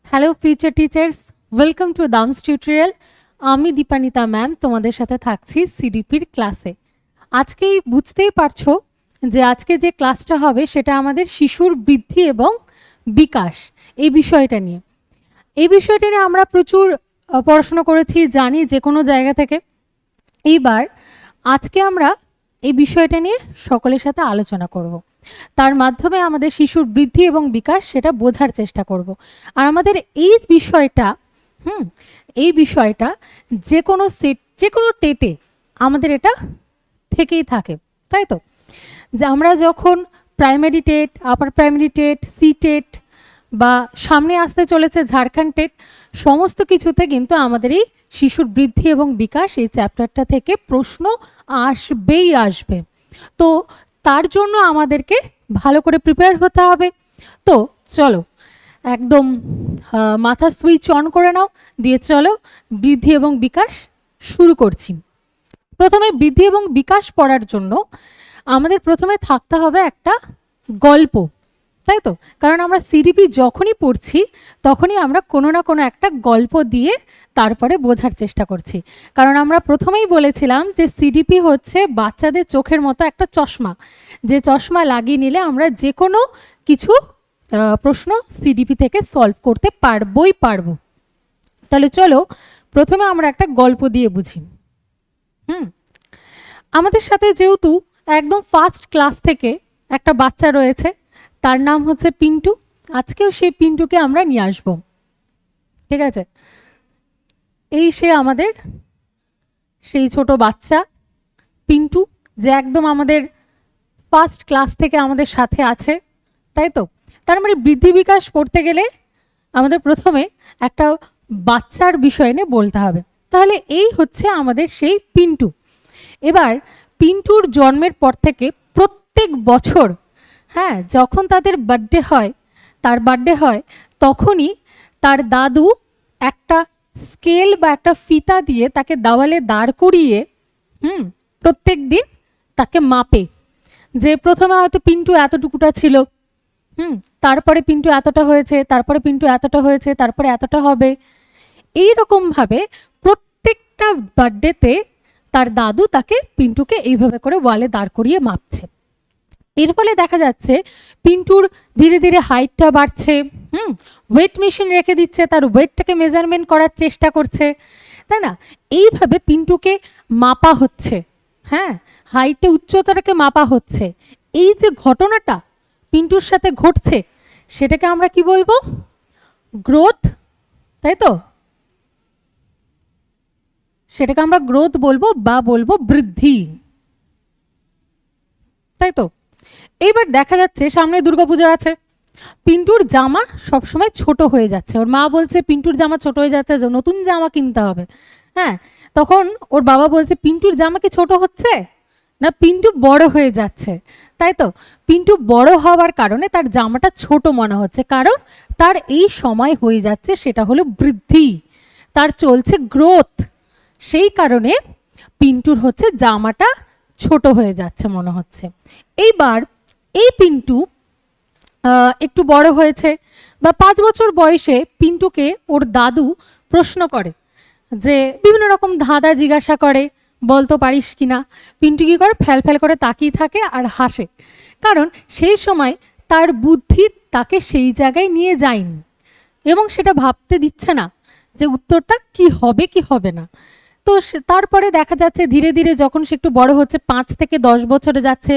Hello future teachers, welcome to দামস tutorial. আমি Dipanita ma'am তোমাদের সাথে থাকছি সিডিপির ক্লাসে। আজকেই বুঝতেই পারছো যে আজকে যে ক্লাসটা হবে সেটা আমাদের শিশুর বৃদ্ধি এবং বিকাশ এই বিষয়টা নিয়ে। এই বিষয়টা নিয়ে আমরা প্রচুর পড়াশোনা করেছি, জানি যে কোনো জায়গা থেকে। এইবার আজকে আমরা এই বিষয়টা নিয়ে সকলের সাথে আলোচনা করব। তার মাধ্যমে আমাদের শিশুর বৃদ্ধি এবং বিকাশ সেটা বোঝার চেষ্টা করব। আর আমাদের এই বিষয়টা যে কোনো টেটে আমাদের এটা থেকেই থাকে, তাই তো? যে আমরা যখন primary TET, upper primary TET, C TET বা সামনে আসতে চলেছে ঝাড়খণ্ড টেট, সমস্ত কিছুতে কিন্তু আমাদের এই শিশুর বৃদ্ধি এবং বিকাশ এই চ্যাপ্টারটা থেকে প্রশ্ন আসবেই আসবে। তো তার জন্য আমাদেরকে ভালো করে প্রিপেয়ার হতে হবে। তো চলো একদম মাথা সুইচ অন করে নাও, দিয়ে চলো বৃদ্ধি এবং বিকাশ শুরু করছি। প্রথমে বৃদ্ধি এবং বিকাশ পড়ার জন্য আমাদের প্রথমে থাকতে হবে একটা গল্প, তাই তো? কারণ আমরা সিডিপি যখনই পড়ছি তখনই আমরা কোনো না কোনো একটা গল্প দিয়ে তারপরে বোঝার চেষ্টা করছি। কারণ আমরা প্রথমেই বলেছিলাম যে সিডিপি হচ্ছে বাচ্চাদের চোখের মতো একটা চশমা, যে চশমা লাগিয়ে নিলে আমরা যে কোনো কিছু প্রশ্ন সিডিপি থেকে সলভ করতে পারবো। তাহলে চলো প্রথমে আমরা একটা গল্প দিয়ে বুঝি। আমাদের সাথে যেহেতু একদম ফার্স্ট ক্লাস থেকে একটা বাচ্চা রয়েছে, তার নাম হচ্ছে পিন্টু। আজকেও সেই পিন্টুকে আমরা নিয়ে আসব, ঠিক আছে? এই সে আমাদের সেই ছোট বাচ্চা পিন্টু, যে একদম আমাদের ফার্স্ট ক্লাস থেকে আমাদের সাথে আছে, তাই তো? তার মানে বৃদ্ধি বিকাশ পড়তে গেলে আমাদের প্রথমে একটা বাচ্চার বিষয় নিয়ে বলতে হবে। তাহলে এই হচ্ছে আমাদের সেই পিন্টু। এবার পিন্টুর জন্মের পর থেকে প্রত্যেক বছর, যখন তাদের বার্থডে হয় তখনই তার দাদু একটা স্কেল বা একটা ফিতা দিয়ে তাকে দেওয়ালে দাঁড় করিয়ে প্রত্যেক দিন তাকে মাপে। যে প্রথমে হয়তো পিন্টু এতটুকুটা ছিল, তারপরে পিন্টু এতটা হয়েছে, তারপরে পিন্টু এতটা হয়েছে, তারপরে এতটা হবে। এইরকমভাবে প্রত্যেকটা বার্থডেতে তার দাদু পিন্টুকে এইভাবে করে ওয়ালে দাঁড় করিয়ে মাপছে। এর ফলে দেখা যাচ্ছে পিন্টুর ধীরে ধীরে হাইটটা বাড়ছে, ওয়েট মেশিন রেখে দিচ্ছে, তার ওয়েটটাকে মেজারমেন্ট করার চেষ্টা করছে, তাই না? এইভাবে পিন্টুকে মাপা হচ্ছে, হাইটে উচ্চতাটাকে মাপা হচ্ছে। এই যে ঘটনাটা পিন্টুর সাথে ঘটছে সেটাকে আমরা কি বলবো? গ্রোথ, তাই তো? সেটাকে আমরা গ্রোথ বলবো বা বলবো বৃদ্ধি, তাই তো? এইবার দেখা যাচ্ছে সামনে দুর্গাপূজা আছে, পিন্টুর জামা সবসময় ছোট হয়ে যাচ্ছে। ওর মা বলছে পিন্টুর জামা ছোট হয়ে যাচ্ছে, নতুন জামা কিনতে হবে। তখন ওর বাবা বলছে পিন্টুর জামা কি ছোট হচ্ছে না, পিন্টু বড় হয়ে যাচ্ছে, তাই তো? পিন্টু বড় হওয়ার কারণে তার জামাটা ছোট মনে হচ্ছে, কারণ তার এই সময় হয়ে যাচ্ছে, সেটা হলো বৃদ্ধি, তার চলছে গ্রোথ। সেই কারণে পিন্টুর হচ্ছে জামাটা ছোট হয়ে যাচ্ছে মনে হচ্ছে। এইবার এই পিন্টু একটু বড় হয়েছে বা 5 বছর বয়সে পিন্টুকে ওর দাদু প্রশ্ন করে, যে বিভিন্ন রকম ধাঁধা জিজ্ঞাসা করে, বলতে পারিস কিনা? পিন্টু কি করে? ফ্যাল ফ্যাল করে তাকিয়ে থাকে আর হাসে, কারণ সেই সময় তার বুদ্ধি তাকে সেই জায়গায় নিয়ে যায়নি এবং সেটা ভাবতে দিচ্ছে না যে উত্তরটা কি হবে কি হবে না। তো তারপরে দেখা যাচ্ছে ধীরে ধীরে যখন সে একটু বড় হচ্ছে, 5 থেকে 10 বছরে যাচ্ছে,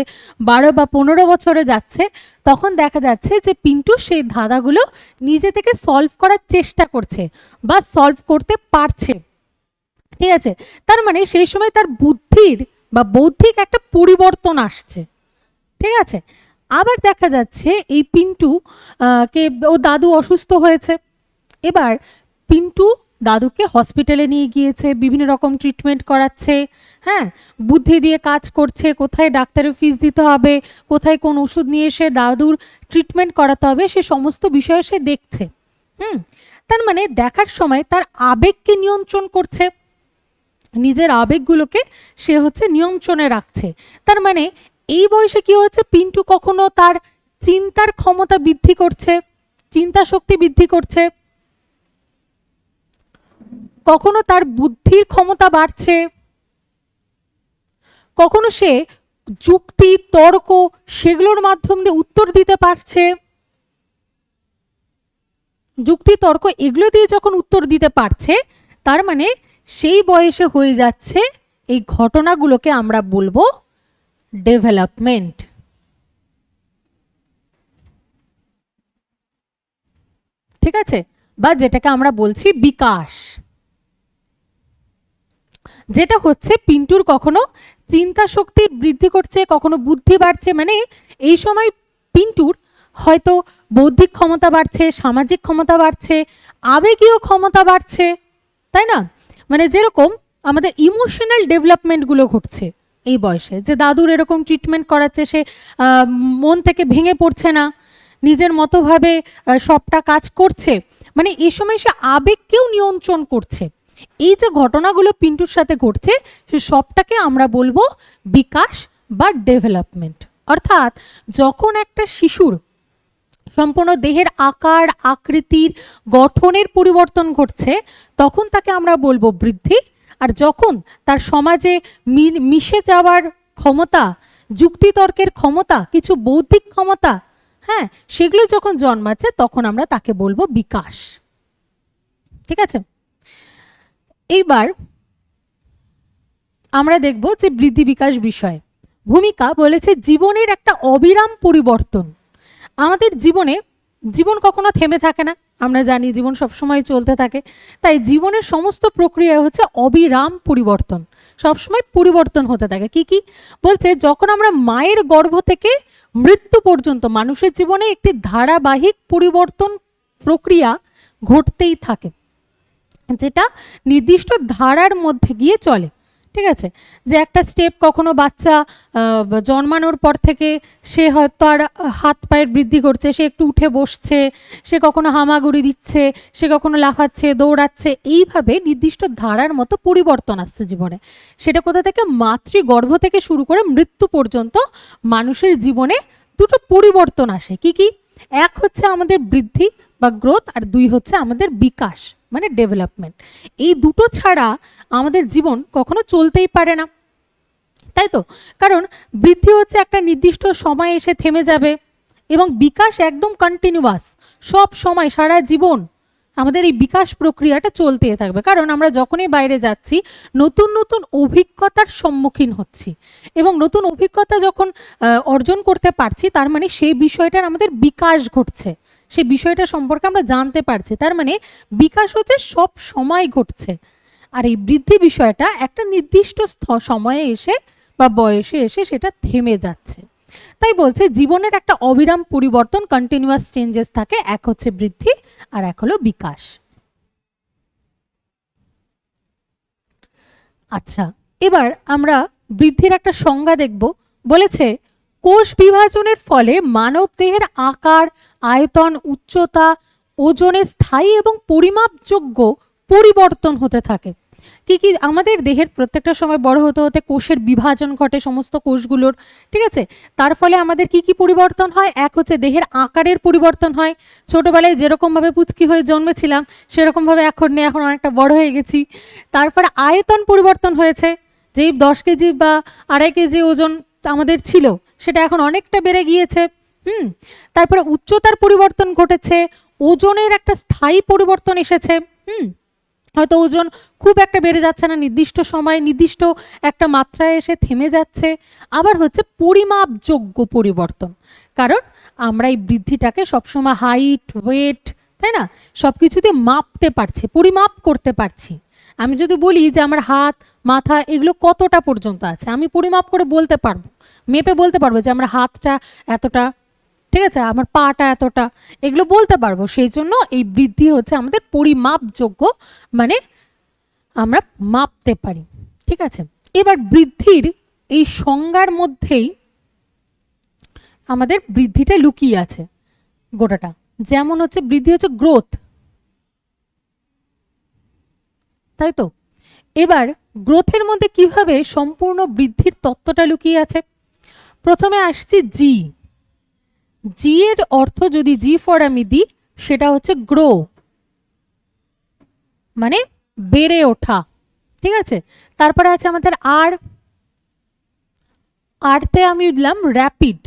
12 বা 15 বছরে যাচ্ছে, তখন দেখা যাচ্ছে যে পিন্টু সেই ধাঁধাগুলো নিজে থেকে সলভ করার চেষ্টা করছে বা সলভ করতে পারছে, ঠিক আছে? তার মানে সেই সময় তার বুদ্ধির বা বৌদ্ধিক একটা পরিবর্তন আসছে, ঠিক আছে? আবার দেখা যাচ্ছে এই পিন্টু কে ও দাদু অসুস্থ হয়েছে। এবার পিন্টু দাদুকে হসপিটালে নিয়ে গিয়েছে, বিভিন্ন রকম ট্রিটমেন্ট করাচ্ছে, বুদ্ধি দিয়ে কাজ করছে, কোথায় ডাক্তারের ফিস দিতে হবে, কোথায় কোন ওষুধ নিয়ে এসে দাদুর ট্রিটমেন্ট করাতে হবে, সে সমস্ত বিষয়ে সে দেখছে। তার মানে দেখার সময় তার আবেগকে নিয়ন্ত্রণ করছে, নিজের আবেগগুলোকে সে হচ্ছে নিয়ন্ত্রণে রাখছে। তার মানে এই বয়সে কি হচ্ছে, পিন্টু কখনো তার চিন্তার ক্ষমতা বৃদ্ধি করছে, চিন্তা শক্তি বৃদ্ধি করছে, কখনো তার বুদ্ধির ক্ষমতা বাড়ছে, কখনো সে যুক্তি তর্ক সেগুলোর মাধ্যম দিয়ে উত্তর দিতে পারছে, যুক্তি তর্ক এগুলো দিয়ে যখন উত্তর দিতে পারছে, তার মানে সেই বয়সে হয়ে যাচ্ছে এই ঘটনাগুলোকে আমরা বলবো ডেভেলপমেন্ট। ঠিক আছে, বা যেটাকে আমরা বলছি বিকাশ। যেটা হচ্ছে পিন্টুর কখনো চিন্তা শক্তি বৃদ্ধি করছে, কখনো বুদ্ধি বাড়ছে, মানে এই সময় পিন্টুর হয়তো বৌদ্ধিক ক্ষমতা বাড়ছে, সামাজিক ক্ষমতা বাড়ছে, আবেগীয় ক্ষমতা বাড়ছে, তাই না? মানে যেরকম আমাদের ইমোশনাল ডেভেলপমেন্টগুলো ঘটছে এই বয়সে, যে দাদুর এরকম ট্রিটমেন্ট করাচ্ছে, সে মন থেকে ভেঙে পড়ছে না, নিজের মতোভাবে সবটা কাজ করছে, মানে এই সময় সে আবেগকেও নিয়ন্ত্রণ করছে। এই যে ঘটনাগুলো পিন্টুর সাথে ঘটছে, সে সবটাকে আমরা বলবো বিকাশ বা ডেভেলপমেন্ট। অর্থাৎ যখন একটা শিশুর সম্পূর্ণ দেহের আকার আকৃতির গঠনের পরিবর্তন ঘটছে, তখন তাকে আমরা বলবো বৃদ্ধি। আর যখন তার সমাজে মিশে যাওয়ার ক্ষমতা, যুক্তিতর্কের ক্ষমতা, কিছু বৌদ্ধিক ক্ষমতা, হ্যাঁ, সেগুলো যখন জন্মাচ্ছে, তখন আমরা তাকে বলবো বিকাশ। ঠিক আছে, এইবার আমরা দেখব যে বৃদ্ধি বিকাশ বিষয়ে ভূমিকা বলেছে জীবনের একটা অবিরাম পরিবর্তন। আমাদের জীবন কখনো থেমে থাকে না, আমরা জানি জীবন সবসময় চলতে থাকে, তাই জীবনের সমস্ত প্রক্রিয়া হচ্ছে অবিরাম পরিবর্তন, সবসময় পরিবর্তন হতে থাকে। কি কি বলছে, যখন আমরা মায়ের গর্ভ থেকে মৃত্যু পর্যন্ত মানুষের জীবনে একটি ধারাবাহিক পরিবর্তন প্রক্রিয়া ঘটতেই থাকে, যেটা নির্দিষ্ট ধারার মধ্যে গিয়ে চলে। ঠিক আছে, যে একটা স্টেপ কখনো বাচ্চা জন্মানোর পর থেকে সে হয়তো আর হাত পায়ের বৃদ্ধি করছে, সে একটু উঠে বসছে, সে কখনো হামাগুড়ি দিচ্ছে, সে কখনো লাফাচ্ছে, দৌড়াচ্ছে, এইভাবে নির্দিষ্ট ধারার মতো পরিবর্তন আসছে জীবনে। সেটা কোথা থেকে, মাতৃগর্ভ থেকে শুরু করে মৃত্যু পর্যন্ত মানুষের জীবনে দুটো পরিবর্তন আসে। কি কি? এক হচ্ছে আমাদের বৃদ্ধি বা গ্রোথ, আর দুই হচ্ছে আমাদের বিকাশ মানে ডেভেলপমেন্ট। এই দুটো ছাড়া আমাদের জীবন কখনো চলতেই পারে না, তাই তো? কারণ বৃদ্ধি হচ্ছে একটা নির্দিষ্ট সময় এসে থেমে যাবে, এবং বিকাশ একদম কন্টিনিউয়াস, সব সময় সারা জীবন আমাদের এই বিকাশ প্রক্রিয়াটা চলতে থাকবে। কারণ আমরা যখনই বাইরে যাচ্ছি, নতুন নতুন অভিজ্ঞতার সম্মুখীন হচ্ছি, এবং নতুন অভিজ্ঞতা যখন অর্জন করতে পারছি, তার মানে সেই বিষয়টার আমাদের বিকাশ ঘটছে, সেই বিষয়টা সম্পর্কে আমরা জানতে পারছি, তার মানে বিকাশ হচ্ছে সব সময় ঘটছে। আর এই বৃদ্ধি বিষয়টা একটা নির্দিষ্ট সময়ে এসে বা বয়সে এসে সেটা থেমে যাচ্ছে। তাই বলছে জীবনের একটা অবিরাম পরিবর্তন, কন্টিনিউয়াস চেঞ্জেস থাকে, এক হচ্ছে বৃদ্ধি আর এক হলো বিকাশ। আচ্ছা, এবার আমরা বৃদ্ধির একটা সংজ্ঞা দেখব। বলেছে কোষ বিভাজনের ফলে মানব দেহের আকার, আয়তন, উচ্চতা, ওজনের স্থায়ী এবং পরিমাপযোগ্য পরিবর্তন হতে থাকে। কি কি? আমাদের দেহের প্রত্যেকটা সময় বড় হতে হতে কোষের বিভাজন ঘটে সমস্ত কোষগুলোর। ঠিক আছে, তার ফলে আমাদের কি কি পরিবর্তন হয়? এক হচ্ছে দেহের আকারের পরিবর্তন হয়, ছোটবেলায় যেরকমভাবে পুচকি হয়ে জন্মেছিলাম সেরকমভাবে এখন নেই, এখন অনেকটা বড় হয়ে গেছি। তারপরে আয়তন পরিবর্তন হয়েছে, যেই 10 কেজি বা 2.5 কেজি ওজন আমাদের ছিল সেটা এখন অনেকটা বেড়ে গিয়েছে। তারপরে উচ্চতার পরিবর্তন ঘটেছে, ওজনের একটা স্থায়ী পরিবর্তন এসেছে। হয়তো ওজন খুব একটা বেড়ে যাচ্ছে না, নির্দিষ্ট সময় নির্দিষ্ট একটা মাত্রায় এসে থেমে যাচ্ছে। আবার হচ্ছে পরিমাপযোগ্য পরিবর্তন, কারণ আমরা এই বৃদ্ধিটাকে সবসময় হাইট, ওয়েট, তাই না, সব কিছুতে মাপতে পারছি, পরিমাপ করতে পারছি। আমি যদি বলি যে আমার হাত, মাথা এগুলো কতটা পর্যন্ত আছে, আমি পরিমাপ করে বলতে পারবো, মেপে বলতে পারবো যে আমার হাতটা এতটা, ঠিক আছে, আমার পাটা এতটা, এগুলো বলতে পারবো। সেই জন্য এই বৃদ্ধি হচ্ছে আমাদের পরিমাপযোগ্য, মানে আমরা মাপতে পারি। ঠিক আছে, এবার বৃদ্ধির এই সংজ্ঞার মধ্যেই আমাদের বৃদ্ধিটা লুকিয়ে আছে গোটাটা। যেমন হচ্ছে বৃদ্ধি হচ্ছে গ্রোথ, তাই তো? এবার গ্রোথের মধ্যে কিভাবে সম্পূর্ণ বৃদ্ধির তত্ত্বটা লুকিয়ে আছে। প্রথমে আসছি জি। জি এর অর্থ যদি জি ফর আমি দিই, সেটা হচ্ছে গ্রো, মানে বেড়ে ওঠা, ঠিক আছে। তারপরে আছে আমাদের আর, আরতে আমি দিলাম র্যাপিড,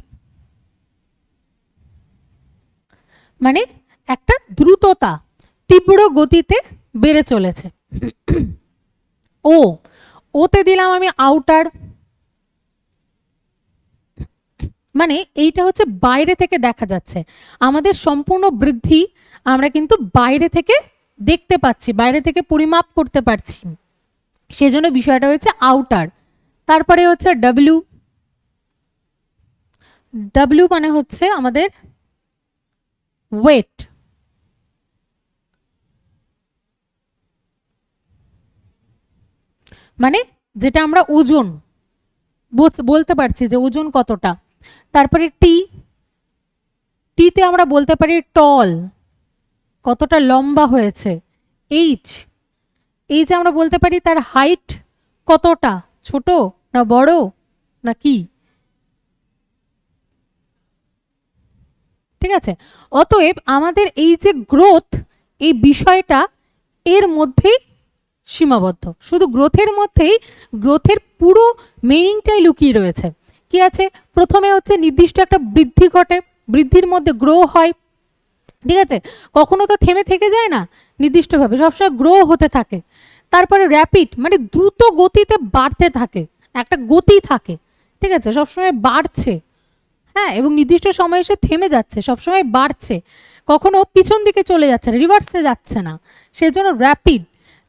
মানে একটা দ্রুততা, তীব্র গতিতে বেড়ে চলেছে। ও, ওতে দিলাম আমি আউটার, মানে এইটা হচ্ছে বাইরে থেকে দেখা যাচ্ছে, আমাদের সম্পূর্ণ বৃদ্ধি আমরা কিন্তু বাইরে থেকে দেখতে পাচ্ছি, বাইরে থেকে পরিমাপ করতে পারছি, সেজন্য বিষয়টা হচ্ছে আউটার। তারপরে হচ্ছে ডব্লিউ, ডব্লিউ মানে হচ্ছে আমাদের ওয়েট, মানে যেটা আমরা ওজন বলতে পারছি যে ওজন কতটা। তারপরে টি, টিতে আমরা বলতে পারি টল, কতটা লম্বা হয়েছে। এইচ, এইচ আমরা বলতে পারি তার হাইট কতটা, ছোট না বড় না কি, ঠিক আছে। অতএব আমাদের এই যে গ্রোথ, এই বিষয়টা এর মধ্যেই সীমাবদ্ধ, শুধু গ্রোথের মধ্যেই, গ্রোথের পুরো মিনিংটাই লুকিয়ে রয়েছে। কি আছে, প্রথমে হচ্ছে নির্দিষ্ট একটা বৃদ্ধি ঘটে, বৃদ্ধির মধ্যে গ্রো হয়, ঠিক আছে, কখনো তো থেমে থেকে যায় না, নির্দিষ্টভাবে সবসময় গ্রো হতে থাকে। তারপরে র্যাপিড, মানে দ্রুত গতিতে বাড়তে থাকে, একটা গতি থাকে, ঠিক আছে, সবসময় বাড়ছে, হ্যাঁ, এবং নির্দিষ্ট সময় এসে থেমে যাচ্ছে, সবসময় বাড়ছে, কখনো পিছন দিকে চলে যাচ্ছে না, রিভার্সে যাচ্ছে না, সেজন্য র্যাপিড।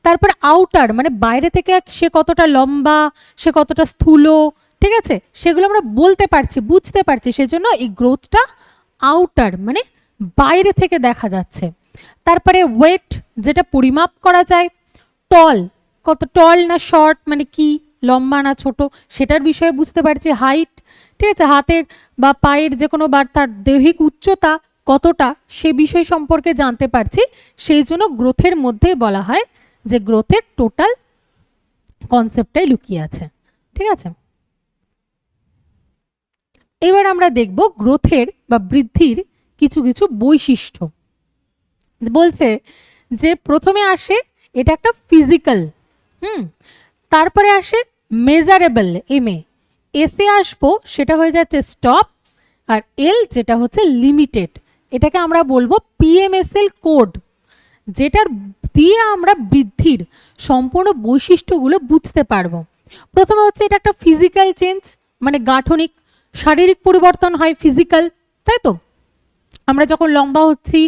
তারপর আউটার, মানে বাইরে থেকে সে কতটা লম্বা, সে কতটা স্থূল, ঠিক আছে, সেগুলো আমরা বলতে পারছি, বুঝতে পারছি, সেজন্য এই গ্রোথটা আউটার, মানে বাইরে থেকে দেখা যাচ্ছে। তারপরে ওয়েট, যেটা পরিমাপ করা যায়। টল, কত টল না শর্ট, মানে কি লম্বা না ছোট, সেটার বিষয়ে বুঝতে পারছি। হাইট, ঠিক আছে, হাতের বা পায়ের যে কোনো বা তার দৈহিক উচ্চতা কতটা, সে বিষয় সম্পর্কে জানতে পারছি, সেই জন্য গ্রোথের মধ্যে বলা হয় যে গ্রোথের টোটাল কনসেপ্টটাই লুকিয়ে আছে, ঠিক আছে। এবার আমরা দেখব গ্রোথের বা বৃদ্ধির কিছু কিছু বৈশিষ্ট্য। বলছে যে প্রথমে আসে এটা একটা ফিজিক্যাল, তারপরে আসে মেজারেবল, এমএ, এসে আসবো সেটা হয়ে যাচ্ছে স্টপ, আর এল যেটা হচ্ছে লিমিটেড, এটাকে আমরা বলবো পিএমএসএল কোড, যেটার দিয়ে আমরা বৃদ্ধির সম্পূর্ণ বৈশিষ্ট্যগুলো বুঝতে পারবো। প্রথমে হচ্ছে এটা একটা ফিজিক্যাল চেঞ্জ, মানে গাঠনিক শারীরিক পরিবর্তন হয়, ফিজিক্যাল, তাই তো। আমরা যখন লম্বা হচ্ছি,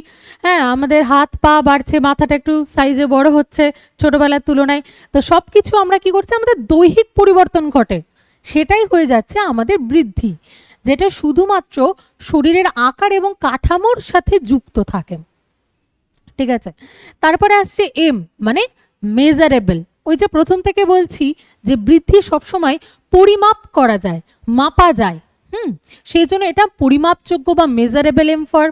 হ্যাঁ, আমাদের হাত পা বাড়ছে, মাথাটা একটু সাইজে বড় হচ্ছে ছোটবেলার তুলনায়, তো সব কিছু আমরা কি করছি, আমাদের দৈহিক পরিবর্তন ঘটে, সেটাই হয়ে যাচ্ছে আমাদের বৃদ্ধি, যেটা শুধুমাত্র শরীরের আকার এবং কাঠামোর সাথে যুক্ত থাকে, ঠিক আছে। তারপরে আসছে এম, মানে মেজারেবল, ওই যে প্রথম থেকে বলছি যে বৃদ্ধি সবসময় পরিমাপ করা যায়, মাপা যায়, সেই জন্য এটা পরিমাপযোগ্য বা মেজারেবল এম ফর,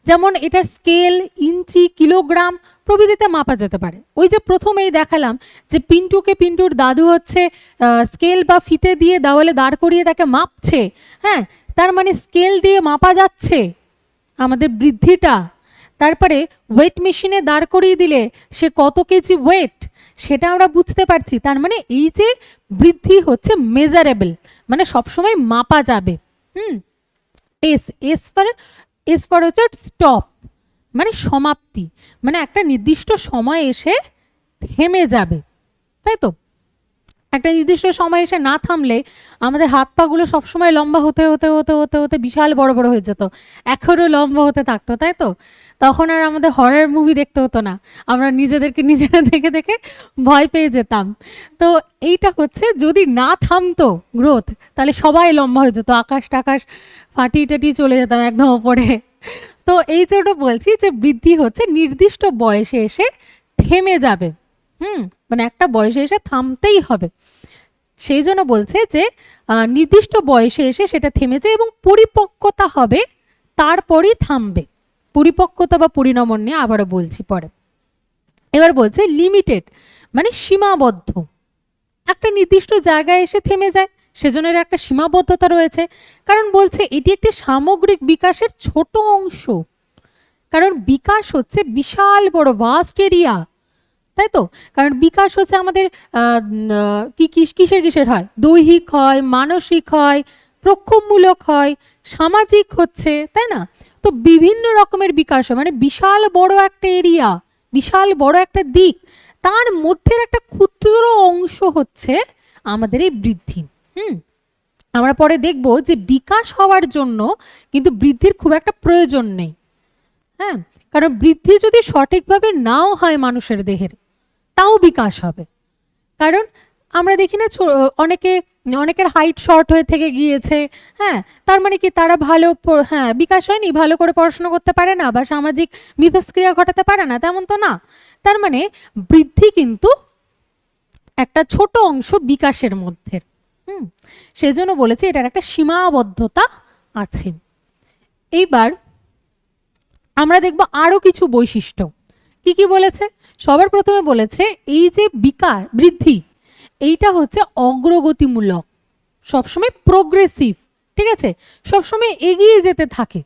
যেমন এটা স্কেল, ইঞ্চি, কিলোগ্রাম প্রভৃতিতে মাপা যেতে পারে। ওই যে প্রথমেই দেখালাম যে পিন্টুর দাদু হচ্ছে স্কেল বা ফিতে দিয়ে দেওয়ালে দাঁড় করিয়ে তাকে মাপছে, হ্যাঁ, তার মানে স্কেল দিয়ে মাপা যাচ্ছে আমাদের বৃদ্ধিটা। তারপরে ওয়েট মেশিনে দাঁড় করিয়ে দিলে সে কত কেজি ওয়েট, সেটা আমরা বুঝতে পারছি, তার মানে এই যে বৃদ্ধি হচ্ছে মেজারেবল, মানে সবসময় মাপা যাবে। এস, এস ফর হচ্ছে স্টপ, মানে সমাপ্তি, মানে একটা নির্দিষ্ট সময় এসে থেমে যাবে, তাই তো। একটা নির্দিষ্ট সময় এসে না থামলে আমাদের হাত পাগুলো সবসময় লম্বা হতে হতে হতে হতে হতে বিশাল বড় বড় হয়ে যেত, এখনও লম্বা হতে থাকতো, তাই তো। তখন আর আমাদের হরর মুভি দেখতে হতো না, আমরা নিজেদেরকে নিজেরা দেখে দেখে ভয় পেয়ে যেতাম। তো এইটা হচ্ছে যদি না থামতো গ্রোথ, তাহলে সবাই লম্বা হয়ে যেত, আকাশ টাকাশ ফাটিয়ে টাটিয়ে চলে যেতাম একদম ওপরে। তো এই জন্য বলছি যে বৃদ্ধি হচ্ছে নির্দিষ্ট বয়সে এসে থেমে যাবে, মানে একটা বয়সে এসে থামতেই হবে, সেই জন্য বলছে যে নির্দিষ্ট বয়সে এসে সেটা থেমে যায় এবং পরিপক্কতা হবে, তারপরই থামবে। পরিপক্কতা বা পরিণমন নিয়ে আবারও বলছি পরে। এবার বলছে লিমিটেড, মানে সীমাবদ্ধ, একটা নির্দিষ্ট জায়গায় এসে থেমে যায়, সেজন্য এর একটা সীমাবদ্ধতা রয়েছে। কারণ বলছে এটি একটি সামগ্রিক বিকাশের ছোট অংশ, কারণ বিকাশ হচ্ছে বিশাল বড় ভাস্ট এরিয়া, তাই তো? কারণ বিকাশ হচ্ছে আমাদের কিসের হয়, দৈহিক হয়, মানসিক হয়, প্রক্ষোভমূলক হয়, সামাজিক হচ্ছে, তাই না? তো বিভিন্ন রকমের বিকাশ হয়, মানে বিশাল বড় একটা এরিয়া, বিশাল বড় একটা দিক, তার মধ্যে একটা ক্ষুদ্র অংশ হচ্ছে আমাদের এই বৃদ্ধি। আমরা পরে দেখব যে বিকাশ হওয়ার জন্য কিন্তু বৃদ্ধির খুব একটা প্রয়োজন নেই। হ্যাঁ, কারণ বৃদ্ধি যদি সঠিকভাবে নাও হয় মানুষের দেহের, তাও বিকাশ হবে। কারণ আমরা দেখি না অনেকের হাইট শর্ট হয়ে থেকে গিয়েছে, হ্যাঁ, তার মানে কি তারা ভালো, হ্যাঁ, বিকাশ হয়নি, ভালো করে পড়াশোনা করতে পারে না বা সামাজিক মিথস্ক্রিয়া ঘটাতে পারে না, তেমন তো না। তার মানে বৃদ্ধি কিন্তু একটা ছোট অংশ বিকাশের মধ্যে। সেজন্য বলেছি এটার একটা সীমাবদ্ধতা আছে। এইবার আমরা দেখব আরো কিছু বৈশিষ্ট্য। কি কি বলেছে? সবার প্রথমে বলেছে এই যে বৃদ্ধি, এইটা হচ্ছে অগ্রগতিমূলক, সবসময় প্রোগ্রেসিভ, ঠিক আছে, সবসময় এগিয়ে যেতে থাকে।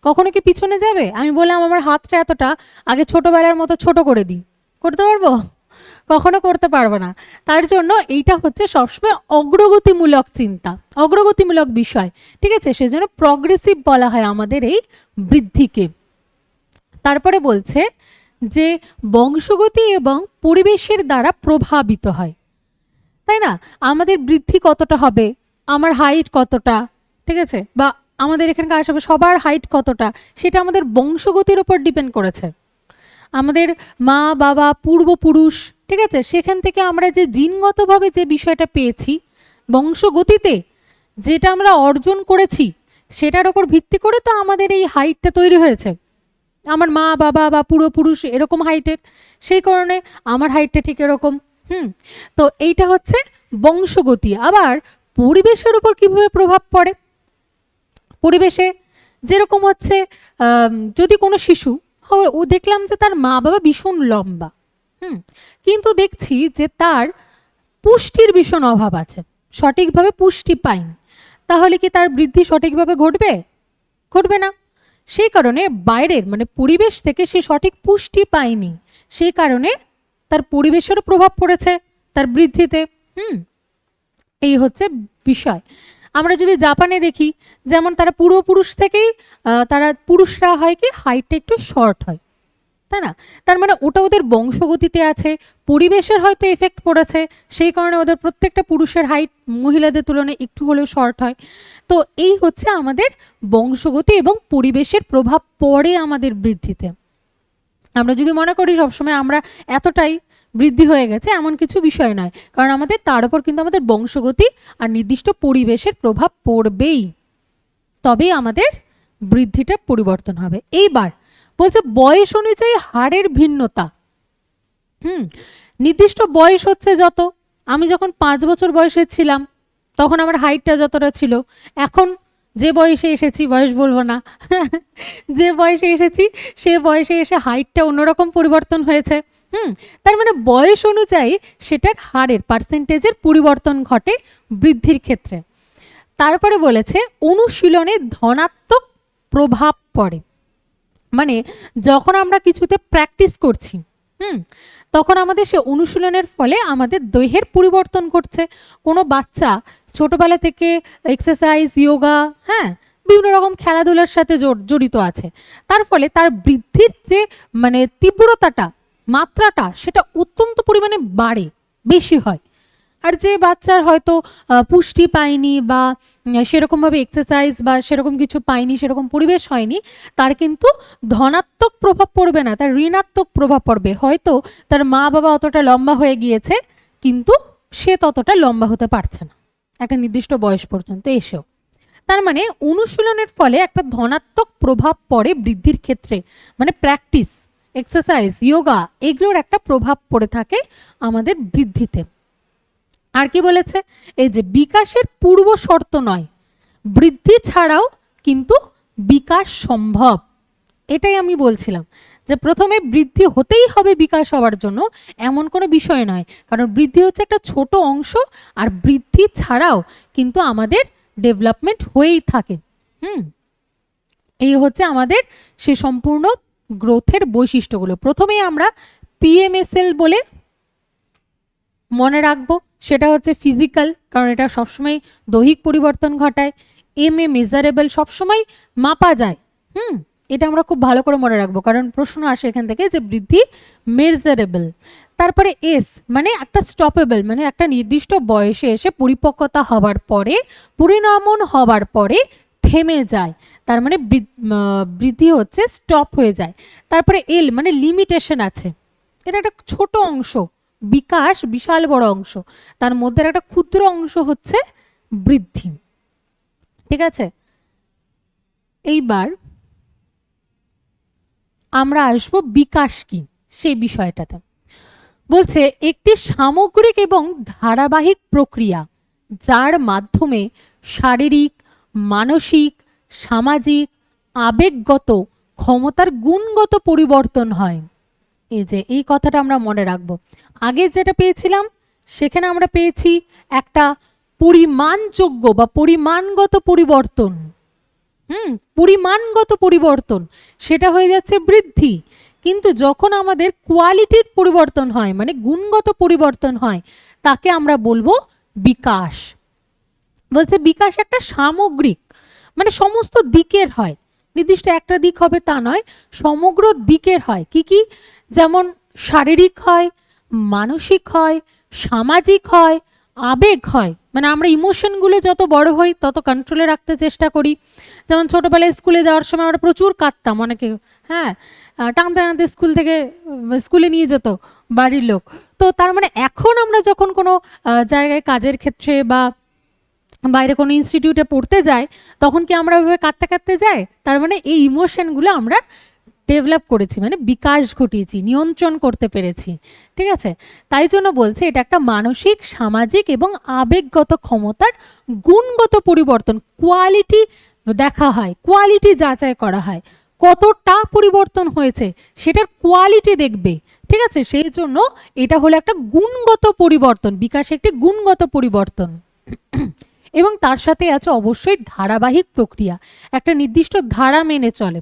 কখনো কি পিছনে যাবে? আমি বললাম আমার হাতটা এতটা, আগে ছোটবেলার মতো ছোট করে দিই, করতে পারবো? কখনো করতে পারবো না। তার জন্য এইটা হচ্ছে সবসময় অগ্রগতিমূলক চিন্তা, অগ্রগতিমূলক বিষয়, ঠিক আছে, সেজন্য প্রগ্রেসিভ বলা হয় আমাদের এই বৃদ্ধিকে। তারপরে বলছে যে বংশগতি এবং পরিবেশের দ্বারা প্রভাবিত হয়, তাই না? আমাদের বৃদ্ধি কতটা হবে, আমার হাইট কতটা, ঠিক আছে, বা আমাদের এখানকার আশেপাশে সবার হাইট কতটা, সেটা আমাদের বংশগতির উপর ডিপেন্ড করেছে। আমাদের মা বাবা পূর্বপুরুষ, ঠিক আছে, সেখান থেকে আমরা যে জিনগতভাবে যে বিষয়টা পেয়েছি বংশগতিতে, যেটা আমরা অর্জন করেছি, সেটার উপর ভিত্তি করে তো আমাদের এই হাইটটা তৈরি হয়েছে। আমার মা বাবা বা পূর্বপুরুষ এরকম হাইটের, সেই কারণে আমার হাইটটা ঠিক এরকম। তো এইটা হচ্ছে বংশগতি। আবার পরিবেশের উপর কিভাবে প্রভাব পড়ে? পরিবেশে যেরকম হচ্ছে, যদি কোনো শিশু, ও দেখলাম যে তার মা বাবা ভীষণ লম্বা, কিন্তু দেখছি যে তার পুষ্টির ভীষণ অভাব আছে, সঠিকভাবে পুষ্টি পায়নি, তাহলে কি তার বৃদ্ধি সঠিকভাবে ঘটবে? ঘটবে না। সেই কারণে বাইরের মানে পরিবেশ থেকে সে সঠিক পুষ্টি পায়নি, সেই কারণে তার পরিবেশেরও প্রভাব পড়েছে তার বৃদ্ধিতে। এই হচ্ছে বিষয়। আমরা যদি জাপানে দেখি, যেমন তারা পূর্বপুরুষ থেকেই তারা পুরুষরা হয় কি হাইটটা একটু শর্ট হয়, তাই না? তার মানে ওটা ওদের বংশগতিতে আছে, পরিবেশের হয়তো এফেক্ট পড়েছে, সেই কারণে ওদের প্রত্যেকটা পুরুষের হাইট মহিলাদের তুলনায় একটু হলেও শর্ট হয়। তো এই হচ্ছে আমাদের বংশগতি এবং পরিবেশের প্রভাব পড়ে আমাদের বৃদ্ধিতে। আমরা যদি মনে করি সবসময় আমরা এতটাই বৃদ্ধি হয়ে গেছে, এমন কিছু বিষয় নয়, কারণ আমাদের তার উপর কিন্তু আমাদের বংশগতি আর নির্দিষ্ট পরিবেশের প্রভাব পড়বেই, তবেই আমাদের বৃদ্ধিটা পরিবর্তন হবে। এইবার বলছে বয়স অনুযায়ী হাড়ের ভিন্নতা। নির্দিষ্ট বয়স হচ্ছে যত, আমি যখন 5 বছর বয়সে ছিলাম তখন আমার হাইটটা যতটা ছিল, এখন যে বয়সে এসেছি, বয়স বলবো না, যে বয়সে এসেছি সে বয়সে এসে হাইটটা অন্যরকম পরিবর্তন হয়েছে। তার মানে বয়স অনুযায়ী সেটার হারের পার্সেন্টেজের পরিবর্তন ঘটে বৃদ্ধির ক্ষেত্রে। তারপরে বলেছে অনুশীলনে ধনাত্মক প্রভাব পড়ে, মানে যখন আমরা কিছুতে প্র্যাকটিস করছি, তখন আমাদের সে অনুশীলনের ফলে আমাদের দেহের পরিবর্তন ঘটছে। কোনো বাচ্চা ছোটবেলা থেকে এক্সারসাইজ, যোগা, হ্যাঁ, বিভিন্ন রকম খেলাধুলার সাথে জড়িত আছে, তার ফলে তার বৃদ্ধির যে মানে তীব্রতাটা, মাত্রাটা, সেটা অত্যন্ত পরিমাণে বাড়ে, বেশি হয়। আর যে বাচ্চার হয়তো পুষ্টি পায়নি বা সেরকমভাবে এক্সারসাইজ বা সেরকম কিছু পায়নি, সেরকম পরিবেশ হয়নি, তার কিন্তু ধনাত্মক প্রভাব পড়বে না, তার ঋণাত্মক প্রভাব পড়বে। হয়তো তার মা বাবা অতটা লম্বা হয়ে গিয়েছে, কিন্তু সে ততটা লম্বা হতে পারছে না একটা নির্দিষ্ট বয়স পর্যন্ত এসেও। তার মানে অনুশীলনের ফলে একটা ধনাত্মক প্রভাব পড়ে বৃদ্ধির ক্ষেত্রে, মানে প্র্যাকটিস, এক্সারসাইজ, যোগা, এগুলোর একটা প্রভাব পড়ে থাকে আমাদের বৃদ্ধিতে। আর কি বলেছে? এই যে বিকাশের পূর্ব শর্ত নয়, বৃদ্ধি ছাড়াও কিন্তু বিকাশ সম্ভব। এটাই আমি বলছিলাম যে প্রথমে বৃদ্ধি হতেই হবে বিকাশ হওয়ার জন্য, এমন কোনো বিষয় নয়, কারণ বৃদ্ধি হচ্ছে একটা ছোট অংশ, আর বৃদ্ধি ছাড়াও কিন্তু আমাদের ডেভেলপমেন্ট হয়েই থাকে। এই হচ্ছে আমাদের সে সম্পূর্ণ গ্রোথের বৈশিষ্ট্যগুলো। প্রথমেই আমরা পিএমএসএল বলে মনে রাখবো, সেটা হচ্ছে ফিজিক্যাল, কারণ এটা সবসময় দৈহিক পরিবর্তন ঘটায়। এম এ মেজারেবল, সবসময় মাপা যায়। এটা আমরা খুব ভালো করে মনে রাখবো, কারণ প্রশ্ন আসে এখান থেকে যে বৃদ্ধি মেজারেবল। তারপরে এস মানে একটা স্টপেবল, মানে একটা নির্দিষ্ট বয়সে এসে পরিপক্কতা হবার পরে, পরিণামন হবার পরে থেমে যায়, তার মানে বৃদ্ধি হচ্ছে স্টপ হয়ে যায়। তারপরে এল মানে লিমিটেশন আছে, এটা একটা ছোট অংশ, বিকাশ বিশাল বড় অংশ, তার মধ্যে একটা ক্ষুদ্র অংশ হচ্ছে বৃদ্ধি। ঠিক আছে, এইবার আমরা আসবো বিকাশ কি সেই বিষয়টাতে। বলছে একটি সামগ্রিক এবং ধারাবাহিক প্রক্রিয়া যার মাধ্যমে শারীরিক, মানসিক, সামাজিক, আবেগগত ক্ষমতার গুণগত পরিবর্তন হয়। এই যে এই কথাটা আমরা মনে রাখবো। আগে যেটা পেয়েছিলাম সেখানে আমরা পেয়েছি একটা পরিমাণযোগ্য বা পরিমাণগত পরিবর্তন, পরিমাণগত পরিবর্তন, সেটা হয়ে যাচ্ছে বৃদ্ধি। কিন্তু যখন আমাদের কোয়ালিটির পরিবর্তন হয়, মানে গুণগত পরিবর্তন হয়, তাকে আমরা বলবো বিকাশ। বলছে বিকাশ একটা সামগ্রিক, মানে সমস্ত দিকের হয়, নির্দিষ্ট একটা দিক হবে তা নয়, সমগ্র দিকের হয়। কি কি? যেমন শারীরিক হয়, মানসিক হয়, সামাজিক হয়, আবেগ হয়, মানে আমরা ইমোশনগুলো যত বড় হই তত কন্ট্রোলে রাখতে চেষ্টা করি। যেমন ছোটোবেলায় স্কুলে যাওয়ার সময় আমরা প্রচুর কাঁদতাম অনেকে, হ্যাঁ, টানতে টানতে স্কুলে নিয়ে যেত বাড়ির লোক। তো তার মানে এখন আমরা যখন কোনো জায়গায় কাজের ক্ষেত্রে বা বাইরে কোনো ইনস্টিটিউটে পড়তে যাই, তখন কি আমরা ওইভাবে কাঁদতে কাঁদতে যাই? তার মানে এই ইমোশনগুলো আমরা ডেভেলপ করেছি, মানে বিকাশ ঘটিয়েছি, নিয়ন্ত্রণ করতে পেরেছি। ঠিক আছে, তাই জন্য বলছে এটা একটা মানসিক, সামাজিক এবং আবেগগত ক্ষমতার গুণগত পরিবর্তন। কোয়ালিটি দেখা হয়, কোয়ালিটি যাচাই করা হয়, কতটা পরিবর্তন হয়েছে সেটার কোয়ালিটি দেখবে। ঠিক আছে, সেই জন্য এটা হলো একটা গুণগত পরিবর্তন, বিকাশ একটি গুণগত পরিবর্তন। এবং তার সাথে আছে অবশ্যই ধারাবাহিক প্রক্রিয়া, একটা নির্দিষ্ট ধারা মেনে চলে।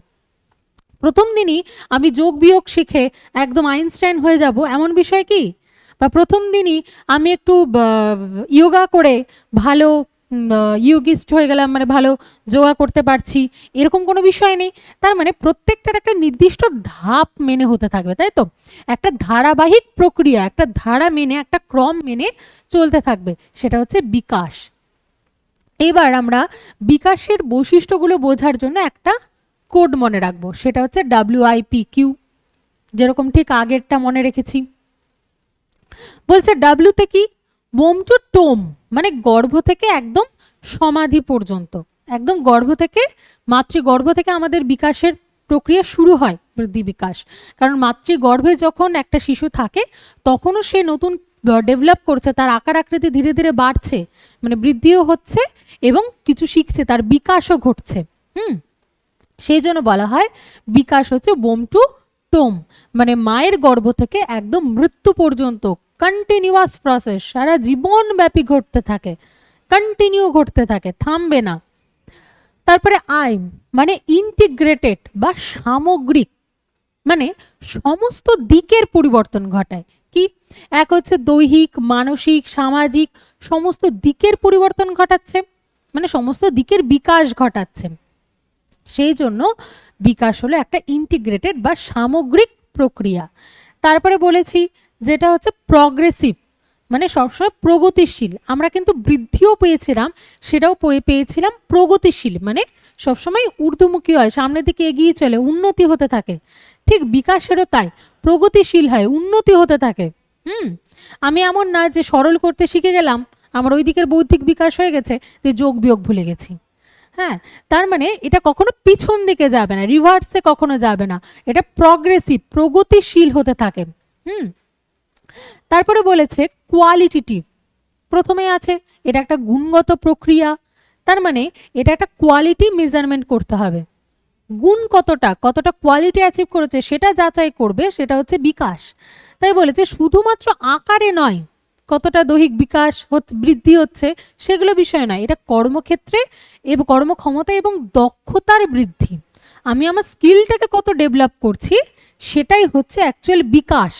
প্রথম দিনই আমি যোগ বিয়োগ শিখে একদম আইনস্টাইন হয়ে যাব এমন বিষয় কি? বা প্রথম দিনই আমি একটু যোগা করে ভালো ইয়োগিস্ট হয়ে গেলাম, মানে ভালো যোগা করতে পারছি, এরকম কোনো বিষয় নেই। তার মানে প্রত্যেকটার একটা নির্দিষ্ট ধাপ মেনে হতে থাকবে, তাই তো? একটা ধারাবাহিক প্রক্রিয়া, একটা ধারা মেনে, একটা ক্রম মেনে চলতে থাকবে, সেটা হচ্ছে বিকাশ। এবার আমরা বিকাশের বৈশিষ্ট্যগুলো বোঝার জন্য একটা কোড মনে রাখবো, সেটা হচ্ছে WIPQ, যেরকম ঠিক আগেরটা মনে রেখেছি। বলছে ডাব্লিউতে কি? বোম টু টোম, মানে গর্ভ থেকে একদম সমাধি পর্যন্ত, একদম গর্ভ থেকে, মাতৃগর্ভ থেকে আমাদের বিকাশের প্রক্রিয়া শুরু হয়, বৃদ্ধি বিকাশ। কারণ মাতৃগর্ভে যখন একটা শিশু থাকে তখনও সে নতুন ডেভেলপ করছে, তার আকার আকৃতি ধীরে ধীরে বাড়ছে, মানে বৃদ্ধিও হচ্ছে এবং কিছু শিখছে, তার বিকাশও ঘটছে। সেই জন্য বলা হয় বিকাশ হচ্ছে বোম টু টোম, মানে মায়ের গর্ভ থেকে একদম মৃত্যু পর্যন্ত কন্টিনিউয়াস প্রসেস, সারা জীবনব্যাপী ঘটতে থাকে, কন্টিনিউ ঘটতে থাকে, থামবে না। তারপরে আই মানে ইন্টিগ্রেটেড বা সামগ্রিক, মানে সমস্ত দিকের পরিবর্তন ঘটায়। কি? এক হচ্ছে দৈহিক, মানসিক, সামাজিক সমস্ত দিকের পরিবর্তন ঘটাচ্ছে, মানে সমস্ত দিকের বিকাশ ঘটাচ্ছে। সেই জন্য বিকাশ হলো একটা ইন্টিগ্রেটেড বা সামগ্রিক প্রক্রিয়া। তারপরে বলেছি যেটা হচ্ছে প্রগ্রেসিভ, মানে সবসময় প্রগতিশীল। আমরা কিন্তু বৃদ্ধিও পেয়েছিলাম, সেটাও পেয়েছিলাম প্রগতিশীল, মানে সবসময় ঊর্ধ্বমুখী হয়, সামনের দিকে এগিয়ে চলে, উন্নতি হতে থাকে। ঠিক বিকাশেরও তাই, প্রগতিশীল হয়, উন্নতি হতে থাকে। আমি এমন না যে সরল করতে শিখে গেলাম, আমার ওই দিকের বৌদ্ধিক বিকাশ হয়ে গেছে, যে যোগ বিয়োগ ভুলে গেছি। হ্যাঁ, তার মানে এটা কখনো পিছন দিকে যাবে না, রিভার্সে কখনো যাবে না, এটা প্রগ্রেসিভ, প্রগতিশীল হতে থাকে। তারপরে বলেছে কোয়ালিটেটিভ, প্রথমে আছে এটা একটা গুণগত প্রক্রিয়া, তার মানে এটা একটা কোয়ালিটি মেজারমেন্ট করতে হবে, গুণ কতটা, কতটা কোয়ালিটি অ্যাচিভ করেছে সেটা যাচাই করবে, সেটা হচ্ছে বিকাশ। তাই বলেছে শুধুমাত্র আকারে নয়, কতটা দৈহিক বিকাশ বৃদ্ধি হচ্ছে সেগুলো বিষয় নয়, এটা কর্মক্ষেত্রে এবং কর্মক্ষমতা এবং দক্ষতার বৃদ্ধি, আমি আমার স্কিলটাকে কত ডেভেলপ করছি সেটাই হচ্ছে অ্যাকচুয়াল বিকাশ।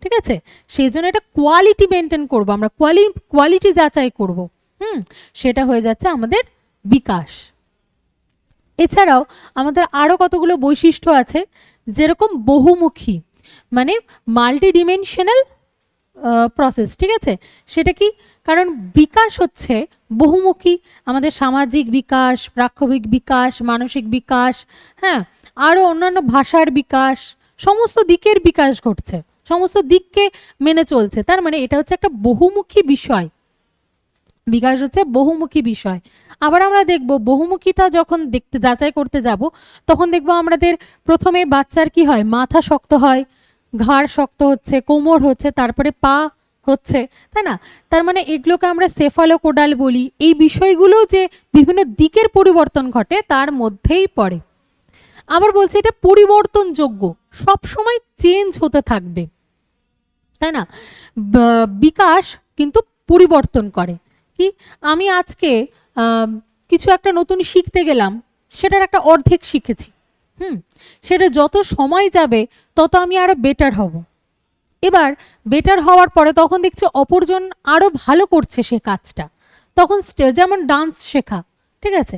ঠিক আছে? সেই জন্য এটা কোয়ালিটি মেনটেন করব আমরা, কোয়ালিটি যাচাই করব। সেটা হয়ে যাচ্ছে আমাদের বিকাশ। এছাড়াও আমাদের আরও কতগুলো বৈশিষ্ট্য আছে, যেরকম বহুমুখী, মানে মাল্টিডিমেনশনাল প্রসেস, ঠিক আছে? সেটা কি? কারণ বিকাশ হচ্ছে বহুমুখী, আমাদের সামাজিক বিকাশ, প্রাক্ষবিক বিকাশ, মানসিক বিকাশ, হ্যাঁ, আরও অন্যান্য ভাষার বিকাশ, সমস্ত দিকের বিকাশ ঘটছে, সমস্ত দিককে মেনে চলছে। তার মানে এটা হচ্ছে একটা বহুমুখী বিষয়, বিকাশ হচ্ছে বহুমুখী বিষয়। আবার আমরা দেখব বহুমুখীটা যখন দেখতে যাচাই করতে যাব, তখন দেখব আমাদের প্রথমে বাচ্চার কি হয়, মাথা শক্ত হয়, ঘাড় শক্ত হচ্ছে, কোমর হচ্ছে, তারপরে পা হচ্ছে, তাই না? তার মানে এগুলোকে আমরা সেফালোকোডাল বলি। এই বিষয়গুলো যে বিভিন্ন দিকের পরিবর্তন ঘটে তার মধ্যেই পড়ে। আবার বলছে এটা পরিবর্তনযোগ্য, সব সময় চেঞ্জ হতে থাকবে, তাই না? বিকাশ কিন্তু পরিবর্তন করে। কি, আমি আজকে কিছু একটা নতুন শিখতে গেলাম, সেটার একটা অর্ধেক শিখেছি, সেটা যত সময় যাবে তত আমি আরো বেটার হব। এবার বেটার হওয়ার পরে তখন দেখছি অপরজন আরো ভালো করছে সে কাজটা, তখন যেমন ডান্স শেখা, ঠিক আছে?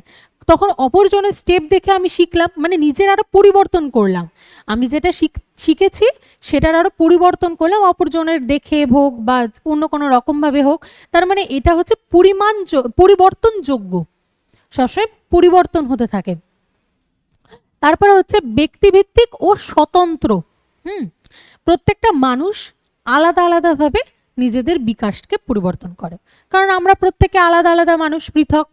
তখন অপরজনের স্টেপ দেখে আমি শিখলাম, মানে নিজের আরো পরিবর্তন করলাম, আমি যেটা শিখেছি সেটার আরো পরিবর্তন করলাম অপরজনের দেখে হোক বা অন্য কোনো রকমভাবে হোক। তার মানে এটা হচ্ছে পরিবর্তনযোগ্য, সবসময় পরিবর্তন হতে থাকে। তারপরে হচ্ছে ব্যক্তিভিত্তিক ও স্বতন্ত্র। প্রত্যেকটা মানুষ আলাদা আলাদাভাবে নিজেদের বিকাশকে পরিবর্তন করে, কারণ আমরা প্রত্যেকে আলাদা আলাদা মানুষ, পৃথক,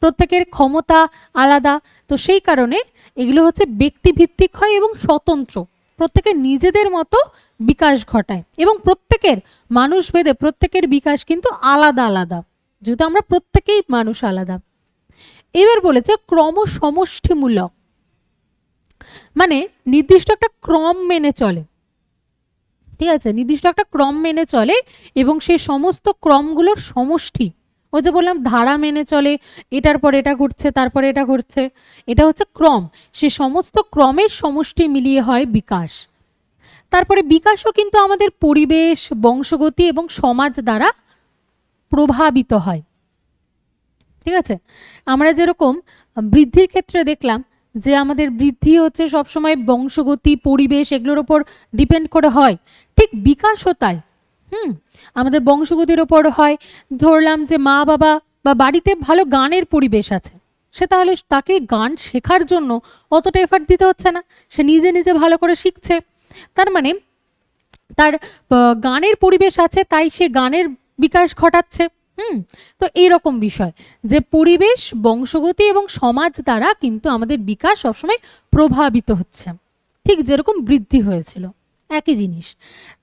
প্রত্যেকের ক্ষমতা আলাদা। তো সেই কারণে এগুলো হচ্ছে ব্যক্তিভিত্তিক হয় এবং স্বতন্ত্র, প্রত্যেকে নিজেদের মতো বিকাশ ঘটায়, এবং প্রত্যেকের মানুষভেদে প্রত্যেকের বিকাশ কিন্তু আলাদা আলাদা, যেহেতু আমরা প্রত্যেকেই মানুষ আলাদা। এবার বলেছে ক্রমসমষ্টিমূলক, মানে নির্দিষ্ট একটা ক্রম মেনে চলে, ঠিক আছে? নির্দিষ্ট একটা ক্রম মেনে চলে এবং সেই সমস্ত ক্রমগুলোর সমষ্টি, ওই যে বললাম ধারা মেনে চলে, এটার পর এটা ঘটছে, তারপরে এটা ঘটছে, এটা হচ্ছে ক্রম। সে সমস্ত ক্রমের সমষ্টি মিলিয়ে হয় বিকাশ। তারপরে বিকাশও কিন্তু আমাদের পরিবেশ, বংশগতি এবং সমাজ দ্বারা প্রভাবিত হয়, ঠিক আছে? আমরা যেরকম বৃদ্ধির ক্ষেত্রে দেখলাম যে আমাদের বৃদ্ধি হচ্ছে সবসময় বংশগতি, পরিবেশ, এগুলোর ওপর ডিপেন্ড করে হয়, ঠিক বিকাশও তাই। আমাদের বংশগতির ওপর হয়। ধরলাম যে মা বাবা বা বাড়িতে ভালো গানের পরিবেশ আছে, সে তাহলে তাকে গান শেখার জন্য অতটা এফার্ট দিতে হচ্ছে না, সে নিজে নিজে ভালো করে শিখছে। তার মানে তার গানের পরিবেশ আছে, তাই সে গানের বিকাশ ঘটাচ্ছে। তো এইরকম বিষয় যে পরিবেশ, বংশগতি এবং সমাজ দ্বারা কিন্তু আমাদের বিকাশ সবসময় প্রভাবিত হচ্ছে, ঠিক যেরকম বৃদ্ধি হয়েছিল, একই জিনিস।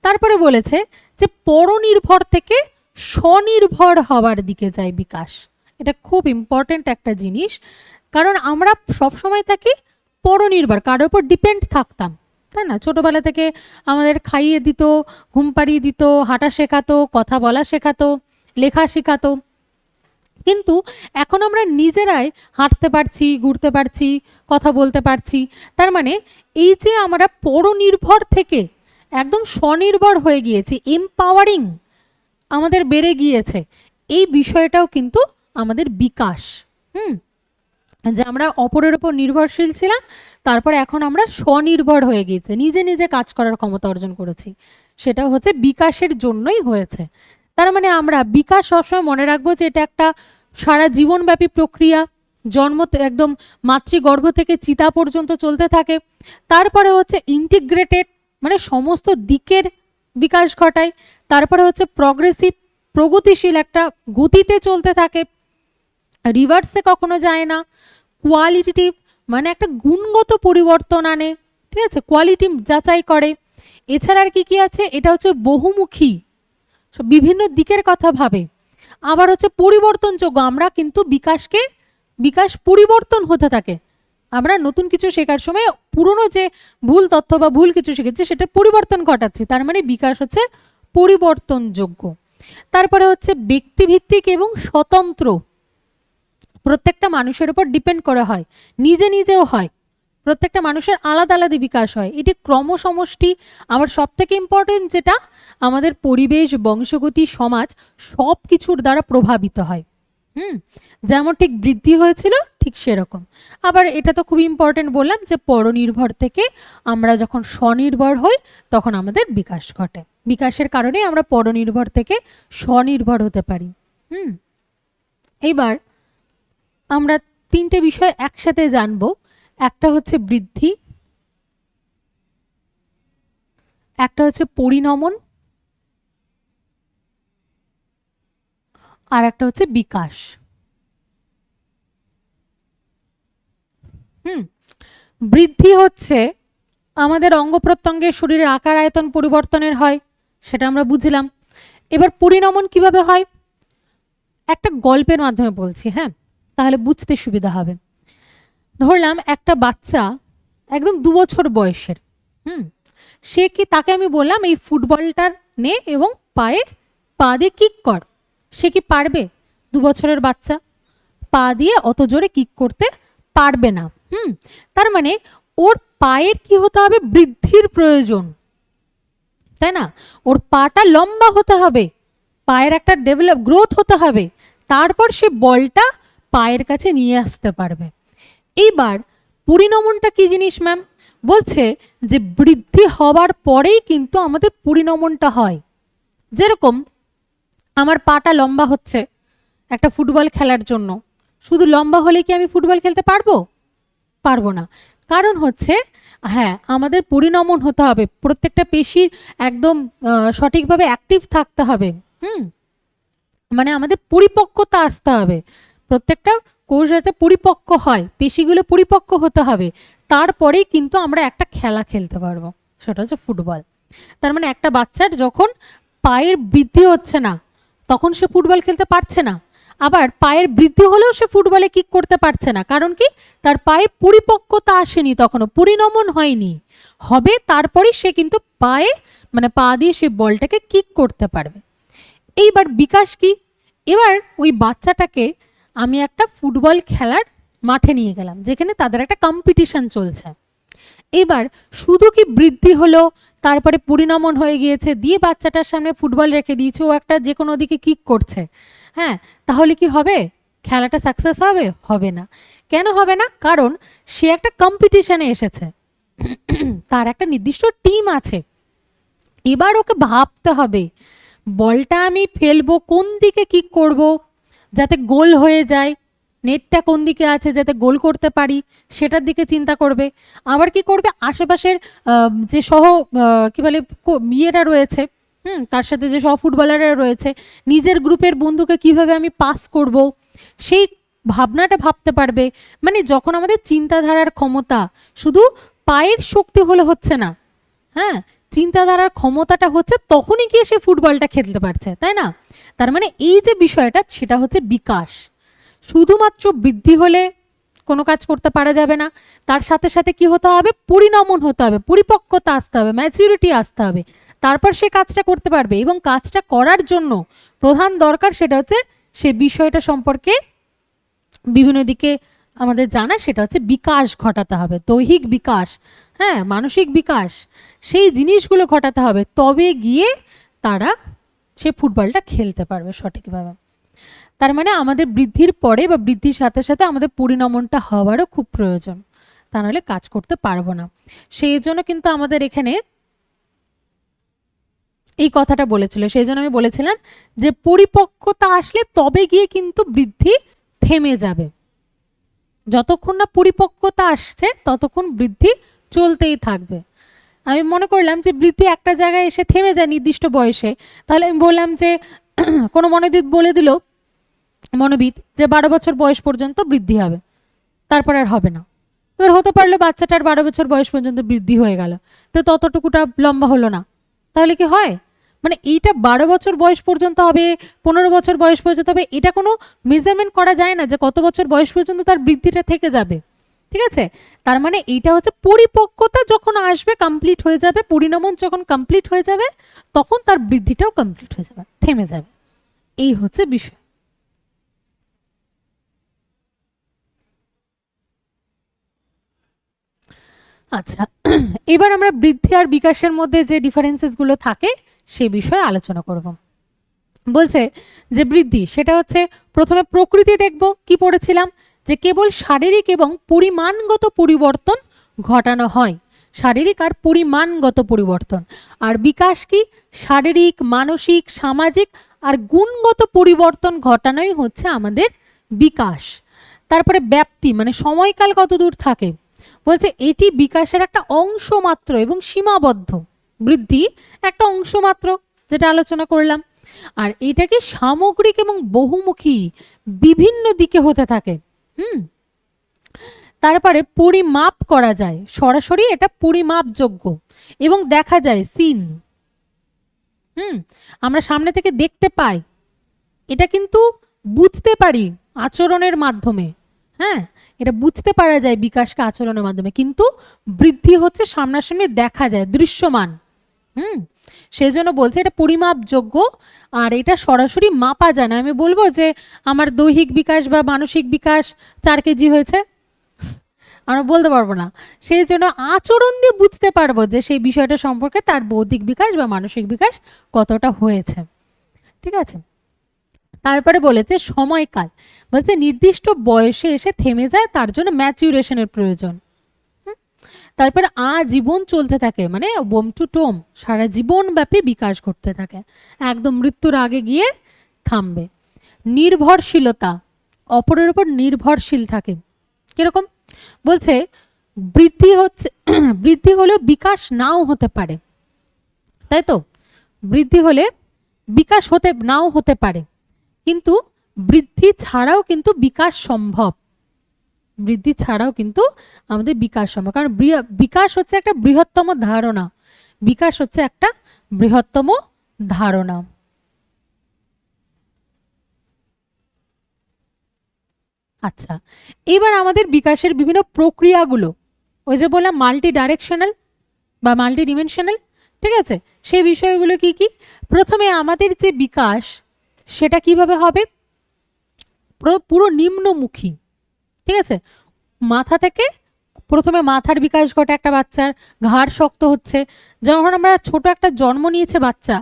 তারপরে বলেছে যে পরনির্ভর থেকে স্বনির্ভর হওয়ার দিকে যায় বিকাশ। এটা খুব ইম্পর্টেন্ট একটা জিনিস, কারণ আমরা সবসময় থাকি পরনির্ভর, কারোর উপর ডিপেন্ড থাকতাম, তাই না? ছোটবেলা থেকে আমাদের খাইয়ে দিত, ঘুম পাড়িয়ে দিত, হাঁটা শেখাতো, কথা বলা শেখাতো, লেখা শেখাতো, কিন্তু এখন আমরা নিজেরাই হাঁটতে পারছি, ঘুরতে পারছি, কথা বলতে পারছি। তার মানে এই যে আমরা পরনির্ভর থেকে একদম স্বনির্ভর হয়ে গিয়েছি, এমপাওয়ারিং আমাদের বেড়ে গিয়েছে, এই বিষয়টাও কিন্তু আমাদের বিকাশ। যে আমরা অপরের উপর নির্ভরশীল ছিলাম, তারপর এখন আমরা স্বনির্ভর হয়ে গিয়েছে, নিজে নিজে কাজ করার ক্ষমতা অর্জন করেছি, সেটা হচ্ছে বিকাশের জন্যই হয়েছে। তার মানে আমরা বিকাশ সবসময় মনে রাখবো যে এটা একটা সারা জীবনব্যাপী প্রক্রিয়া, জন্ম একদম মাতৃগর্ভ থেকে চিতা পর্যন্ত চলতে থাকে। তারপরে হচ্ছে ইন্টিগ্রেটেড, মানে সমস্ত দিকের বিকাশ ঘটায়। তারপরে হচ্ছে প্রগ্রেসিভ, প্রগতিশীল একটা গতিতে চলতে থাকে, রিভার্সে কখনো যায় না। কোয়ালিটিভ, মানে একটা গুণগত পরিবর্তন আনে, ঠিক আছে? কোয়ালিটি যাচাই করে। এছাড়া আর কি কি আছে? এটা হচ্ছে বহুমুখী, বিভিন্ন দিকের কথা ভাবে। আবার হচ্ছে পরিবর্তনযোগ্য, আমরা কিন্তু বিকাশ পরিবর্তন হতে থাকে, আমরা নতুন কিছু শেখার সময় পুরনো যে ভুল তথ্য বা ভুল কিছু শিখেছি সেটা পরিবর্তন ঘটাচ্ছি, তার মানে বিকাশ হচ্ছে পরিবর্তনযোগ্য। তারপরে হচ্ছে ব্যক্তিভিত্তিক এবং স্বতন্ত্র, প্রত্যেকটা মানুষের উপর ডিপেন্ড করে হয়, নিজে নিজেও হয়, প্রত্যেকটা মানুষের আলাদা আলাদা বিকাশ হয়, এটি ক্রমসমষ্টি। আবার সব থেকে ইম্পর্টেন্ট যেটা, আমাদের পরিবেশ, বংশগতি, সমাজ সব কিছুর দ্বারা প্রভাবিত হয়। যেমন ঠিক বৃদ্ধি হয়েছিল ঠিক সেরকম। আবার এটা তো খুব ইম্পর্টেন্ট বললাম যে পরনির্ভর থেকে আমরা যখন স্বনির্ভর হই তখন আমাদের বিকাশ ঘটে। বিকাশের কারণে আমরা পরনির্ভর থেকে স্বনির্ভর হতে পারি। এইবার আমরা তিনটে বিষয় একসাথে জানবো। একটা হচ্ছে বৃদ্ধি, একটা হচ্ছে পরিণমন, আর একটা হচ্ছে বিকাশ। বৃদ্ধি হচ্ছে আমাদের অঙ্গ প্রত্যঙ্গের শরীরের আকার আয়তন পরিবর্তনের হয়, সেটা আমরা বুঝলাম। এবার পরিণমন কিভাবে হয়, একটা গল্পের মাধ্যমে বলছি, হ্যাঁ, তাহলে বুঝতে সুবিধা হবে। ধরলাম একটা বাচ্চা একদম 2 বছর বয়সের, সে কি, তাকে আমি বললাম এই ফুটবলটা নে এবং পায়ে পা দিয়ে কিক কর, সে কি পারবে? 2 বছরের বাচ্চা পা দিয়ে অত জোরে কিক করতে পারবে না। তার মানে ওর পায়ের কি হতে হবে, বৃদ্ধির প্রয়োজন, তাই না? ওর পাটা লম্বা হতে হবে, পায়ের একটা ডেভেলপ গ্রোথ হতে হবে, তারপর সে বলটা পায়ের কাছে নিয়ে আসতে পারবে। এইবার পরিণমনটা কি জিনিস ম্যাম? বলছে যে বৃদ্ধি হওয়ার পরেই কিন্তু আমাদের পরিণমনটা হয়। যেরকম আমার পাটা লম্বা হচ্ছে একটা ফুটবল খেলার জন্য, শুধু লম্বা হলে কি আমি ফুটবল খেলতে পারবো? পারবো না। কারণ হচ্ছে, হ্যাঁ, আমাদের পরিণমন হতে হবে, প্রত্যেকটা পেশির একদম সঠিকভাবে অ্যাক্টিভ থাকতে হবে। মানে আমাদের পরিপক্কতা আসতে হবে, প্রত্যেকটা কোষ যাতে পরিপক্ক হয়, পেশিগুলো পরিপক্ক হতে হবে, তারপরেই কিন্তু আমরা একটা খেলা খেলতে পারবো, সেটা হচ্ছে ফুটবল। তার মানে একটা বাচ্চার যখন পায়ের বৃদ্ধি হচ্ছে না তখন সে ফুটবল খেলতে পারছে না, আবার পায়ের বৃদ্ধি হলেও সে ফুটবলে কিক করতে পারছে না। কারণ কি, তার পায়ের পরিপক্কতা আসেনি, তখনও পরিণমন হয়নি, হবে তারপরেই সে কিন্তু পায়ে মানে পা দিয়ে সে বলটাকে কিক করতে পারবে। এইবার বিকাশ কি, এবার ওই বাচ্চাটাকে আমি একটা ফুটবল খেলার মাঠে নিয়ে গেলাম যেখানে তাদের একটা কম্পিটিশন চলছে। এবার শুধু কি বৃদ্ধি হলো, তারপরে পরিণমন হয়ে গিয়েছে, দিয়ে বাচ্চাটার সামনে ফুটবল রেখে দিয়েছে, ও একটা যে কোনো দিকে কিক করছে, হ্যাঁ, তাহলে কি হবে? খেলাটা সাকসেস হবে? হবে না। কেন হবে না? কারণ সে একটা কম্পিটিশনে এসেছে, তার একটা নির্দিষ্ট টিম আছে। এবার ওকে ভাবতে হবে বলটা আমি ফেলবো কোন দিকে, কিক করব যাতে গোল হয়ে যায়, নেটটা কোন দিকে আছে যাতে গোল করতে পারি সেটার দিকে চিন্তা করবে। আবার কি করবে, আশেপাশের যে কি বলে ইয়েরা রয়েছে, তার সাথে যে সহ ফুটবলাররা রয়েছে, নিজের গ্রুপের বন্ধুকে কিভাবে আমি পাস করব সেই ভাবনাটা ভাবতে পারবে। মানে যখন আমাদের চিন্তাধারার ক্ষমতা শুধু পায়ের শক্তি হলে হচ্ছে না, হ্যাঁ, চিন্তাধারার ক্ষমতাটা হচ্ছে তখনই গিয়ে সে ফুটবলটা খেলতে পারছে, তাই না? তার মানে এই যে বিষয়টা সেটা হচ্ছে বিকাশ। শুধুমাত্র বৃদ্ধি হলে কোনো কাজ করতে পারা যাবে না, তার সাথে সাথে কি হতে হবে, পরিণমন হতে হবে, পরিপক্কতা আসতে হবে, ম্যাচুরিটি আসতে হবে, তারপর সে কাজটা করতে পারবে। এবং কাজটা করার জন্য প্রধান দরকার সেটা হচ্ছে সে বিষয়টা সম্পর্কে বিভিন্ন দিকে আমাদের জানা, সেটা হচ্ছে বিকাশ ঘটাতে হবে, দৈহিক বিকাশ, হ্যাঁ, মানসিক বিকাশ, সেই জিনিসগুলো ঘটাতে হবে, তবে গিয়ে তারা সে ফুটবলটা খেলতে পারবে সঠিকভাবে। তার মানে আমাদের বৃদ্ধির পরে বা বৃদ্ধির সাথে সাথে আমাদের পরিণমনটা হওয়ারও খুব প্রয়োজন, তা নাহলে কাজ করতে পারবো না। সেই জন্য কিন্তু আমাদের এখানে এই কথাটা বলেছিল, সেই জন্য আমি বলেছিলাম যে পরিপক্কতা আসলে তবে গিয়ে কিন্তু বৃদ্ধি থেমে যাবে, যতক্ষণ না পরিপক্কতা আসছে ততক্ষণ বৃদ্ধি চলতেই থাকবে। আমি মনে করলাম যে বৃদ্ধি একটা জায়গায় এসে থেমে যায় নির্দিষ্ট বয়সে, তাহলে আমি বললাম যে কোনো মনোবিদ বলে দিল, মনোবিদ, যে 12 বছর বয়স পর্যন্ত বৃদ্ধি হবে, তারপর আর হবে না। এবার হতে পারলো বাচ্চাটার 12 বছর বয়স পর্যন্ত বৃদ্ধি হয়ে গেল, তো ততটুকুটা লম্বা হলো না, তাহলে কি হয়? মানে এইটা 12 বছর বয়স পর্যন্ত হবে, 15 বছর বয়স পর্যন্ত হবে, এটা কোনো মেজারমেন্ট করা যায় না যে কত বছর বয়স পর্যন্ত তার বৃদ্ধিটা থেকে যাবে, ঠিক আছে? তার মানে এইটা হচ্ছে পরিপক্কতা যখন আসবে, কমপ্লিট হয়ে যাবে, পরিণমন যখন কমপ্লিট হয়ে যাবে তখন তার বৃদ্ধিটাও কমপ্লিট হয়ে যাবে, থেমে যাবে। এই হচ্ছে বিষয়। আচ্ছা, এবার আমরা বৃদ্ধি আর বিকাশের মধ্যে যে ডিফারেন্সেস গুলো থাকে সে বিষয়ে আলোচনা করব। বলছে যে বৃদ্ধি সেটা হচ্ছে প্রথমে প্রকৃতি দেখব, কি পড়েছিলাম যে কেবল শারীরিক এবং পরিমাণগত পরিবর্তন ঘটানো হয়, শারীরিক আর পরিমাণগত পরিবর্তন। আর বিকাশ কি? শারীরিক, মানসিক, সামাজিক আর গুণগত পরিবর্তন ঘটানোই হচ্ছে আমাদের বিকাশ। তারপরে ব্যাপ্তি মানে সময়কাল কত দূর থাকে, বলছে এটি বিকাশের একটা অংশ মাত্র এবং সীমাবদ্ধ। বৃদ্ধি একটা অংশ মাত্র, যেটা আলোচনা করলাম। আর এটা কি সামগ্রিক এবং বহুমুখী, বিভিন্ন দিকে হতে থাকে। তারপরে পরিমাপ করা যায়, সরাসরি এটা পরিমাপযোগ্য এবং দেখা যায়, সিন। আমরা সামনে থেকে দেখতে পাই, এটা কিন্তু বুঝতে পারি আচরণের মাধ্যমে। হ্যাঁ, এটা বুঝতে পারা যায় বিকাশকে আচরণের মাধ্যমে, কিন্তু বৃদ্ধি হচ্ছে সামনাসামনি দেখা যায়, দৃশ্যমান। সেই জন্য বলছে এটা পরিমাপযোগ্য আর এটা সরাসরি মাপা যায় না। আমি বলবো যে আমার দৈহিক বিকাশ বা মানসিক বিকাশ 4 কেজি হয়েছে, আমরা বলতে পারবো না। সেই জন্য আচরণ দিয়ে বুঝতে পারবো যে সেই বিষয়টা সম্পর্কে তার বৌদ্ধিক বিকাশ বা মানসিক বিকাশ কতটা হয়েছে। ঠিক আছে, তারপরে বলেছে সময়কাল, বলছে নির্দিষ্ট বয়সে এসে থেমে যায়, তার জন্য ম্যাচুরেশনের প্রয়োজন। তারপরে আজীবন চলতে থাকে, মানে বোম টু টোম, সারা জীবন ব্যাপী বিকাশ ঘটতে থাকে, একদম মৃত্যুর আগে গিয়ে থামবে। নির্ভরশীলতা, অপরের উপর নির্ভরশীল থাকে। কিরকম? বলছে বৃদ্ধি হচ্ছে বৃদ্ধি হলেও বিকাশ নাও হতে পারে, তাই তো? বৃদ্ধি হলে বিকাশ হতে নাও হতে পারে, কিন্তু বৃদ্ধি ছাড়াও কিন্তু বিকাশ সম্ভব। বৃদ্ধি ছাড়াও কিন্তু আমাদের বিকাশ সম্ভব, কারণ বিকাশ হচ্ছে একটা বৃহত্তম ধারণা। বিকাশ হচ্ছে একটা বৃহত্তম ধারণা। আচ্ছা, এবার আমাদের বিকাশের বিভিন্ন প্রক্রিয়াগুলো, ওই যে বললাম মাল্টি ডাইরেকশনাল বা মাল্টি ডিমেনশনাল, ঠিক আছে, সেই বিষয়গুলো কি কি? প্রথমে আমাদের যে বিকাশ সেটা কিভাবে হবে? পুরো নিম্নমুখী। ঠিক আছে, মাথা থেকে প্রথমে মাথার বিকাশ ঘটে একটা বাচ্চার, ঘাড় শক্ত হচ্ছে। যখন আমরা ছোট একটা জন্ম নিয়েছে বাচ্চা,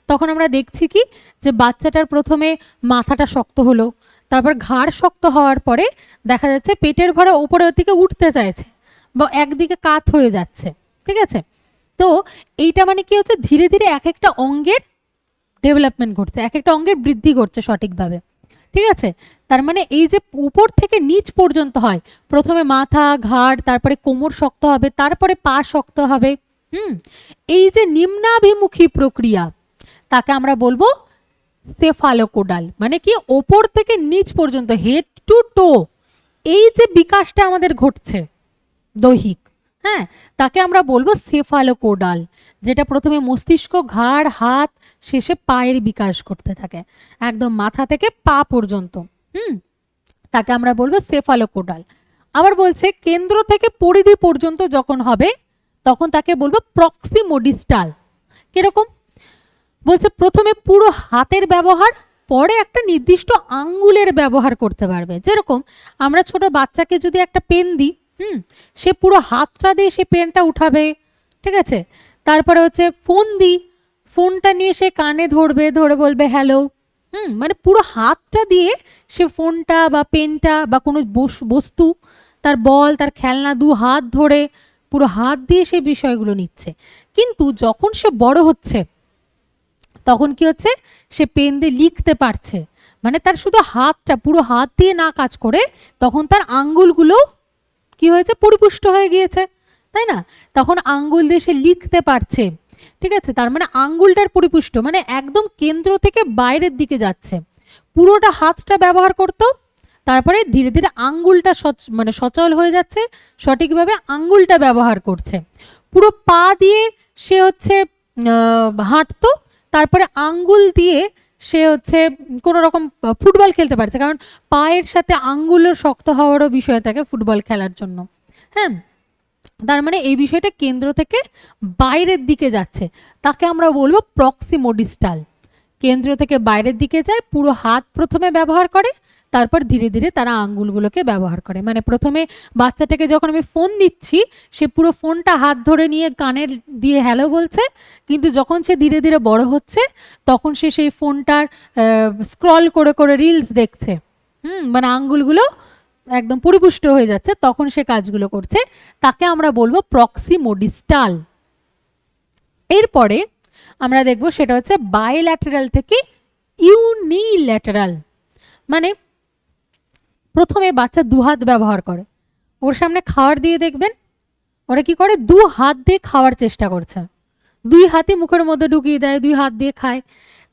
তখন আমরা দেখছি কি যে বাচ্চাটার প্রথমে মাথাটা শক্ত হলো, তারপর ঘাড় শক্ত হওয়ার পরে দেখা যাচ্ছে পেটের ভরে উপরের দিকে উঠতে চাইছে বা একদিকে কাত হয়ে যাচ্ছে। ঠিক আছে, তো এইটা মানে কি হচ্ছে, ধীরে ধীরে এক একটা অঙ্গের ডেভেলপমেন্ট ঘটছে, এক একটা অঙ্গের বৃদ্ধি ঘটছে সঠিকভাবে। ঠিক আছে, তার মানে এই যে উপর থেকে নিচ পর্যন্ত হয়, প্রথমে মাথা, ঘাড়, তারপরে কোমর শক্ত হবে, তারপরে পা শক্ত হবে। এই যে নিম্নাভিমুখী প্রক্রিয়া, তাকে আমরা বলবো সেফালোকোডাল, মানে কি ওপর থেকে নিচ পর্যন্ত, হেড টু টো, এই যে বিকাশটা আমাদের ঘটছে দৈহিক, হ্যাঁ, তাকে আমরা বলবো সেফালোকোডাল, যেটা প্রথমে মস্তিষ্ক, ঘাড়, হাত, শেষে পায়ের বিকাশ করতে থাকে, একদম মাথা থেকে পা পর্যন্ত। তাকে আমরা বলবো সেফালোকোডাল। আবার বলছে কেন্দ্র থেকে পরিধি পর্যন্ত যখন হবে, তখন তাকে বলবো প্রক্সিমোডিস্টাল। কিরকম? বলছে প্রথমে পুরো হাতের ব্যবহার, পরে একটা নির্দিষ্ট আঙ্গুলের ব্যবহার করতে পারবে। যেরকম আমরা ছোট বাচ্চাকে যদি একটা পেন দিই, সে পুরো হাতটা দিয়ে সে পেনটা উঠাবে। ঠিক আছে, তারপরে হচ্ছে ফোন দিই, ফোনটা নিয়ে সে কানে ধরবে, ধরে বলবে হ্যালো। মানে পুরো হাতটা দিয়ে সে ফোনটা বা পেনটা বা কোনো বস্তু, তার বল, তার খেলনা, দু হাত ধরে পুরো হাত দিয়ে সে বিষয়গুলো নিচ্ছে। কিন্তু যখন সে বড় হচ্ছে, তখন কি হচ্ছে, সে পেন দিয়ে লিখতে পারছে, মানে তার শুধু হাতটা, পুরো হাত দিয়ে না কাজ করে, তখন তার আঙ্গুলগুলো কি হয়েছে, পরিপুষ্ট হয়ে গিয়েছে, তাই না? তখন আঙ্গুল দিয়ে সে লিখতে পারছে। ঠিক আছে, তার মানে আঙ্গুলটার পরিপুষ্ট, মানে একদম কেন্দ্র থেকে বাইরের দিকে যাচ্ছে। পুরোটা হাতটা ব্যবহার করতো, তারপরে ধীরে ধীরে আঙ্গুলটা মানে সচল হয়ে যাচ্ছে, সঠিকভাবে আঙ্গুলটা ব্যবহার করছে। পুরো পা দিয়ে সে হচ্ছে হাঁটতো, তারপরে আঙ্গুল দিয়ে সে হচ্ছে কোনো রকম ফুটবল খেলতে পারছে, কারণ পায়ের সাথে আঙ্গুলের শক্ত হওয়ারও বিষয় থাকে ফুটবল খেলার জন্য। হ্যাঁ, তার মানে এই বিষয়টা কেন্দ্র থেকে বাইরের দিকে যাচ্ছে, তাকে আমরা বলবো প্রক্সিমোডিস্টাল। কেন্দ্র থেকে বাইরের দিকে যায়, পুরো হাত প্রথমে ব্যবহার করে, তারপর ধীরে ধীরে তারা আঙ্গুলগুলোকে ব্যবহার করে। মানে প্রথমে বাচ্চাটাকে যখন আমি ফোন দিচ্ছি, সে পুরো ফোনটা হাত ধরে নিয়ে কানের দিয়ে হ্যালো বলছে, কিন্তু যখন সে ধীরে ধীরে বড় হচ্ছে তখন সে সেই ফোনটার স্ক্রল করে করে রিলস দেখছে, মানে আঙ্গুলগুলো একদম পরিপুষ্ট হয়ে যাচ্ছে, তখন সে কাজগুলো করছে, তাকে আমরা বলবো প্রক্সিমোডিস্টাল। এরপরে আমরা দেখব সেটা হচ্ছে বাইল্যাটারাল থেকে ইউনিল্যাটারাল। মানে প্রথমে বাচ্চা দু হাত ব্যবহার করে, ওর সামনে খাবার দিয়ে দেখবেন ওরা কি করে, দু হাত দিয়ে খাওয়ার চেষ্টা করছে, দুই হাতই মুখের মধ্যে ঢুকিয়ে দেয়, দুই হাত দিয়ে খায়।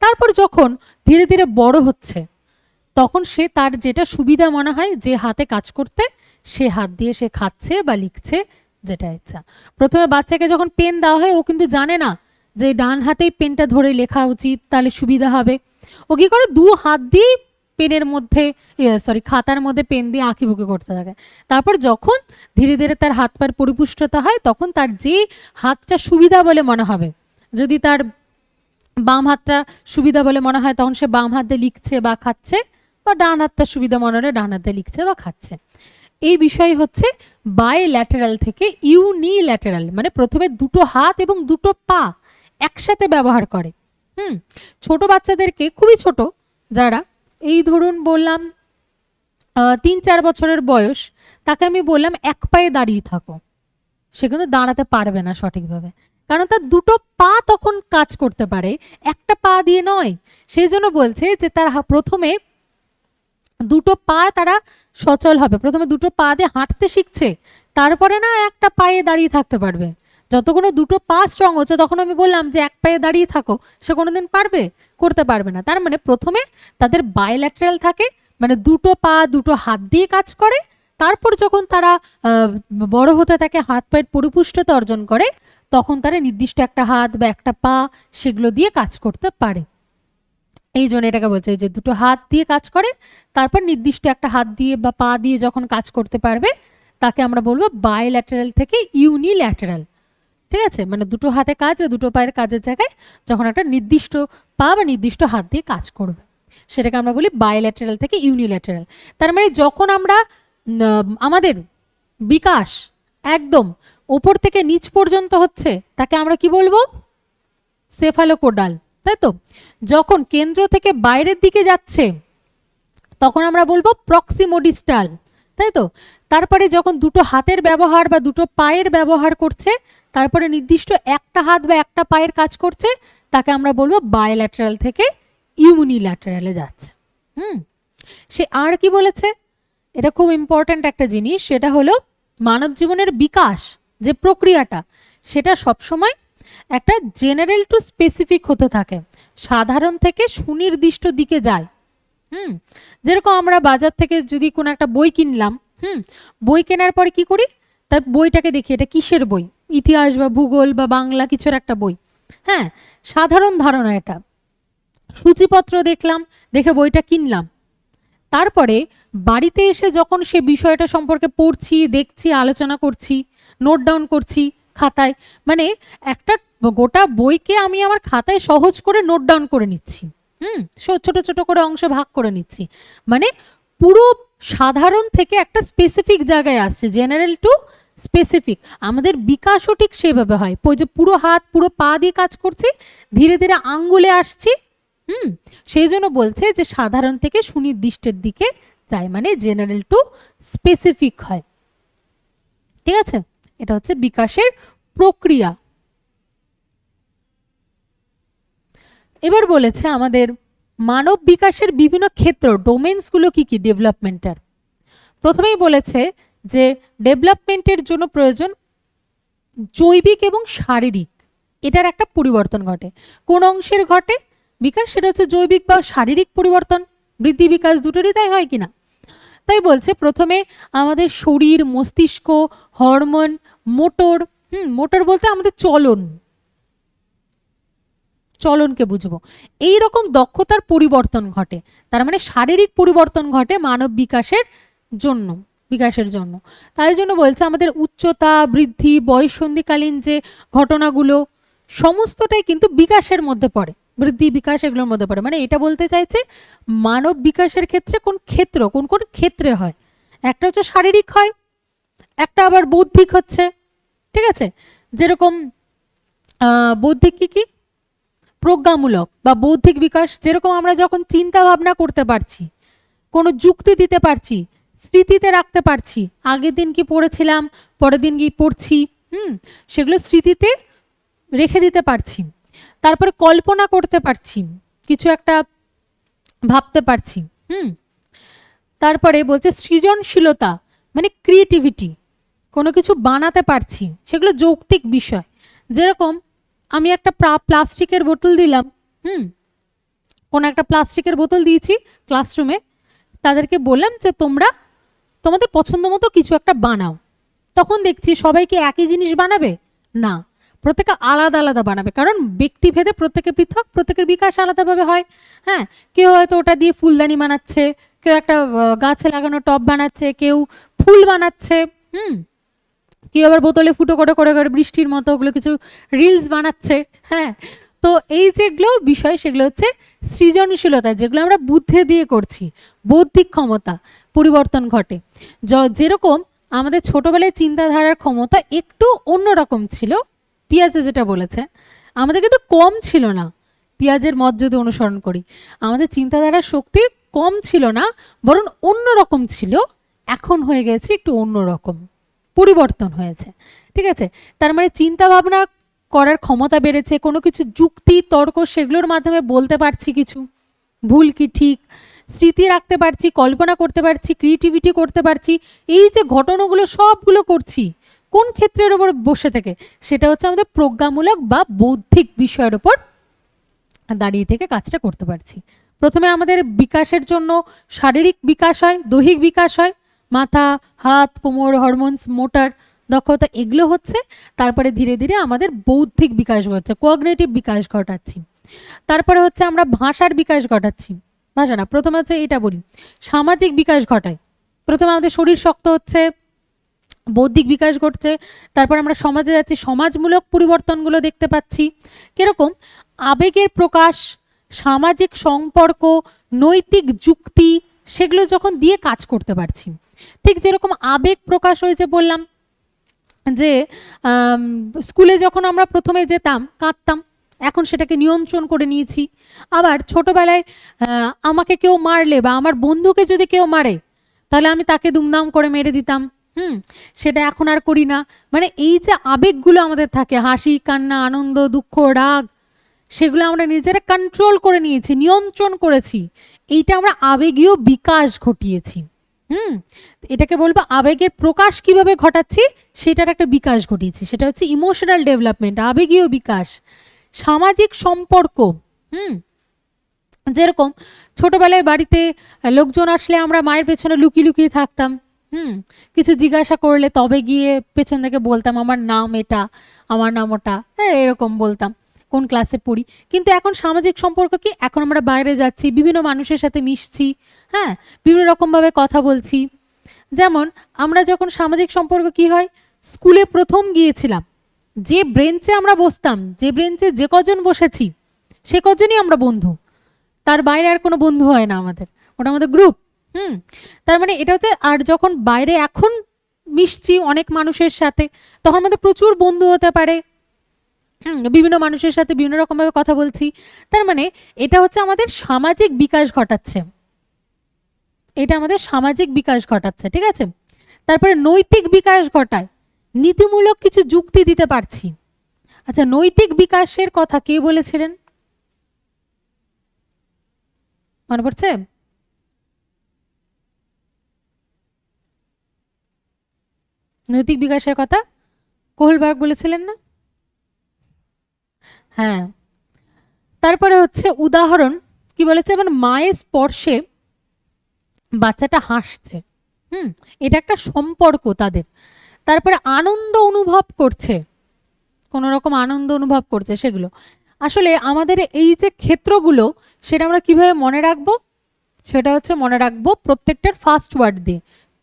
তারপর যখন ধীরে ধীরে বড় হচ্ছে তখন সে তার যেটা সুবিধা মনে হয় যে হাতে কাজ করতে, সে হাত দিয়ে সে খাচ্ছে বা লিখছে, যেটা ইচ্ছা। প্রথমে বাচ্চাকে যখন পেন দেওয়া হয় ও কিন্তু জানে না যে ডান হাতেই পেনটা ধরে লেখা উচিত, তাহলে সুবিধা হবে। ও কি করে, দু হাত দিয়েই পেনের মধ্যে খাতার মধ্যে পেন দিয়ে আঁকিবুকি করতে থাকে। তারপর যখন ধীরে ধীরে তার হাত পায়ের পরিপুষ্টতা হয় তখন তার যে হাতটা সুবিধা বলে মনে হবে, যদি তার বাম হাতটা সুবিধা বলে মনে হয় তখন সে বাম হাত দিয়ে লিখছে বা খাচ্ছে, বা ডান হাতটা সুবিধা মনে হলে ডান হাত দিয়ে লিখছে বা খাচ্ছে। এই বিষয় হচ্ছে বাইল্যাটারাল থেকে ইউনিল্যাটারাল, মানে প্রথমে দুটো হাত এবং দুটো পা একসাথে ব্যবহার করে। ছোট বাচ্চাদেরকে, খুবই ছোট যারা, এই ধরুন বললাম 3-4 বছরের বয়স, তাকে আমি বললাম এক পায়ে দাঁড়িয়ে থাকো, সে কিন্তু দাঁড়াতে পারবে না সঠিকভাবে, কারণ তার দুটো পা তখন কাজ করতে পারে, একটা পা দিয়ে নয়। সেই জন্য বলছে যে তার প্রথমে দুটো পা তারা সচল হবে, প্রথমে দুটো পা দিয়ে হাঁটতে শিখছে, তারপরে না একটা পায়ে দাঁড়িয়ে থাকতে পারবে। যতক্ষণ দুটো পা স্ট্রং হচ্ছে, তখন আমি বললাম যে এক পায়ে দাঁড়িয়ে থাকো, সে কোনোদিন পারবে, করতে পারবে না। তার মানে প্রথমে তাদের বাইল্যাটারাল থাকে, মানে দুটো পা দুটো হাত দিয়ে কাজ করে, তারপর যখন তারা বড় হতে থাকে, হাত পায়ের পরিপুষ্টতা অর্জন করে, তখন তারা নির্দিষ্ট একটা হাত বা একটা পা সেগুলো দিয়ে কাজ করতে পারে। এই জন্য এটাকে বলছে যে দুটো হাত দিয়ে কাজ করে, তারপর নির্দিষ্ট একটা হাত দিয়ে বা পা দিয়ে যখন কাজ করতে পারবে তাকে আমরা বলবো বাইল্যাটারাল থেকে ইউনিল্যাটারাল। ঠিক আছে, মানে দুটো হাতে কাজ বা দুটো পায়ের কাজের জায়গায় যখন একটা নির্দিষ্ট পা বা নির্দিষ্ট হাত দিয়ে কাজ করবে, সেটাকে আমরা বলি বাইল্যাটারাল থেকে ইউনিল্যাটারাল। তার মানে যখন আমরা আমাদের বিকাশ একদম ওপর থেকে নিচ পর্যন্ত হচ্ছে, তাকে আমরা কি বলবো, সেফালোকোডাল, তাই তো। যখন কেন্দ্র থেকে বাইরের দিকে যাচ্ছে তখন আমরা বলবো প্রক্সিমোডিস্টাল, তাই তো। তারপরে যখন দুটো হাতের ব্যবহার বা দুটো পায়ের ব্যবহার করছে, তারপরে নির্দিষ্ট একটা হাত বা একটা পায়ের কাজ করছে, তাকে আমরা বলবো বাইল্যাটারাল থেকে ইউনিল্যাটারালে যাচ্ছে। সে আর কি বলেছে, এটা খুব ইম্পর্ট্যান্ট একটা জিনিস, সেটা হলো মানব জীবনের বিকাশ যে প্রক্রিয়াটা, সেটা সবসময় একটা জেনারেল টু স্পেসিফিক হতে থাকে, সাধারণ থেকে সুনির্দিষ্ট দিকে যায়। যেরকম আমরা বাজার থেকে যদি কোনো একটা বই কিনলাম, বই কেনার পরে কি করি, তার বইটাকে দেখি এটা কিসের বই, ইতিহাস বা ভূগোল বা বাংলা কিছুর একটা বই, হ্যাঁ, সাধারণ ধারণা এটা। সূচিপত্র দেখলাম, দেখে বইটা কিনলাম, তারপরে বাড়িতে এসে যখন সে বিষয়টা সম্পর্কে পড়ছি, দেখছি, আলোচনা করছি, নোট ডাউন করছি খাতায়, মানে একটা গোটা বইকে আমি আমার খাতায় সহজ করে নোট ডাউন করে নিচ্ছি, ছোট ছোট করে অংশে ভাগ করে নিচ্ছি, মানে পুরো সাধারণ থেকে একটা স্পেসিফিক জায়গায় আসছে, জেনারেল টু স্পেসিফিক। আমাদের বিকাশও ঠিক সেভাবে হয়, যে পুরো হাত পুরো পা দিয়ে কাজ করছি, ধীরে ধীরে আঙ্গুলে আসছি, সেই জন্য বলছে যে সাধারণ থেকে সুনির্দিষ্টের দিকে যায়, মানে জেনারেল টু স্পেসিফিক হয়। ঠিক আছে, এটা হচ্ছে বিকাশের প্রক্রিয়া। এবার বলেছে আমাদের মানব বিকাশের বিভিন্ন ক্ষেত্র, ডোমেইনসগুলো কি কি ডেভেলপমেন্টের। প্রথমেই বলেছে যে ডেভেলপমেন্টের জন্য প্রয়োজন জৈবিক এবং শারীরিক, এটার একটা পরিবর্তন ঘটে। কোন অংশের ঘটে বিকাশ, সেটা হচ্ছে জৈবিক বা শারীরিক পরিবর্তন, বৃদ্ধি বিকাশ দুটোরই তাই হয় কিনা। তাই বলছে প্রথমে আমাদের শরীর, মস্তিষ্ক, হরমোন, মোটর, মোটর বলতে আমাদের চলনকে বুঝবো, এই রকম দক্ষতার পরিবর্তন ঘটে, তার মানে শারীরিক পরিবর্তন ঘটে মানব বিকাশের জন্য। তাই জন্য বলছে আমাদের উচ্চতা বৃদ্ধি, বয়ঃসন্ধিকালীন যে ঘটনাগুলো সমস্তটাই কিন্তু বিকাশের মধ্যে পড়ে, বৃদ্ধি বিকাশ এগুলোর মধ্যে পড়ে। মানে এটা বলতে চাইছে মানব বিকাশের ক্ষেত্রে কোন ক্ষেত্রে হয়, একটা হচ্ছে শারীরিক হয়, একটা আবার বৌদ্ধিক হচ্ছে, ঠিক আছে। যেরকম বৌদ্ধিক কি প্রজ্ঞামূলক বা বৌদ্ধিক বিকাশ, যেরকম আমরা যখন চিন্তা ভাবনা করতে পারছি, কোনো যুক্তি দিতে পারছি, স্মৃতিতে রাখতে পারছি, আগের দিন কি পড়েছিলাম, পরের দিন কি পড়ছি, সেগুলো স্মৃতিতে রেখে দিতে পারছি। তারপরে কল্পনা করতে পারছি, কিছু একটা ভাবতে পারছি। তারপরে বলছে সৃজনশীলতা মানে ক্রিয়েটিভিটি, কোনো কিছু বানাতে পারছি, সেগুলো যৌক্তিক বিষয়। যেরকম আমি একটা প্লাস্টিকের বোতল দিলাম, কোনো একটা প্লাস্টিকের বোতল দিয়েছি ক্লাসরুমে, তাদেরকে বললাম যে তোমরা তোমাদের পছন্দ মতো কিছু একটা বানাও। তখন দেখছি সবাই কি একই জিনিস বানাবে না, প্রত্যেকে আলাদা আলাদা বানাবে, কারণ ব্যক্তিভেদে প্রত্যেকের পৃথক, প্রত্যেকের বিকাশ আলাদাভাবে হয়। হ্যাঁ, কেউ হয়তো ওটা দিয়ে ফুলদানি বানাচ্ছে, কেউ একটা গাছে লাগানো টব বানাচ্ছে, কেউ ফুল বানাচ্ছে, কেউ আবার বোতলে ফুটো করে করে করে বৃষ্টির মতো ওগুলো কিছু রিলস বানাচ্ছে। হ্যাঁ, তো এই যেগুলো বিষয় সেগুলো হচ্ছে সৃজনশীলতা, যেগুলো আমরা বুদ্ধি দিয়ে করছি, বৌদ্ধিক ক্ষমতা পরিবর্তন ঘটে। যেরকম আমাদের ছোটবেলায় চিন্তাধারার ক্ষমতা একটু অন্যরকম ছিল, পিয়াজে যেটা বলেছে, আমাদের কিন্তু কম ছিল না। পিয়াজের মত যদি অনুসরণ করি, আমাদের চিন্তাধারার শক্তির কম ছিল না, বরং অন্যরকম ছিল। এখন হয়ে গেছে একটু অন্যরকম, পরিবর্তন হয়েছে, ঠিক আছে। তার মানে চিন্তা ভাবনা করার ক্ষমতা বেড়েছে, কোনো কিছু যুক্তি তর্ক সেগুলোর মাধ্যমে বলতে পারছি, কিছু ভুল কি ঠিক, স্মৃতি রাখতে পারছি, কল্পনা করতে পারছি, ক্রিয়েটিভিটি করতে পারছি। এই যে ঘটনাগুলো সবগুলো করছি কোন ক্ষেত্রের উপর বসে থেকে, সেটা হচ্ছে আমাদের প্রজ্ঞামূলক বা বৌদ্ধিক বিষয়ের উপর দাঁড়িয়ে থেকে কাজটা করতে পারছি। প্রথমে আমাদের বিকাশের জন্য শারীরিক বিকাশ হয়, দৈহিক বিকাশ হয়, মাথা, হাত, কোমর, হরমোনস, মোটর দক্ষতা এগুলো হচ্ছে। তারপরে ধীরে ধীরে আমাদের বৌদ্ধিক বিকাশ ঘটছে, কোঅগনিটিভ বিকাশ ঘটাচ্ছি। তারপরে হচ্ছে আমরা ভাষার বিকাশ ঘটাচ্ছি, ভাষা না, প্রথমে হচ্ছে এটা বলি সামাজিক বিকাশ ঘটায়। প্রথমে আমাদের শরীর শক্ত হচ্ছে, বৌদ্ধিক বিকাশ ঘটছে, তারপর আমরা সমাজে যাচ্ছি, সমাজমূলক পরিবর্তনগুলো দেখতে পাচ্ছি। কিরকম আবেগের প্রকাশ, সামাজিক সম্পর্ক, নৈতিক যুক্তি সেগুলো যখন দিয়ে কাজ করতে পারছি। ঠিক যেরকম আবেগ প্রকাশ হয়েছে বললাম যে স্কুলে যখন আমরা প্রথমে যেতাম কাঁদতাম, এখন সেটাকে নিয়ন্ত্রণ করে নিয়েছি। আবার ছোটবেলায় আমাকে কেউ মারলে বা আমার বন্ধুকে যদি কেউ মারে তাহলে আমি তাকে দুমদাম করে মেরে দিতাম, সেটা এখন আর করি না। মানে এই যে আবেগগুলো আমাদের থাকে, হাসি, কান্না, আনন্দ, দুঃখ, রাগ, সেগুলো আমরা নিজেরা কন্ট্রোল করে নিয়েছি, নিয়ন্ত্রণ করেছি। এইটা আমরা আবেগীয় বিকাশ ঘটিয়েছি। এটাকে বলবো আবেগের প্রকাশ কিভাবে ঘটাচ্ছি সেটার একটা বিকাশ ঘটিয়েছি, সেটা হচ্ছে ইমোশনাল ডেভেলপমেন্ট, আবেগীয় বিকাশ। সামাজিক সম্পর্ক, যেরকম ছোটবেলায় বাড়িতে লোকজন আসলে আমরা মায়ের পেছনে লুকিয়ে লুকিয়ে থাকতাম, কিছু জিজ্ঞাসা করলে তবে গিয়ে পেছন থেকে বলতাম আমার নাম এটা, আমার নাম ওটা, হ্যাঁ এরকম বলতাম, কোন ক্লাসে পড়ি। কিন্তু এখন সামাজিক সম্পর্ক কি, এখন আমরা বাইরে যাচ্ছি, বিভিন্ন মানুষের সাথে মিশছি, হ্যাঁ বিভিন্ন রকমভাবে কথা বলছি। যেমন আমরা যখন সামাজিক সম্পর্ক কি হয়, স্কুলে প্রথম গিয়েছিলাম, যে ব্রেঞ্চে আমরা বসতাম, যে ব্রেঞ্চে যে কজন বসেছি সে কজনই আমরা বন্ধু, তার বাইরে আর কোনো বন্ধু হয় না আমাদের, ওটা আমাদের গ্রুপ। তার মানে এটা হচ্ছে, আর যখন বাইরে এখন মিশছি অনেক মানুষের সাথে, তখন আমাদের প্রচুর বন্ধু হতে পারে, বিভিন্ন মানুষের সাথে বিভিন্ন রকমভাবে কথা বলছি। তার মানে এটা হচ্ছে আমাদের সামাজিক বিকাশ ঘটাচ্ছে, এটা আমাদের সামাজিক বিকাশ ঘটাচ্ছে, ঠিক আছে। তারপরে নৈতিক বিকাশ ঘটায়, নীতিমূলক কিছু যুক্তি দিতে পারছি। আচ্ছা, নৈতিক বিকাশের কথা কে বলেছিলেন মনে পড়ছে? নৈতিক বিকাশের কথা কোহলবার্গ বলেছিলেন না? হ্যাঁ। তারপরে হচ্ছে উদাহরণ কি বলেছে, মানে মায়ের স্পর্শে বাচ্চাটা হাসছে, এটা একটা সম্পর্ক তাদের। তারপরে আনন্দ অনুভব করছে, কোনো রকম আনন্দ অনুভব করছে, সেগুলো আসলে আমাদের এই যে ক্ষেত্রগুলো সেটা আমরা কিভাবে মনে রাখবো, সেটা হচ্ছে মনে রাখবো প্রত্যেকটার ফার্স্ট ওয়ার্ড দিয়ে,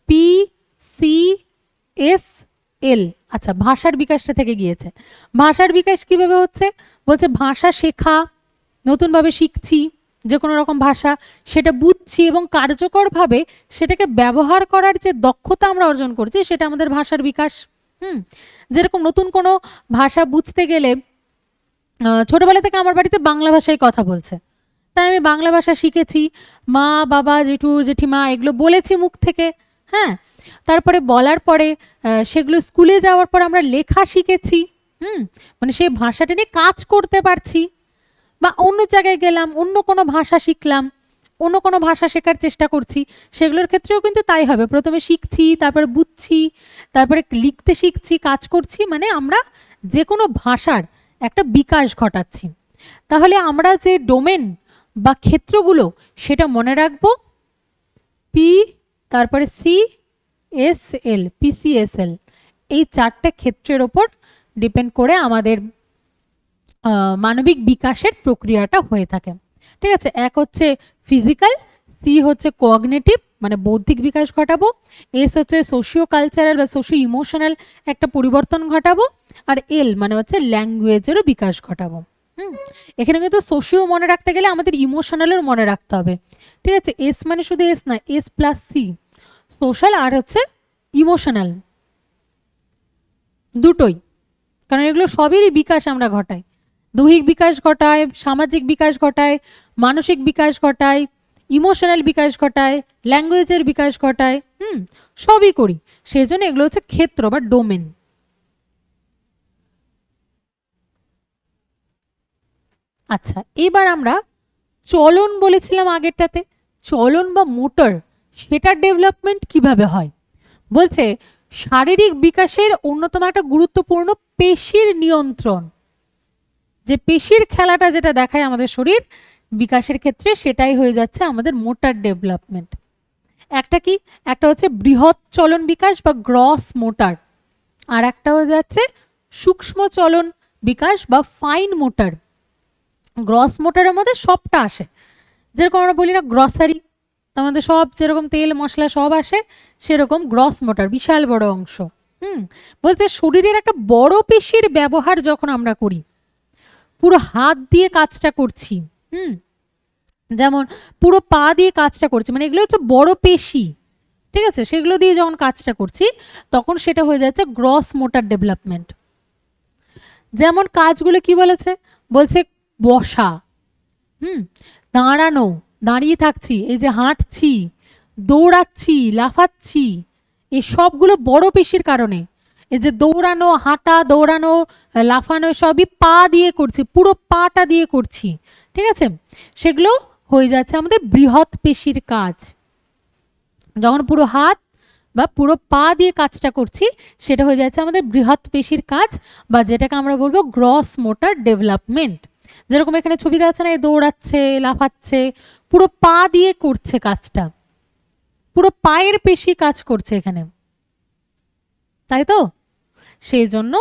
PCSL। আচ্ছা, ভাষার বিকাশটা থেকে গিয়েছে। ভাষার বিকাশ কিভাবে হচ্ছে, বলছে ভাষা শেখা, নতুনভাবে শিখছি যে কোনো রকম ভাষা, সেটা বুঝছি এবং কার্যকরভাবে সেটাকে ব্যবহার করার যে দক্ষতা আমরা অর্জন করছি, সেটা আমাদের ভাষার বিকাশ। যেরকম নতুন কোনো ভাষা বুঝতে গেলে ছোটবেলা থেকে আমার বাড়িতে বাংলা ভাষায় কথা বলছে, তাই আমি বাংলা ভাষা শিখেছি, মা বাবা জেঠু জেঠিমা এগুলো বলেছি মুখ থেকে। হ্যাঁ, তারপরে বলার পরে সেগুলো স্কুলে যাওয়ার পর আমরা লেখা শিখেছি। মানে সেই ভাষাটা নিয়ে কাজ করতে পারছি। বা অন্য জায়গায় গেলাম, অন্য কোনো ভাষা শিখলাম, অন্য কোনো ভাষা শেখার চেষ্টা করছি, সেগুলোর ক্ষেত্রেও কিন্তু তাই হবে। প্রথমে শিখছি, তারপরে বুঝছি, তারপরে লিখতে শিখছি, কাজ করছি, মানে আমরা যে কোনো ভাষার একটা বিকাশ ঘটাচ্ছি। তাহলে আমরা যে ডোমেন বা ক্ষেত্রগুলো সেটা মনে রাখবো, পি, তারপরে সি, এস, এল, পিসিএসএল, এই 4টে ক্ষেত্রের ওপর ডিপেন্ড করে আমাদের মানবিক বিকাশের প্রক্রিয়াটা হয়ে থাকে। ঠিক আছে, এক হচ্ছে ফিজিক্যাল, সি হচ্ছে কোঅগনিটিভ মানে বৌদ্ধিক বিকাশ ঘটাবো, এস হচ্ছে সোশিও কালচারাল বা সোশিও ইমোশনাল একটা পরিবর্তন ঘটাবো, আর এল মানে হচ্ছে ল্যাঙ্গুয়েজেরও বিকাশ ঘটাবো। এখানে কিন্তু সোশিও মনে রাখতে গেলে আমাদের ইমোশনালের মনে রাখতে হবে। ঠিক আছে, এস মানে শুধু এস না, এস প্লাস সি, সোশ্যাল আর হচ্ছে ইমোশনাল, দুটোই, কারণ এগুলো সবেরই বিকাশ আমরা ঘটাই। দৈহিক বিকাশ ঘটায়, সামাজিক বিকাশ ঘটায়, মানসিক বিকাশ ঘটায়, ইমোশনাল বিকাশ ঘটায়, ল্যাঙ্গুয়েজের বিকাশ ঘটায়, সবই করি। সেই জন্য এগুলো হচ্ছে ক্ষেত্র বা ডোমেন। আচ্ছা, এবার আমরা চলন বলেছিলাম আগেরটাতে, চলন বা মোটর, সেটার ডেভেলপমেন্ট কিভাবে হয়। বলছে শারীরিক বিকাশের অন্যতম একটা গুরুত্বপূর্ণ পেশির নিয়ন্ত্রণ, যে পেশির খেলাটা যেটা দেখায় আমাদের শরীর বিকাশের ক্ষেত্রে, সেটাই হয়ে যাচ্ছে আমাদের মোটর ডেভেলপমেন্ট। একটা কি, একটা হচ্ছে বৃহৎ চলন বিকাশ বা গ্রস মোটর, আর একটা হয়ে যাচ্ছে সূক্ষ্ম চলন বিকাশ বা ফাইন মোটর। গ্রস মোটরের মধ্যে সবটা আসে, যেরকম আমরা বলি না গ্রসারি, আমাদের সব যেরকম তেল মশলা সব আসে, সেরকম গ্রস মোটর বিশাল বড় অংশ। বলছে শরীরের একটা বড় পেশির ব্যবহার যখন আমরা করি, পুরো হাত দিয়ে কাজটা করছি, যেমন পুরো পা দিয়ে কাজটা করছি, মানে এগুলো হচ্ছে বড় পেশি। ঠিক আছে, সেগুলো দিয়ে যখন কাজটা করছি তখন সেটা হয়ে যাচ্ছে গ্রস মোটর ডেভেলপমেন্ট। যেমন কাজগুলো কি বলেছে, বলছে বসা, দাঁড়ানো, দাঁড়িয়ে থাকছি, এই যে হাঁটছি, দৌড়াচ্ছি, লাফাচ্ছি, এই সবগুলো বড় পেশির কারণে। এই যে দৌড়ানো, হাঁটা, দৌড়ানো, লাফানো সবই পা দিয়ে করছি, পুরো পাটা দিয়ে করছি। ঠিক আছে, সেগুলো হয়ে যাচ্ছে আমাদের বৃহৎ পেশির কাজ। যখন পুরো হাত বা পুরো পা দিয়ে কাজটা করছি, সেটা হয়ে যাচ্ছে আমাদের বৃহৎ পেশির কাজ, বা যেটাকে আমরা বলবো গ্রস মোটর ডেভেলপমেন্ট। যেরকম এখানে ছবিতে আছে না, দৌড়াচ্ছে, লাফাচ্ছে, পুরো পা দিয়ে করছে কাজটা, পুরো পায়ের পেশি কাজ করছে এখানে, তাই তো? সেই জন্য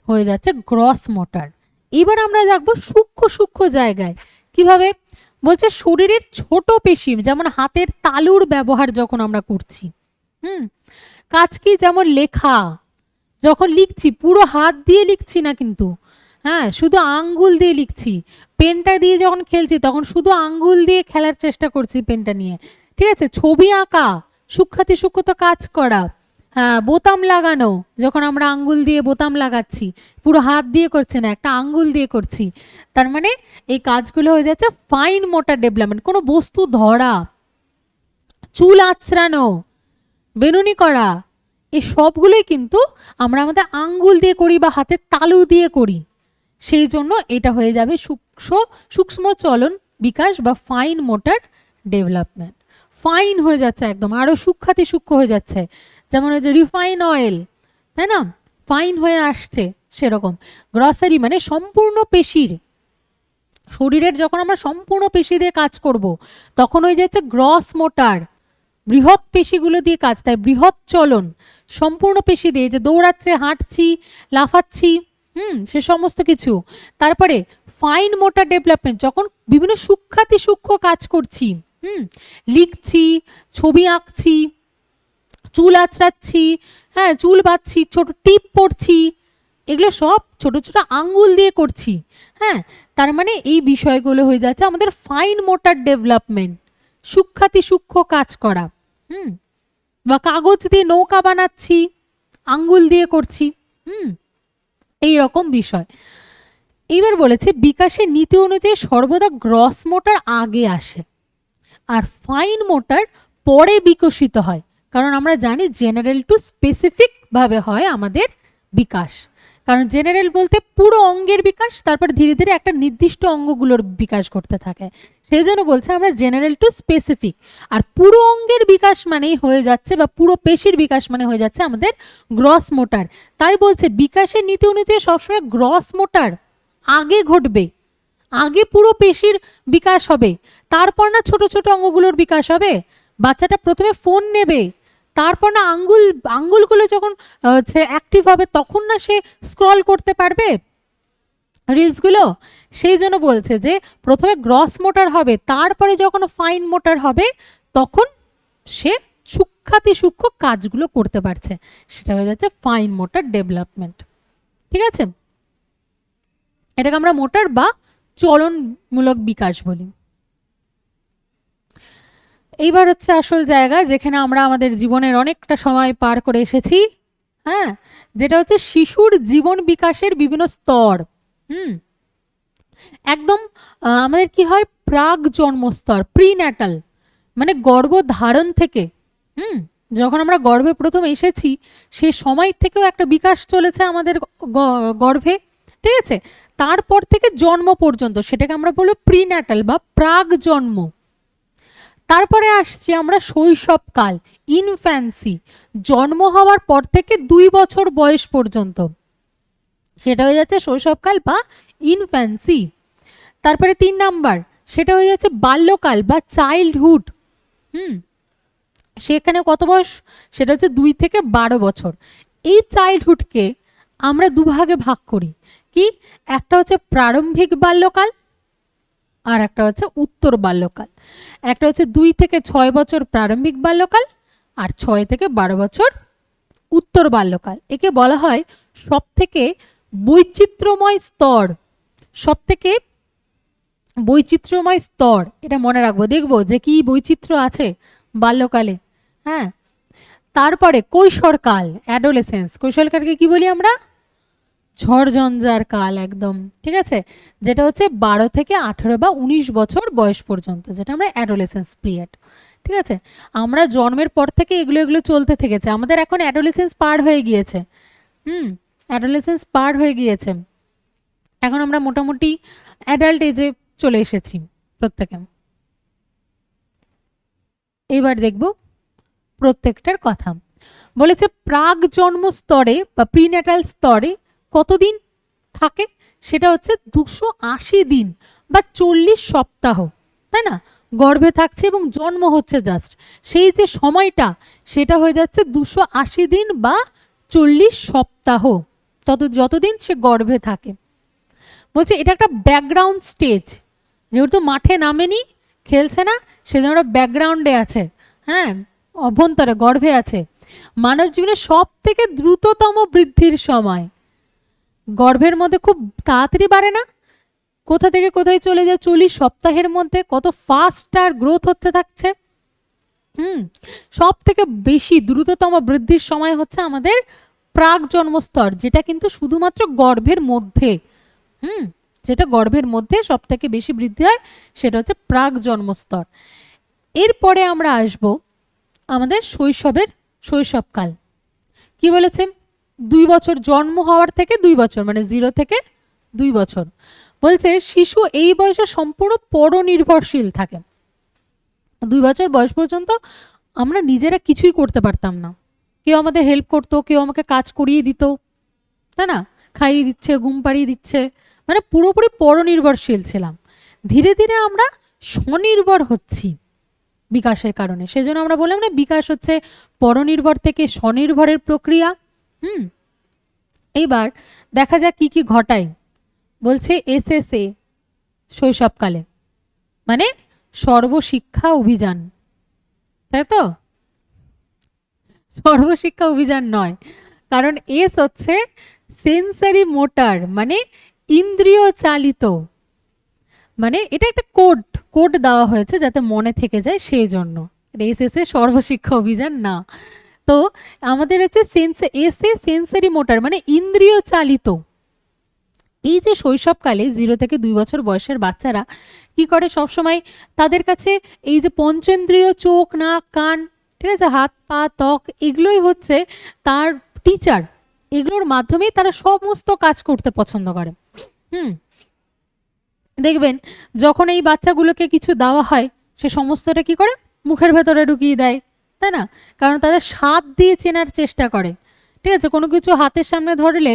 হয়ে যাচ্ছে গ্রস মোটর। এবার আমরা দেখবো সূক্ষ্ম সূক্ষ্ম জায়গায় কিভাবে। বলছে শরীরের ছোট পেশি, যেমন হাতের তালুর ব্যবহার যখন আমরা করছি, কাজ কি, যেমন লেখা, যখন লিখছি পুরো হাত দিয়ে লিখছি না কিন্তু, হ্যাঁ, শুধু আঙ্গুল দিয়ে লিখছি। পেনটা দিয়ে যখন খেলছি তখন শুধু আঙ্গুল দিয়ে খেলার চেষ্টা করছি পেনটা নিয়ে। ঠিক আছে, ছবি আঁকা, সূক্ষ্মাতি সূক্ষ্মত কাজ করা, হ্যাঁ, বোতাম লাগানো, যখন আমরা আঙ্গুল দিয়ে বোতাম লাগাচ্ছি, পুরো হাত দিয়ে করছি না, একটা আঙ্গুল দিয়ে করছি। তার মানে এই কাজগুলো হয়ে যাচ্ছে ফাইন মোটর ডেভেলপমেন্ট। কোনো বস্তু ধরা, চুল আঁচড়ানো, বেনুনি করা, এই সবগুলোই কিন্তু আমরা আমাদের আঙ্গুল দিয়ে করি বা হাতের তালু দিয়ে করি। সেই জন্য এটা হয়ে যাবে সূক্ষ্ম চলন বিকাশ বা ফাইন মোটর ডেভেলপমেন্ট। ফাইন হয়ে যাচ্ছে একদম, আরো সূক্ষ্মাতি সূক্ষ্ম হয়ে যাচ্ছে। যেমন ওই যে রিফাইন অয়েল, তাই না, ফাইন হয়ে আসছে, সেরকম গ্রসারি মানে সম্পূর্ণ পেশির, শরীরের যখন আমরা সম্পূর্ণ পেশি দিয়ে কাজ করব তখন হয়ে যাচ্ছে গ্রস মোটর, বৃহৎ পেশিগুলো দিয়ে কাজ। তাই বৃহৎ চলন সম্পূর্ণ পেশি দিয়ে, যে দৌড়াচ্ছে, হাঁটছি, লাফাচ্ছি, সে সমস্ত কিছু। তারপরে ফাইন মোটর ডেভেলপমেন্ট, যখন বিভিন্ন সূক্ষ্মাতি সূক্ষ্ম কাজ করছি, লিখছি, ছবি আঁকছি, চুল আঁচড়াচ্ছি, হ্যাঁ, চুল বাঁধছি, ছোট টিপ পড়ছি, এগুলো সব ছোট ছোট আঙ্গুল দিয়ে করছি। হ্যাঁ, তার মানে এই বিষয়গুলো হয়ে যাচ্ছে আমাদের ফাইন মোটর ডেভেলপমেন্ট, সূক্ষ্মাতি সূক্ষ্ম কাজ করা। বা কাগজ দিয়ে নৌকা বানাচ্ছি, আঙ্গুল দিয়ে করছি। এই রকম বিষয়। এবার বলেছে বিকাশের নীতি অনুযায়ী সর্বদা গ্রস মোটর আগে আসে আর ফাইন মোটর পরে বিকশিত হয়। কারণ আমরা জানি জেনারেল টু স্পেসিফিক ভাবে হয় আমাদের বিকাশ। কারণ জেনারেল বলতে পুরো অঙ্গের বিকাশ, তারপর ধীরে ধীরে একটা নির্দিষ্ট অঙ্গগুলোর বিকাশ করতে থাকে, সেই জন্য বলছে আমরা জেনারেল টু স্পেসিফিক। আর পুরো অঙ্গের বিকাশ মানেই হয়ে যাচ্ছে, বা পুরো পেশির বিকাশ মানে হয়ে যাচ্ছে আমাদের গ্রস মোটর। তাই বলছে বিকাশের নীতি অনুযায়ী সবসময় গ্রস মোটর আগে ঘটবে, আগে পুরো পেশির বিকাশ হবে, তারপর না ছোট ছোট অঙ্গগুলোর বিকাশ হবে। বাচ্চাটা প্রথমে ফোন নেবে, তারপর না আঙ্গুলগুলো যখন অ্যাক্টিভ হবে তখন না সে স্ক্রল করতে পারবে রিলসগুলো। সেই জন্য বলছে যে প্রথমে গ্রস মোটর হবে, তারপরে যখন ফাইন মোটর হবে তখন সে সূক্ষ্মাতি সূক্ষ্ম কাজগুলো করতে পারছে, সেটা হয়ে যাচ্ছে ফাইন মোটর ডেভেলপমেন্ট। ঠিক আছে, এটাকে আমরা মোটর বা চলনমূলক বিকাশ বলি। এইবার হচ্ছে আসল জায়গা যেখানে আমরা আমাদের জীবনের অনেকটা সময় পার করে এসেছি। হ্যাঁ, যেটা হচ্ছে শিশুর জীবন বিকাশের বিভিন্ন স্তর। একদম আমাদের কি হয়, প্রাক জন্মস্তর, প্রিন্যাটাল, মানে গর্ভধারণ থেকে যখন আমরা গর্ভে প্রথম এসেছি সে সময় থেকেও একটা বিকাশ চলেছে আমাদের গর্ভে। ঠিক আছে, তারপর থেকে জন্ম পর্যন্ত সেটাকে আমরা বলবো প্রিন্যাটাল বা প্রাক জন্ম। তারপরে আসছি আমরা শৈশবকাল, ইনফ্যান্সি, জন্ম হওয়ার পর থেকে 2 বছর বয়স পর্যন্ত, সেটা হয়ে যাচ্ছে শৈশবকাল বা ইনফ্যান্সি। তারপরে 3 নাম্বার সেটা হয়ে যাচ্ছে বাল্যকাল বা চাইল্ডহুড। সেখানে কত বয়স, সেটা হচ্ছে 2 থেকে 12 বছর। এই চাইল্ডহুডকে আমরা দুভাগে ভাগ করি, কি একটা হচ্ছে প্রারম্ভিক বাল্যকাল আর একটা হচ্ছে উত্তর বাল্যকাল। একটা হচ্ছে 2 থেকে 6 বছর প্রারম্ভিক বাল্যকাল আর 6 থেকে 12 বছর উত্তর বাল্যকাল। একে বলা হয় সব থেকে বৈচিত্র্যময় স্তর, সব থেকে বৈচিত্র্যময় স্তর। এটা মনে রাখবো, দেখবো যে কি বৈচিত্র্য আছে বাল্যকালে। হ্যাঁ, তারপরে কৈশোরকাল, অ্যাডোলেসেন্স। কৈশোরকালকে কি বলি আমরা, ঝড়ঝঞ্ঝার কাল একদম। ঠিক আছে, যেটা হচ্ছে 12 থেকে 18 বা 19 বছর বয়স পর্যন্ত, যেটা আমরা অ্যাডোলেসেন্স পিরিয়ড। ঠিক আছে, আমরা জন্মের পর থেকে এগুলো চলতে থেকেছে, আমাদের এখন অ্যাডোলেসেন্স পার হয়ে গিয়েছে। অ্যাডোলেসেন্স পার হয়ে গিয়েছে, এখন আমরা মোটামুটি অ্যাডাল্ট এজে চলে এসেছি প্রত্যেকে। এইবার দেখব প্রত্যেকটার কথা। বলেছে প্রাক জন্ম স্তরে বা প্রিন্যাটাল স্তরে কতদিন থাকে, সেটা হচ্ছে 280 দিন বা 40 সপ্তাহ, তাই না? গর্ভে থাকছে এবং জন্ম হচ্ছে জাস্ট, সেই যে সময়টা সেটা হয়ে যাচ্ছে 280 দিন বা 40 সপ্তাহ, যতদিন সে গর্ভে থাকে। বলছে এটা একটা ব্যাকগ্রাউন্ড স্টেজ, যেহেতু মাঠে নামেনি, খেলছে না, সেজন্য ব্যাকগ্রাউন্ডে আছে। হ্যাঁ, অভ্যন্তরে গর্ভে আছে। মানব জীবনের সব থেকে দ্রুততম বৃদ্ধির সময়, গর্ভের মধ্যে খুব তাড়াতাড়ি বাড়ে না, কোথা থেকে কোথায় চলে যায় 40 সপ্তাহের মধ্যে, কত ফাস্ট আর গ্রোথ হচ্ছে থাকছে। সব থেকে বেশি দ্রুততম বৃদ্ধির সময় হচ্ছে আমাদের প্রাক জন্মস্তর, যেটা কিন্তু শুধুমাত্র গর্ভের মধ্যে, যেটা গর্ভের মধ্যে সব থেকে বেশি বৃদ্ধি হয়, সেটা হচ্ছে প্রাক জন্মস্তর। এরপরে আমরা আসব আমাদের শৈশবকাল। কি বলেছে, 2 বছর, জন্ম হওয়ার থেকে 2 বছর, মানে 0 থেকে 2 বছর। বলছে শিশু এই বয়সে সম্পূর্ণ পরনির্ভরশীল থাকে। 2 বছর বয়স পর্যন্ত আমরা নিজেরা কিছুই করতে পারতাম না, কেউ আমাদের হেল্প করতো, কেউ আমাকে কাজ করিয়ে দিত, তাই না? খাইয়ে দিচ্ছে, ঘুম পাড়িয়ে দিচ্ছে, মানে পুরোপুরি পরনির্ভরশীল ছিলাম। ধীরে ধীরে আমরা স্বনির্ভর হচ্ছি বিকাশের কারণে, সেজন্য আমরা বললাম না বিকাশ হচ্ছে পরনির্ভর থেকে স্বনির্ভরের প্রক্রিয়া। এইবার দেখা যাক কি কি ঘটায়। বলছে এসএসএ শৈশবকালে, মানে সর্বশিক্ষা অভিযান, তাই তো? সর্বশিক্ষা অভিযান নয়, কারণ এস হচ্ছে সেন্সারি মোটর মানে ইন্দ্রিয় চালিত, মানে এটা একটা কোড দেওয়া হয়েছে যাতে মনে থেকে যায়, সেই জন্য এসএসএ সর্বশিক্ষা অভিযান না। তো আমাদের হচ্ছে সেন্সারি মোটর মানে ইন্দ্রিয় চালিত। এই যে শৈশবকালে 0 থেকে 2 বছর বয়সের বাচ্চারা কি করে, সবসময় তাদের কাছে এই যে পঞ্চেন্দ্রিয়, চোখ, নাক, কান, ঠিক আছে, হাত, পা, ত্বক, এগুলোই হচ্ছে তার টিচার। এগুলোর মাধ্যমেই তারা সমস্ত কাজ করতে পছন্দ করে। দেখবেন যখন এই বাচ্চাগুলোকে কিছু দেওয়া হয়, সে সমস্তটা কি করে মুখের ভেতরে ঢুকিয়ে দেয়, তাই না? কারণ তাদের স্বাদ দিয়ে চেনার চেষ্টা করে, ঠিক আছে? কোনো কিছু হাতের সামনে ধরলে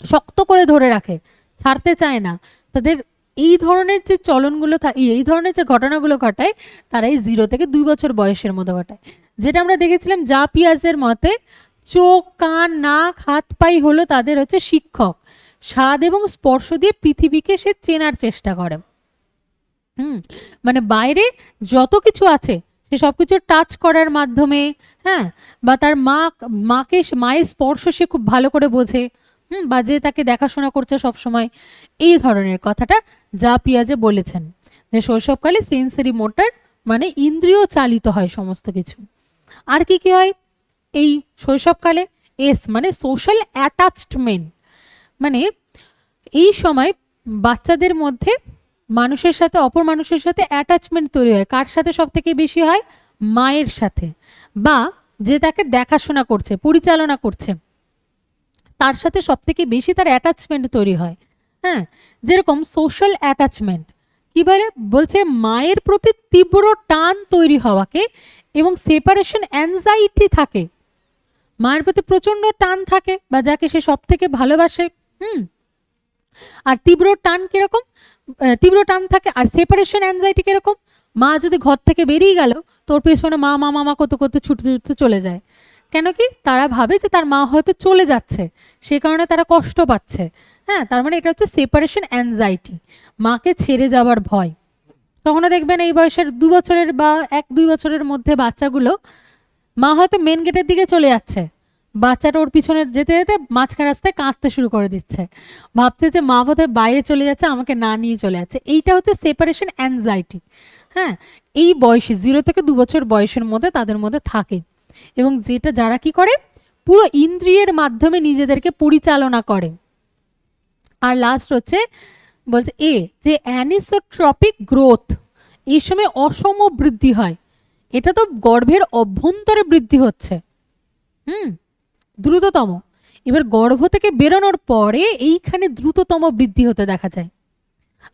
শক্ত করে ধরে রাখে, ছাড়তে চায় না। তাদের এই ধরনের যে চলনগুলো এই ধরনের যে ঘটনাগুলো ঘটায়, তারা এই 0 থেকে 2 বছর বয়সের মধ্যে ঘটায়। যেটা আমরা দেখেছিলাম জা পিয়াজের মতে, চোখ, কান, নাক, হাত, পাই হলো তাদের হচ্ছে শিক্ষক। স্বাদ এবং স্পর্শ দিয়ে পৃথিবীকে সে চেনার চেষ্টা করে। মানে বাইরে যত কিছু আছে সে সবকিছু টাচ করার মাধ্যমে, হ্যাঁ, বা তার মায়ের স্পর্শ সে খুব ভালো করে বোঝে, বা যে তাকে দেখাশোনা করছে সব সময়, এই ধরনের কথাটা জা পিয়াজে বলেছেন যে শৈশবকালে সেন্সারি মোটর মানে ইন্দ্রিয় চালিত হয় সমস্ত কিছু। আর কি কি হয় এই শৈশবকালে? এস মানে সোশ্যাল অ্যাটাচমেন্ট, মানে এই সময় বাচ্চাদের মধ্যে মানুষের সাথে, অপর মানুষের সাথে অ্যাটাচমেন্ট তৈরি হয়। কার সাথে সব থেকে বেশি হয়? মায়ের সাথে, বা যে তাকে দেখাশোনা করছে, পরিচালনা করছে, তার সাথে সব থেকে বেশি তার অ্যাটাচমেন্ট তৈরি হয়। হ্যাঁ, যেরকম সোশ্যাল অ্যাটাচমেন্ট কি বলছে, মায়ের প্রতি তীব্র টান তৈরি হওয়াকে, এবং সেপারেশন অ্যাংজাইটি থাকে, মায়ের প্রতি প্রচন্ড টান থাকে, বা যাকে সে সব থেকে ভালোবাসে। আর তীব্র টান কিরকম? তীব্র টান থাকে। আর সেপারেশন অ্যাংজাইটি কিরকম? মা যদি ঘর থেকে বেরিয়ে গেল, তোর পেছনে মা মা মামা করতে করতে ছুটতে ছুটতে চলে যায়। কেন কি? তারা ভাবে যে তার মা হয়তো চলে যাচ্ছে, সে কারণে তারা কষ্ট পাচ্ছে। হ্যাঁ, তার মানে এটা হচ্ছে সেপারেশন অ্যাংজাইটি, মাকে ছেড়ে যাওয়ার ভয়। তখনও দেখবেন এই বয়সের 2 বছরের বা 1-2 বছরের মধ্যে বাচ্চাগুলো, মা হয়তো মেন গেটের দিকে চলে যাচ্ছে, বাচ্চাটা ওর পিছনে যেতে যেতে মাঝখানে রাস্তায় কাঁদতে শুরু করে দিচ্ছে, ভাবছে যে মা বোধহয় বাইরে চলে যাচ্ছে, আমাকে না নিয়ে চলে যাচ্ছে। এইটা হচ্ছে সেপারেশন অ্যাংজাইটি। হ্যাঁ, এই বয়সে 0 থেকে 2 বছর বয়সের মধ্যে তাদের মধ্যে থাকে, এবং যারা কি করে, পুরো ইন্দ্রিয়ের মাধ্যমে নিজেদেরকে পরিচালনা করে। আর লাস্ট হচ্ছে বলছে যে অ্যানিসোট্রপিক গ্রোথ, এই সময় অসম বৃদ্ধি হয়। এটা তো গর্ভের অভ্যন্তরে বৃদ্ধি হচ্ছে, দ্রুততম। এবার গর্ভ থেকে বেরোনোর পরে এইখানে দ্রুততম বৃদ্ধি হতে দেখা যায়।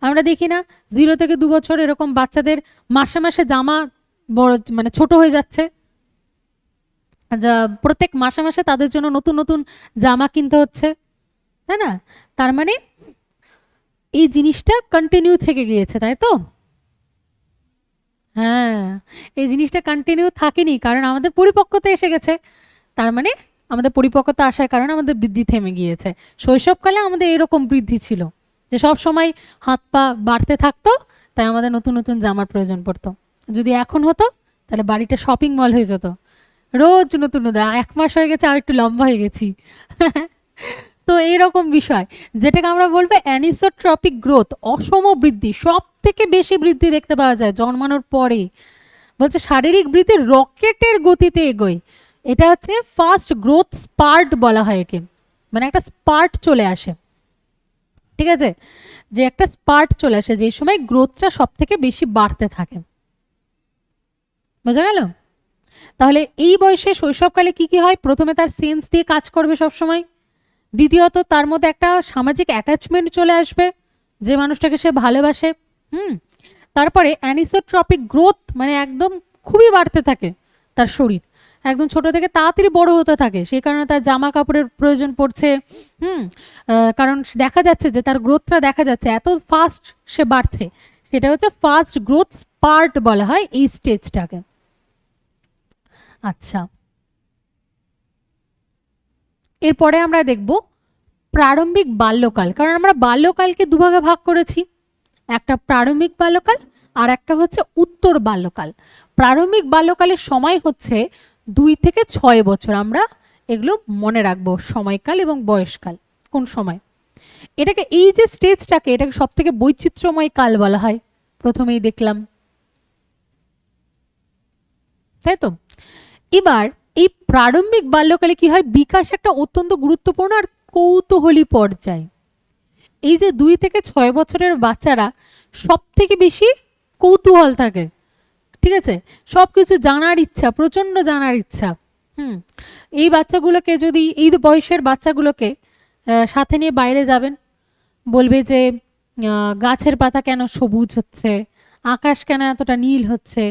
আমরা দেখি না 0 থেকে 2 বছর এরকম বাচ্চাদের মাসে মাসে জামা বড় মানে ছোট হয়ে যাচ্ছে, প্রত্যেক মাসে মাসে তাদের জন্য নতুন নতুন জামা কিনতে হচ্ছে, তাই না? তার মানে এই জিনিসটা কন্টিনিউ থেকে গিয়েছে, তাই তো? হ্যাঁ, এই জিনিসটা কন্টিনিউ থাকেনি, কারণ আমাদের পরিপক্কতা এসে গেছে। তার মানে আমাদের পরিপক্কতা আসার কারণে আমাদের বৃদ্ধি থেমে গিয়েছে। শৈশবকালে আমাদের এরকম বৃদ্ধি ছিল যে সব সময় হাত পা বাড়তে থাকতো, তাই আমাদের নতুন নতুন জামার প্রয়োজন পড়তো। যদি এখন হতো তাহলে বাড়িটা শপিং মল হয়ে যেত, রোজ নতুন নতুন। 1 মাস হয়ে গেছে আর একটু লম্বা হয়ে গেছি। তো এইরকম বিষয়, যেটাকে আমরা বলবো অ্যানিসোট্রপিক গ্রোথ, অসম বৃদ্ধি। সব থেকে বেশি বৃদ্ধি দেখতে পাওয়া যায় জন্মানোর পরে। বলছে শারীরিক বৃদ্ধি রকেটের গতিতে এগোয়। এটা হচ্ছে ফাস্ট গ্রোথ স্পার্ট বলা হয় একে, মানে একটা স্পার্ট চলে আসে, ঠিক আছে? যে একটা স্পার্ট চলে আসে যে সময় গ্রোথটা সব থেকে বেশি বাড়তে থাকে। বোঝা গেল? তাহলে এই বয়সে শৈশবকালে কি কি হয়? প্রথমে তার সেন্স দিয়ে কাজ করবে সব সময়। দ্বিতীয়ত তার মধ্যে একটা সামাজিক অ্যাটাচমেন্ট চলে আসবে, যে মানুষটাকে সে ভালোবাসে। তারপরে অ্যানিসোট্রপিক গ্রোথ মানে একদম খুবই বাড়তে থাকে তার শরীর, একদম ছোট থেকে তাড়াতাড়ি বড় হতে থাকে, সেই কারণে তার জামা কাপড়ের প্রয়োজন পড়ছে। কারণ দেখা যাচ্ছে যে তার গ্রোথটা দেখা যাচ্ছে এত ফাস্ট সে বাড়ছে, সেটা হচ্ছে ফাস্ট গ্রোথ স্পার্ট বলা হয় এই স্টেজটাকে। আচ্ছা, এরপরে আমরা দেখব প্রারম্ভিক বাল্যকাল। কারণ আমরা বাল্যকালকে দুভাগে ভাগ করেছি, একটা প্রারম্ভিক বাল্যকাল আর একটা হচ্ছে উত্তর বাল্যকাল। প্রারম্ভিক বাল্যকালের সময় হচ্ছে 2 থেকে 6 বছর, আমরা এগুলো মনে রাখবো, সময়কাল এবং বয়সকাল। কোন সময় এটাকে, এই যে স্টেজটাকে, এটাকে সব থেকে বৈচিত্র্যময় কাল বলা হয়, প্রথমেই দেখলাম, তাই তো। এবার এই প্রারম্ভিক বাল্যকালে কি হয়, বিকাশ একটা অত্যন্ত গুরুত্বপূর্ণ আর কৌতূহলী পর্যায়। এই যে 2 থেকে 6 বছরের বাচ্চারা সব থেকে বেশি কৌতূহল থাকে, ঠিক আছে, সব কিছু জানার ইচ্ছা, প্রচণ্ড জানার ইচ্ছা। এই বাচ্চাগুলোকে যদি, এই বয়সের বাচ্চাগুলোকে সাথে নিয়ে বাইরে যাবেন, বলবে যে গাছের পাতা কেন সবুজ হচ্ছে, আকাশ কেন এতটা নীল হচ্ছে,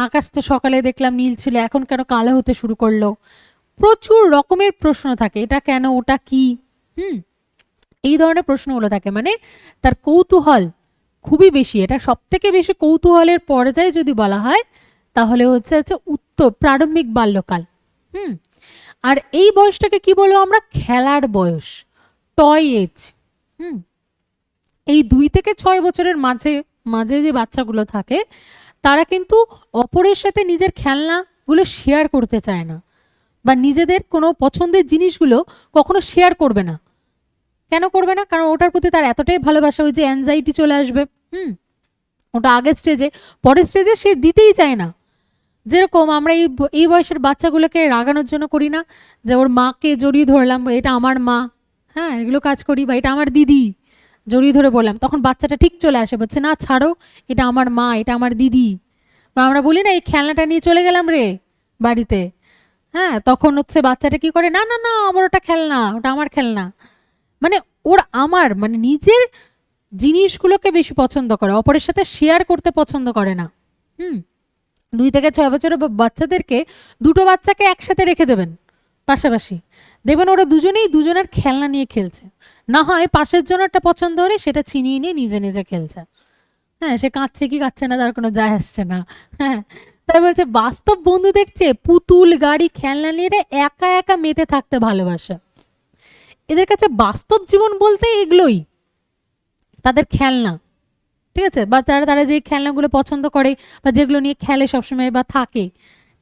আকাশ তো সকালে দেখলাম নীল ছিল, এখন কেন কালো হতে শুরু করলো, প্রচুর রকমের প্রশ্ন থাকে, এটা কেন, ওটা কি, এই ধরনের প্রশ্নগুলো থাকে। মানে তার কৌতূহল খুবই বেশি, এটা সব থেকে বেশি কৌতূহলের পর্যায়ে যদি বলা হয় তাহলে হচ্ছে উত্তর প্রারম্ভিক বাল্যকাল। আর এই বয়সটাকে কি বলবো আমরা, খেলার বয়স, টয় এজ। এই 2 থেকে 6 বছরের মাঝে মাঝে যে বাচ্চাগুলো থাকে তারা কিন্তু অপরের সাথে নিজের খেলনাগুলো শেয়ার করতে চায় না, বা নিজেদের কোনো পছন্দের জিনিসগুলো কখনো শেয়ার করবে না। কেন করবে না? কারণ ওটার প্রতি তার এতটাই ভালোবাসা, ওই যে অ্যাংজাইটি চলে আসবে। ওটা আগের স্টেজে, পরের স্টেজে সে দিতেই চায় না। যেরকম আমরা এই বয়সের বাচ্চাগুলোকে রাগানোর জন্য করি না, যে ওর মাকে জড়িয়ে ধরলাম, এটা আমার মা, হ্যাঁ এগুলো কাজ করি, বা এটা আমার দিদি, জড়িয়ে ধরে বললাম, তখন বাচ্চাটা ঠিক চলে আসে, বলছে না ছাড়ো, এটা আমার মা, এটা আমার দিদি। বা আমরা বলি না, এই খেলনাটা নিয়ে চলে গেলাম রে বাড়িতে, হ্যাঁ তখন হচ্ছে বাচ্চাটা কি করে, না না না আমার ওটা খেলনা, ওটা আমার খেলনা। মানে ওর আমার, মানে নিজের জিনিসগুলোকে বেশি পছন্দ করে, অপরের সাথে শেয়ার করতে পছন্দ করে না। 2 থেকে 6 বছরের বাচ্চাদেরকে, দুটো বাচ্চাকে একসাথে রেখে দেবেন পাশাপাশি, দেখবেন ওরা দুজনেই দুজনের খেলনা নিয়ে খেলছে, না হয় পাশের জন্য একটা পছন্দ হলে সেটা ছিনিয়ে নিয়ে নিজে নিজে খেলছে। হ্যাঁ, সে কাঁদছে কি কাঁদছে না তার কোনো যায় আসছে না। হ্যাঁ, তাই বলছে বাস্তব বন্ধুদের চেয়ে পুতুল, গাড়ি, খেলনা নিয়ে একা একা মেতে থাকতে ভালোবাসে। এদের কাছে বাস্তব জীবন বলতে এগুলোই, তাদের খেলনা, ঠিক আছে, বা তারা যে খেলনাগুলো পছন্দ করে বা যেগুলো নিয়ে খেলে সবসময় বা থাকে,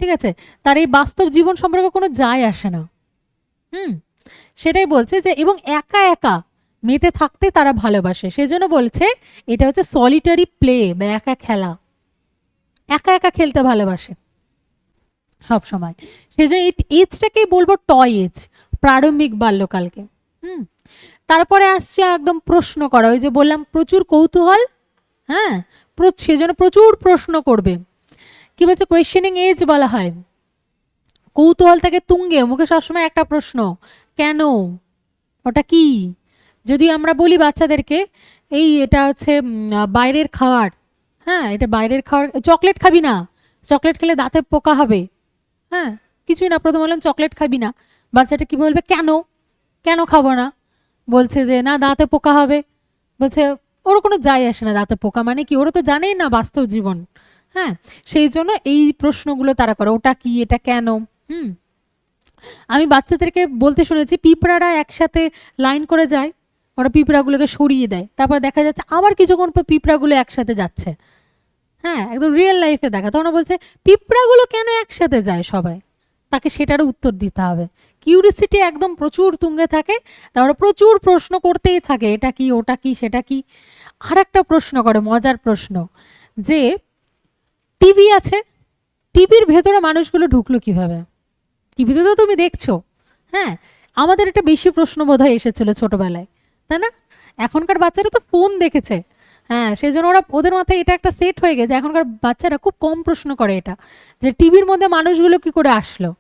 ঠিক আছে, তার এই বাস্তব জীবন সম্পর্কে কোনো যায় আসে না। সেটাই বলছে যে, এবং একা একা মেতে থাকতে তারা ভালোবাসে, সেজন্য বলছে এটা হচ্ছে সলিটারি প্লে বা একা খেলা, একা একা খেলতে ভালোবাসে সব সময়। সেজন্য এই এজটাকেই বলবো টয় এজ, প্রারম্ভিক বাল্যকালকে। তারপরে আসছে একদম প্রশ্ন করা, ওই যে বললাম প্রচুর কৌতূহল, হ্যাঁ সেজন্য প্রচুর প্রশ্ন করবে। কি বলছে, কোয়েশ্চেনিং এজ বলা হয়। কৌতূহল থেকে তুঙ্গে, মুখে সবসময় একটা প্রশ্ন, কেন, ওটা কি। যদি আমরা বলি বাচ্চাদেরকে, এই এটা হচ্ছে বাইরের খাবার, হ্যাঁ এটা বাইরের খাবার, চকলেট খাবি না, চকলেট খেলে দাঁতে পোকা হবে, হ্যাঁ কিছুই না, প্রথম বললাম চকলেট খাবি না, বাচ্চাটা কি বলবে, কেন, কেন খাবো না, বলছে যে না দাঁতে পোকা হবে, বলছে ওর কোনো যায় আসে না, দাঁতে পোকা মানে কি, ওরা তো জানেই না বাস্তব জীবন। হ্যাঁ, সেই জন্য এই প্রশ্নগুলো তারা করে, ওটা কি, এটা কেন। আমি বাচ্চাদেরকে বলতে শুনেছি, পিঁপড়ারা একসাথে লাইন করে যায়, ওরা পিঁপড়াগুলোকে সরিয়ে দেয়, তারপর দেখা যাচ্ছে আবার কিছুক্ষণ পর পিঁপড়াগুলো একসাথে যাচ্ছে। হ্যাঁ, একদম রিয়েল লাইফে দেখা। তখন বলছে পিঁপড়াগুলো কেন একসাথে যায় সবাই, তাকে সেটারও উত্তর দিতে হবে। কিউরিসিটি একদম প্রচুর তুঙ্গে থাকে, তারপরে প্রচুর প্রশ্ন করতেই থাকে, এটা কি, ওটা কি, সেটা কি। আর একটা প্রশ্ন করে, মজার প্রশ্ন, যে টিভি আছে, টিভির ভেতরে মানুষগুলো ঢুকলো কিভাবে, টিভিতে তো তুমি দেখছো। হ্যাঁ, আমাদের একটা বেশি প্রশ্ন বোধহয় এসেছিল ছোটবেলায়, তাই না? এখনকার বাচ্চারা তো ফোন দেখেছে, হ্যাঁ সেই জন্য ওদের মাথায় এটা একটা সেট হয়ে গেছে। এখনকার বাচ্চারা খুব কম প্রশ্ন করে এটা, যে টিভির মধ্যে মানুষগুলো কি করে আসলো।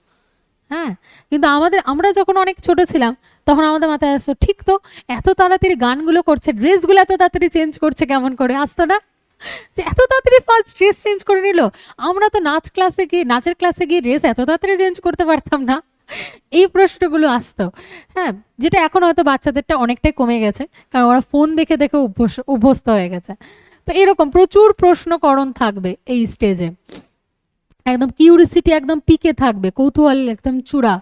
হ্যাঁ, কিন্তু আমরা যখন অনেক ছোট ছিলাম তখন আমাদের মাথায় আসতো, ঠিক তো, এত তাড়াতাড়ি গানগুলো করছে, ড্রেসগুলো এত তাড়াতাড়ি চেঞ্জ করছে কেমন করে, আসতো না যে এত তাড়াতাড়ি ফার্স্ট ড্রেস চেঞ্জ করে নিল। আমরা তো নাচের ক্লাসে গিয়ে ড্রেস এত তাড়াতাড়ি চেঞ্জ করতে পারতাম না। এই প্রশ্নগুলো আসতো। হ্যাঁ, যেটা এখন হয়তো বাচ্চাদেরটা অনেকটাই কমে গেছে, কারণ ওরা ফোন দেখে দেখে অভ্যস্ত হয়ে গেছে। তো এরকম প্রচুর প্রশ্নকরণ থাকবে এই স্টেজে, একদম কিউরিসিটি একদম পিকে থাকবে, কৌতূহল একদম চূড়া,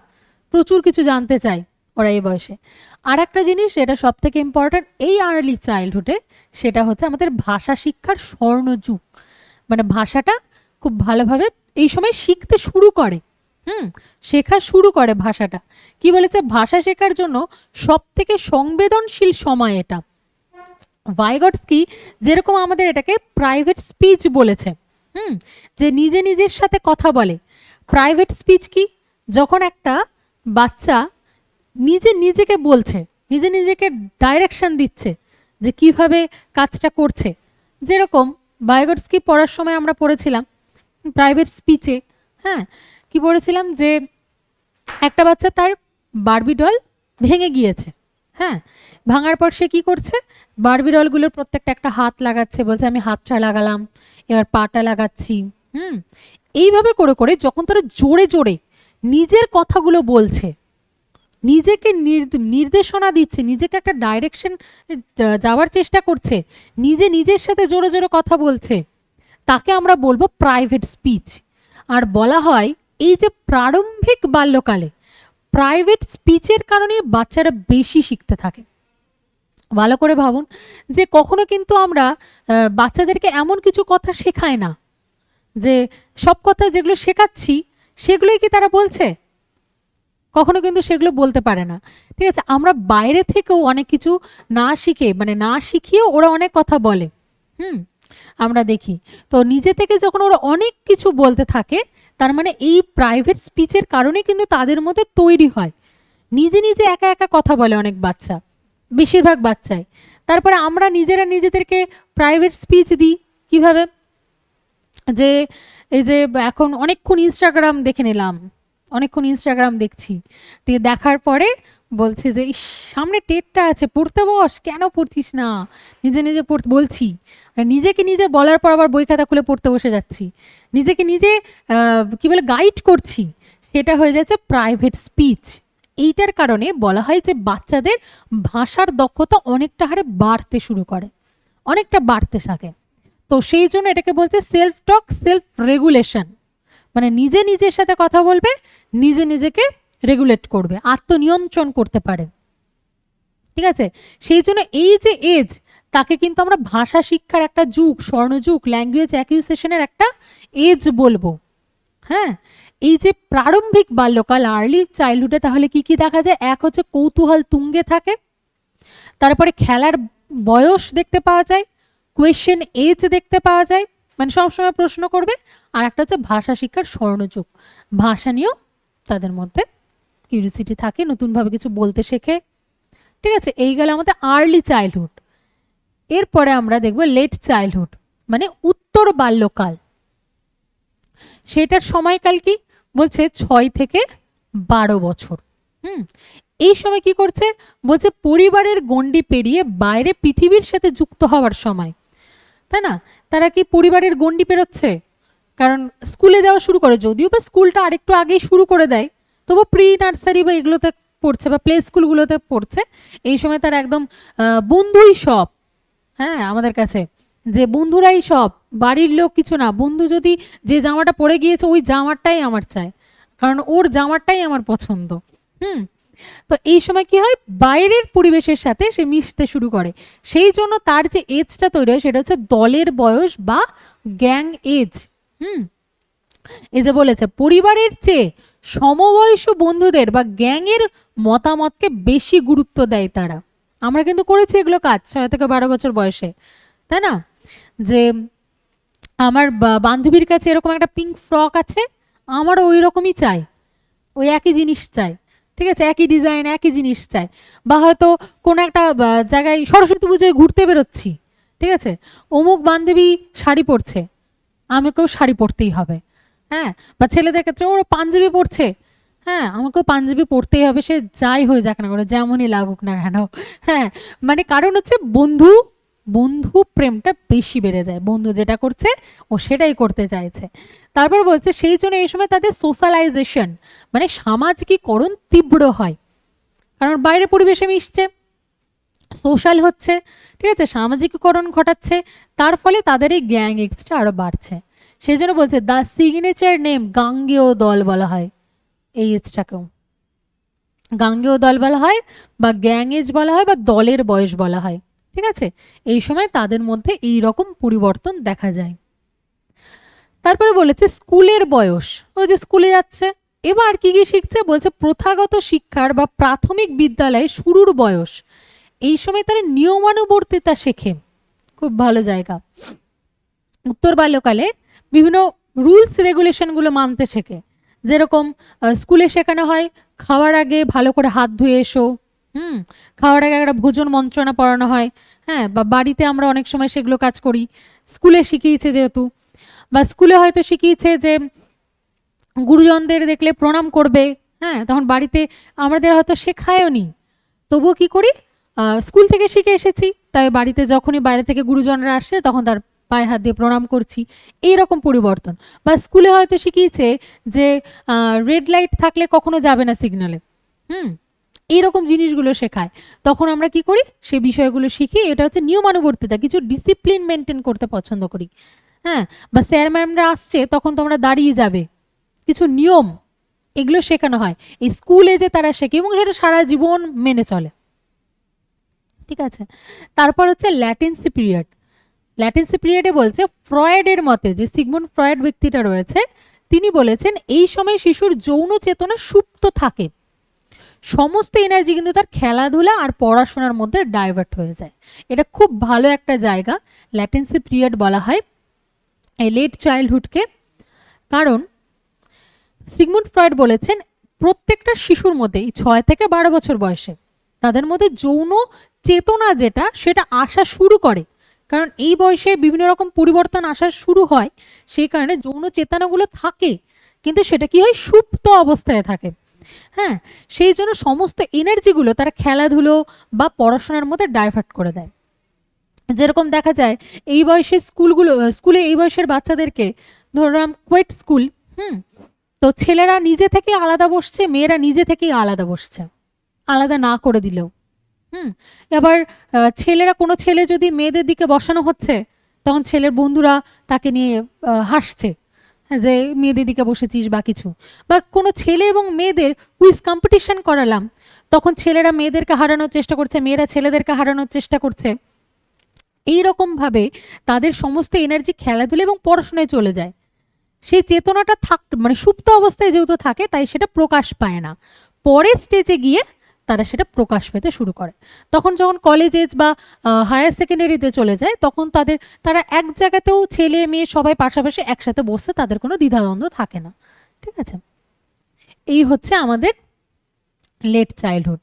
প্রচুর কিছু জানতে চাই ওরা এই বয়সে। আর একটা জিনিস, এটা সব থেকে ইম্পর্ট্যান্ট এই আর্লি চাইল্ডহুডে, সেটা হচ্ছে আমাদের ভাষা শিক্ষার স্বর্ণযুগ। মানে ভাষাটা খুব ভালোভাবে এই সময় শিখতে শুরু করে, হুম, শেখা শুরু করে ভাষাটা। কি বলেছে, ভাষা শেখার জন্য সব থেকে সংবেদনশীল সময় এটা। ভাইগটস্কি যেরকম আমাদের এটাকে প্রাইভেট স্পিচ বলেছে, হুম, যে নিজে নিজের সাথে কথা বলে। প্রাইভেট স্পিচ কি, যখন একটা বাচ্চা নিজে নিজেকে বলছে, নিজে নিজেকে ডাইরেকশন দিচ্ছে যে কিভাবে কাজটা করছে। যেরকম ভাইগটস্কি পড়ার সময় আমরা পড়েছিলাম প্রাইভেট স্পিচে, হ্যাঁ, কি পড়েছিলাম যে একটা বাচ্চা তার বারবি ডল ভেঙে গিয়েছে, হ্যাঁ, ভাঙার পর সে কি করছে, বারবি ডলগুলোর প্রত্যেকটা একটা হাত লাগাচ্ছে, বলছে আমি হাতটা লাগালাম, এবার পাটা লাগাচ্ছি। হুম, এইভাবে করে করে যখন তারা জোরে জোরে নিজের কথাগুলো বলছে, নিজেকে নির্দেশনা দিচ্ছে, নিজেকে একটা ডাইরেকশন যাওয়ার চেষ্টা করছে, নিজে নিজের সাথে জোরে জোরে কথা বলছে, তাকে আমরা বলবো প্রাইভেট স্পিচ। আর বলা হয় এই যে প্রারম্ভিক বাল্যকালে প্রাইভেট স্পিচের কারণে বাচ্চারা বেশি শিখতে থাকে। ভালো করে ভাবুন যে কখনো কিন্তু আমরা বাচ্চাদেরকে এমন কিছু কথা শেখাই না যে সব কথা যেগুলো শেখাচ্ছি সেগুলোই কি তারা বলছে, কখনো কিন্তু সেগুলো বলতে পারে না। ঠিক আছে, আমরা বাইরে থেকেও অনেক কিছু না শিখে, মানে না শিখিয়েও ওরা অনেক কথা বলে। হুম, আমরা দেখি তো নিজে থেকে যখন ওরা অনেক কিছু বলতে থাকে, তার মানে এই প্রাইভেট স্পিচের কারণে কিন্তু তাদের মধ্যে তৈরি হয়। নিজে নিজে একা একা কথা বলে অনেক বাচ্চা, বেশিরভাগ বাচ্চাই। তারপরে আমরা নিজেরা নিজেদেরকে প্রাইভেট স্পিচ দিই কিভাবে, যে এই যে এখন অনেকক্ষণ ইনস্টাগ্রাম দেখে নিলাম, অনেকক্ষণ ইনস্টাগ্রাম দেখছি, দিয়ে দেখার পরে বলছে যে ইস সামনে টেটটা আছে, পড়তে বস, কেন পড়ছিস না, নিজে নিজে পড়তে বলছি, নিজেকে নিজে বলার পর আবার বই খাতা খুলে পড়তে বসে যাচ্ছি, নিজেকে নিজে কি বলে গাইড করছি, সেটা হয়ে যাচ্ছে প্রাইভেট স্পিচ। এইটার কারণে বলা হয় যে বাচ্চাদের ভাষার দক্ষতা অনেকটা হারে বাড়তে শুরু করে, অনেকটা বাড়তে থাকে। তো সেই জন্য এটাকে বলছে সেলফ টক, সেলফ রেগুলেশন, মানে নিজে নিজের সাথে কথা বলবে, নিজে নিজেকে রেগুলেট করবে, আত্মনিয়ন্ত্রণ করতে পারে। ঠিক আছে, সেই জন্য এই যে এজ, তাকে কিন্তু আমরা ভাষা শিক্ষার একটা যুগ, স্বর্ণযুগ, ল্যাঙ্গুয়েজ অ্যাকুইজিশনের একটা এজ বলবো। হ্যাঁ, এই যে প্রারম্ভিক বাল্যকাল, আর্লি চাইল্ডহুডে তাহলে কি কি দেখা যায়, এক হচ্ছে কৌতূহল তুঙ্গে থাকে, তারপরে খেলার বয়স দেখতে পাওয়া যায়, কোয়েশ্চেন এজ দেখতে পাওয়া যায়, মানে সবসময় প্রশ্ন করবে, আর একটা হচ্ছে ভাষা শিক্ষার স্বর্ণযুগ, ভাষা নিয়েও তাদের মধ্যে কিউরিসিটি থাকে, নতুনভাবে কিছু বলতে শেখে। ঠিক আছে, এই গেল আমাদের আর্লি চাইল্ডহুড। এরপরে আমরা দেখব লেট চাইল্ডহুড, মানে উত্তর বাল্যকাল। সেটার সময়কাল কি বলছে 6 থেকে 12 বছর। এই সময় কি করছে বলছে পরিবারের গণ্ডি পেরিয়ে বাইরে পৃথিবীর সাথে যুক্ত হওয়ার সময়, তাই না? তারা কি পরিবারের গণ্ডি পেরোচ্ছে, কারণ স্কুলে যাওয়া শুরু করে, যদিও বা স্কুলটা আরেকটু আগেই শুরু করে দেয়, তবু প্রি নার্সারি বা এগুলোতে পড়ছে বা প্লে স্কুলগুলোতে পড়ছে। এই সময় তার একদম বন্ধুই সব, হ্যাঁ, আমাদের কাছে যে বন্ধুরাই সব, বাড়ির লোক কিছু না। বন্ধু যদি যে জামাটা পরে গিয়েছে ওই জামাটাই আমার চাই, কারণ ওর জামাটাই আমার পছন্দ। তো এই সময় কি হয়, বাইরের পরিবেশের সাথে সে মিশতে শুরু করে। সেই জন্য তার যে এজটা তৈরি হয় সেটা হচ্ছে দলের বয়স বা গ্যাং এজ। এই যে বলেছে পরিবারের চেয়ে সমবয়সী বন্ধুদের বা গ্যাংয়ের মতামতকে বেশি গুরুত্ব দেয় তারা। আমরা কিন্তু করেছি এগুলো কাজ 6 থেকে 12 বছর বয়সে, তাই না? যে আমার বান্ধবীর কাছে এরকম একটা পিঙ্ক ফ্রক আছে, আমারও ওই রকমই চাই, ওই একই জিনিস চাই। ঠিক আছে, একই ডিজাইন, একই জিনিস চাই। বা হয়তো কোনো একটা জায়গায় সরস্বতী পুজোয় ঘুরতে বেরোচ্ছি, ঠিক আছে, অমুক বান্ধবী শাড়ি পরছে, আমাকেও শাড়ি পরতেই হবে। হ্যাঁ, বা ছেলেদের ক্ষেত্রে ওরা পাঞ্জাবি পরছে, হ্যাঁ, আমাকেও পাঞ্জাবি পরতেই হবে, সে যাই হয়ে যাক না করে, যেমনই লাগুক না কেন। হ্যাঁ, মানে কারণ হচ্ছে বন্ধু বন্ধু প্রেমটা বেশি বেড়ে যায়, বন্ধু যেটা করছে ও সেটাই করতে চাইছে। তারপর বলছে সেই জন্য এই সময় তাদের সোশ্যালাইজেশন মানে সামাজিকীকরণ তীব্র হয়, কারণ বাইরে পরিবেশে মিশছে, সোশ্যাল হচ্ছে, ঠিক আছে, সামাজিকীকরণ ঘটাচ্ছে, তার ফলে তাদের এই গ্যাং এক্সটা আরো বাড়ছে। সেই জন্য বলছে দ্য সিগনেচার নেম গাঙ্গেয় দল বলা হয় এই এজটাকেও, গাঙ্গেয় দল বলা হয় বা গ্যাং এজ বলা হয় বা দলের বয়স বলা হয়। ঠিক আছে, এই সময় তাদের মধ্যে এই রকম পরিবর্তন দেখা যায়। তারপরে বলেছে স্কুলের বয়স, ওই যে স্কুলে যাচ্ছে, এবার কি কি শিখছে বলছে, প্রথাগত শিক্ষার বা প্রাথমিক বিদ্যালয়ে শুরুর বয়স, এই সময় তারা নিয়মানুবর্তিতা শেখে, খুব ভালো জায়গা। উত্তর বাল্যকালে বিভিন্ন রুলস রেগুলেশনগুলো মানতে শেখে, যেরকম স্কুলে শেখানো হয় খাওয়ার আগে ভালো করে হাত ধুয়ে এসো, খাওয়ার আগে একটা ভোজন মন্ত্রণা পড়ানো হয়, হ্যাঁ, বা বাড়িতে আমরা অনেক সময় সেগুলো কাজ করি, স্কুলে শিখিয়েছে যেহেতু, বা স্কুলে হয়তো শিখিয়েছে যে গুরুজনদের দেখলে প্রণাম করবে, হ্যাঁ, তখন বাড়িতে আমাদের হয়তো শেখায়ও নি, তবুও কি করি, স্কুল থেকে শিখে এসেছি, তাই বাড়িতে যখনই বাইরে থেকে গুরুজনরা আসছে তখন তার পায়ে হাত দিয়ে প্রণাম করছি, এইরকম পরিবর্তন। বা স্কুলে হয়তো শিখিয়েছে যে রেড লাইট থাকলে কখনো যাবে না সিগনালে, এইরকম জিনিসগুলো শেখায়, তখন আমরা কি করি, সে বিষয়গুলো শিখি, এটা হচ্ছে নিয়মানুবর্তিতা, কিছু ডিসিপ্লিন মেনটেন করতে পছন্দ করি, হ্যাঁ, বা স্যার ম্যামরা আসছে তখন তোমরা দাঁড়িয়ে যাবে, কিছু নিয়ম, এগুলো শেখানো হয় এই স্কুলে, যে তারা শেখে এবং সেটা সারা জীবন মেনে চলে, ঠিক আছে। তারপর হচ্ছে ল্যাটেন্সি পিরিয়ড। ল্যাটেন্সি পিরিয়ডে বলছে, ফ্রয়েডের মতে, যে সিগমুন্ড ফ্রয়েড ব্যক্তিটা রয়েছে, তিনি বলেছেন এই সময় শিশুর যৌন চেতনা সুপ্ত থাকে, সমস্ত এনার্জি কিন্তু তার খেলাধুলা আর পড়াশোনার মধ্যে ডাইভার্ট হয়ে যায়। এটা খুব ভালো একটা জায়গা, ল্যাটেন্সি পিরিয়ড বলা হয় এই লেট চাইল্ডহুডকে। কারণ সিগমুন্ড ফ্রয়েড বলেছেন প্রত্যেকটা শিশুর মধ্যে 6 থেকে 12 বছর বয়সে তাদের মধ্যে যৌন চেতনা যেটা, সেটা আসা শুরু করে, কারণ এই বয়সে বিভিন্ন রকম পরিবর্তন আসা শুরু হয়, সেই কারণে যৌন চেতনাগুলো থাকে, কিন্তু সেটা কি হয়, সুপ্ত অবস্থায় থাকে, হ্যাঁ, সেই জন্য সমস্ত এনার্জিগুলো তারা খেলাধুলো বা পড়াশোনার মধ্যে ডাইভার্ট করে দেয়। যেরকম দেখা যায় এই বয়সের স্কুলে এই বয়সের বাচ্চাদেরকে ধরলাম কোয়েট স্কুল, তো ছেলেরা নিজে থেকে আলাদা বসছে, মেয়েরা নিজে থেকেই আলাদা বসছে, আলাদা না করে দিলেও, এবার ছেলেরা, কোনো ছেলে যদি মেয়েদের দিকে বসানো হচ্ছে, তখন ছেলের বন্ধুরা তাকে নিয়ে হাসছে, যে মেয়েদের দিকে বসেছিস বা কিছু, বা কোনো ছেলে এবং মেয়েদের কুইজ কম্পিটিশন করালাম, তখন ছেলেরা মেয়েদেরকে হারানোর চেষ্টা করছে, মেয়েরা ছেলেদেরকে হারানোর চেষ্টা করছে, এইরকমভাবে তাদের সমস্ত এনার্জি খেলাধুলা এবং পড়াশোনায় চলে যায়, সেই চেতনাটা মানে সুপ্ত অবস্থায় যেহেতু থাকে, তাই সেটা প্রকাশ পায় না, পরের স্টেজে গিয়ে তারা সেটা প্রকাশ পেতে শুরু করে, তখন যখন কলেজ এজ বা হায়ার সেকেন্ডারিতে চলে যায়, তখন তারা এক জায়গাতেও ছেলে মেয়ে সবাই পাশাপাশি একসাথে বসতে তাদের কোনো দ্বিধাদ্বন্দ্ব থাকে না, ঠিক আছে। এই হচ্ছে আমাদের লেট চাইল্ডহুড।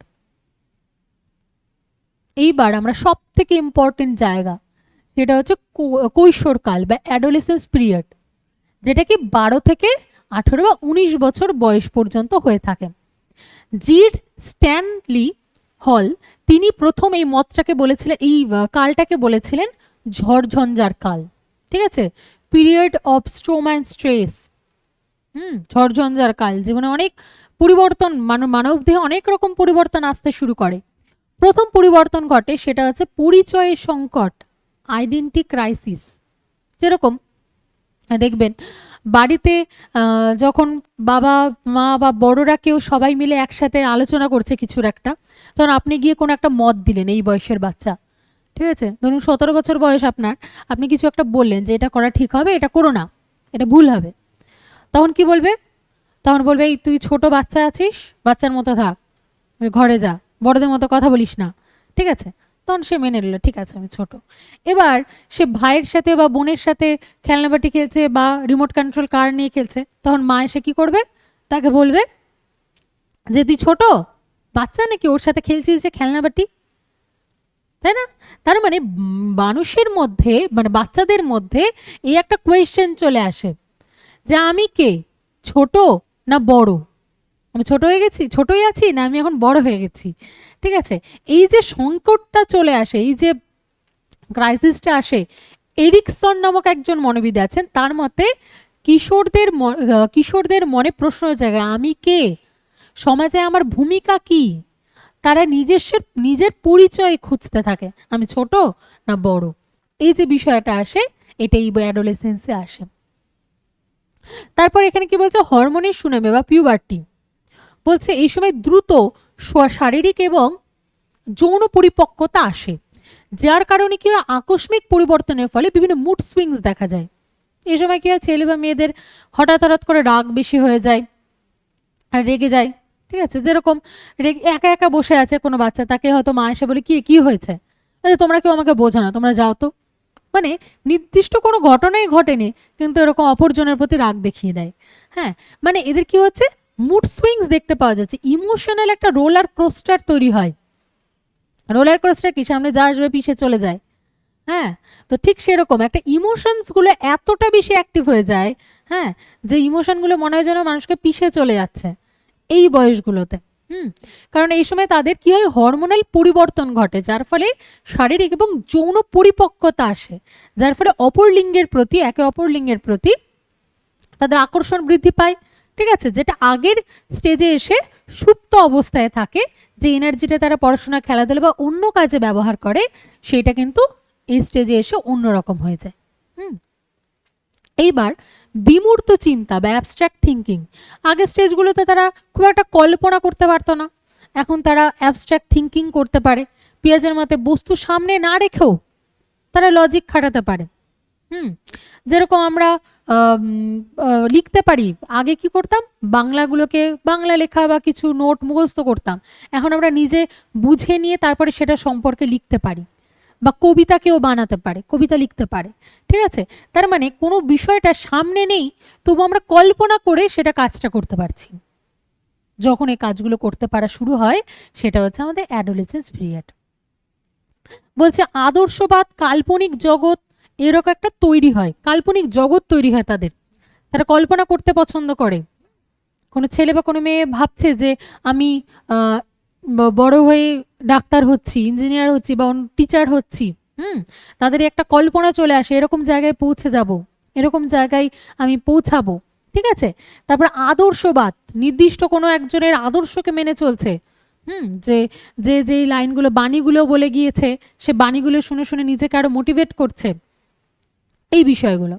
এইবার আমরা সব থেকে ইম্পর্টেন্ট জায়গা, সেটা হচ্ছে কৈশোরকাল বা অ্যাডোলেসেন্স পিরিয়ড, যেটা কি 12 থেকে 18 বা 19 বছর বয়স পর্যন্ত হয়ে থাকে। জিড স্ট্যানলি হল তিনি প্রথম এই মতটাকে বলেছিলেন, এই কালটাকে বলেছিলেন ঝড়ঝঞ্ঝার কাল, ঠিক আছে, period of storm and stress, ঝড়ঝঞ্ঝার কাল, জীবনে অনেক পরিবর্তন, মানব দেহে অনেক রকম পরিবর্তন আসতে শুরু করে। প্রথম পরিবর্তন ঘটে সেটা হচ্ছে পরিচয়ের সংকট, আইডেন্টি ক্রাইসিস। যেরকম দেখবেন বাড়িতে যখন বাবা মা বা বড়রা কেউ সবাই মিলে একসাথে আলোচনা করছে কিছুর একটা, তখন আপনি গিয়ে কোনো একটা মত দিলেন, এই বয়সের বাচ্চা, ঠিক আছে, ধরুন 17 বছর বয়স আপনার, আপনি কিছু একটা বললেন যে এটা করা ঠিক হবে, এটা করো না, এটা ভুল হবে, তখন কি বলবে, তখন বলবে এই তুই ছোট বাচ্চা আছিস, বাচ্চার মতো থাক, ঘরে যা, বড়দের মতো কথা বলিস না, ঠিক আছে, তখন সে মেনে নিল, ঠিক আছে আমি ছোট। এবার সে ভাইয়ের সাথে বা বোনের সাথে খেলনাবাটি খেলছে বা রিমোট কন্ট্রোল কার নিয়ে খেলছে, তখন মা এসে কি করবে, তাকে বলবে যে তুই ছোট বাচ্চা নাকি, ওর সাথে খেলছিস যে খেলনাবাটি, তাই না। তার মানে মানুষের মধ্যে, মানে বাচ্চাদের মধ্যে এই একটা কোয়েশ্চেন চলে আসে যে আমি কে, ছোট না বড়, আমি ছোট হয়ে গেছি, ছোটই আছি, না আমি এখন বড় হয়ে গেছি, ঠিক আছে। এই যে সংকটটা চলে আসে, এই যে ক্রাইসিসটা আসে, এরিকসন নামক একজন মনোবিদ আছেন, তার মতে কিশোরদের মনে প্রশ্ন জায়গায় আমি কে, সমাজে আমার ভূমিকা কি, তারা নিজের পরিচয় খুঁজতে থাকে, আমি ছোট না বড়, এই যে বিষয়টা আসে, এটা এই অ্যাডোলেসেন্সে আসে। তারপর এখানে কি বলছে, হরমোনের সুনামে বা পিউবার্টি, বলছে এই সময় দ্রুত শারীরিক এবং যৌন পরিপক্কতা আসে, যার কারণে কি হয়, আকস্মিক পরিবর্তনের ফলে বিভিন্ন মুড সুইংস দেখা যায়। এই সময় কি হয়, ছেলে বা মেয়েদের হঠাৎ করে রাগ বেশি হয়ে যায়, আর রেগে যায়, ঠিক আছে, যেরকম রেগে একা একা বসে আছে কোনো বাচ্চা, তাকে হয়তো মা এসে বলে কি কি হয়েছে, তোমরা কেউ আমাকে বোঝো না, তোমরা যাও তো। মানে নির্দিষ্ট কোনো ঘটনাই ঘটেনি কিন্তু এরকম অপরজনের প্রতি রাগ দেখিয়ে দেয়। হ্যাঁ, মানে এদের কি হচ্ছে, মুড সুইংস দেখতে পাওয়া যাচ্ছে, ইমোশনাল একটা রোলার কোস্টার তৈরি হয়। রোলার কোস্টার কি, সামনে যা আসবে পিছে চলে যায়। হ্যাঁ, তো ঠিক সেরকম একটা ইমোশনসগুলো এতটা বেশি অ্যাক্টিভ হয়ে যায়, হ্যাঁ, যে ইমোশনগুলো মনে হয় যেন মানুষকে পিছে চলে যাচ্ছে এই বয়সগুলোতে। কারণ এই সময় তাদের কি হয়, হরমোনাল পরিবর্তন ঘটে, যার ফলে শারীরিক এবং যৌন পরিপক্কতা আসে, যার ফলে অপর লিঙ্গের প্রতি, একে অপর লিঙ্গের প্রতি তাদের আকর্ষণ বৃদ্ধি পায়। ঠিক আছে, যেটা আগের স্টেজে এসে সুপ্ত অবস্থায় থাকে, যে এনার্জিটা তারা পড়াশোনা, খেলাধুলা বা অন্য কাজে ব্যবহার করে, সেটা কিন্তু এই স্টেজে এসে অন্যরকম হয়ে যায়। এইবার বিমূর্ত চিন্তা বা অ্যাবস্ট্রাক্ট থিঙ্কিং, আগের স্টেজগুলোতে তারা খুব একটা কল্পনা করতে পারতো না, এখন তারা অ্যাবস্ট্রাক্ট থিঙ্কিং করতে পারে, পেঁয়াজের মতে বস্তু সামনে না রেখেও তারা লজিক খাটাতে পারে। যেরকম আমরা লিখতে পারি, আগে কি করতাম, বাংলাগুলোকে, বাংলা লেখা বা কিছু নোট মুখস্থ করতাম, এখন আমরা নিজে বুঝে নিয়ে তারপরে সেটা সম্পর্কে লিখতে পারি, বা কবিতাকেও বানাতে পারে, কবিতা লিখতে পারে। ঠিক আছে, তার মানে কোনো বিষয়টা সামনে নেই তবু আমরা কল্পনা করে সেটা কাজটা করতে পারছি। যখন এই কাজগুলো করতে পারা শুরু হয় সেটা হচ্ছে আমাদের অ্যাডোলেসেন্স পিরিয়ড। বলছে আদর্শবাদ, কাল্পনিক জগৎ এরকম একটা তৈরি হয়, কাল্পনিক জগৎ তৈরি হয় তাদের, তারা কল্পনা করতে পছন্দ করে। কোনো ছেলে বা কোনো মেয়ে ভাবছে যে আমি বড় হয়ে ডাক্তার হচ্ছি, ইঞ্জিনিয়ার হচ্ছি বা টিচার হচ্ছি, তাদের একটা কল্পনা চলে আসে, এরকম জায়গায় পৌঁছে যাব, এরকম জায়গায় আমি পৌঁছাবো। ঠিক আছে, তারপর আদর্শবাদ, নির্দিষ্ট কোনো একজনের আদর্শকে মেনে চলছে, যে যে যে লাইনগুলো, বাণীগুলো বলে গিয়েছে, সে বাণীগুলো শুনে শুনে নিজেকে আরো মোটিভেট করছে, এই বিষয়গুলো।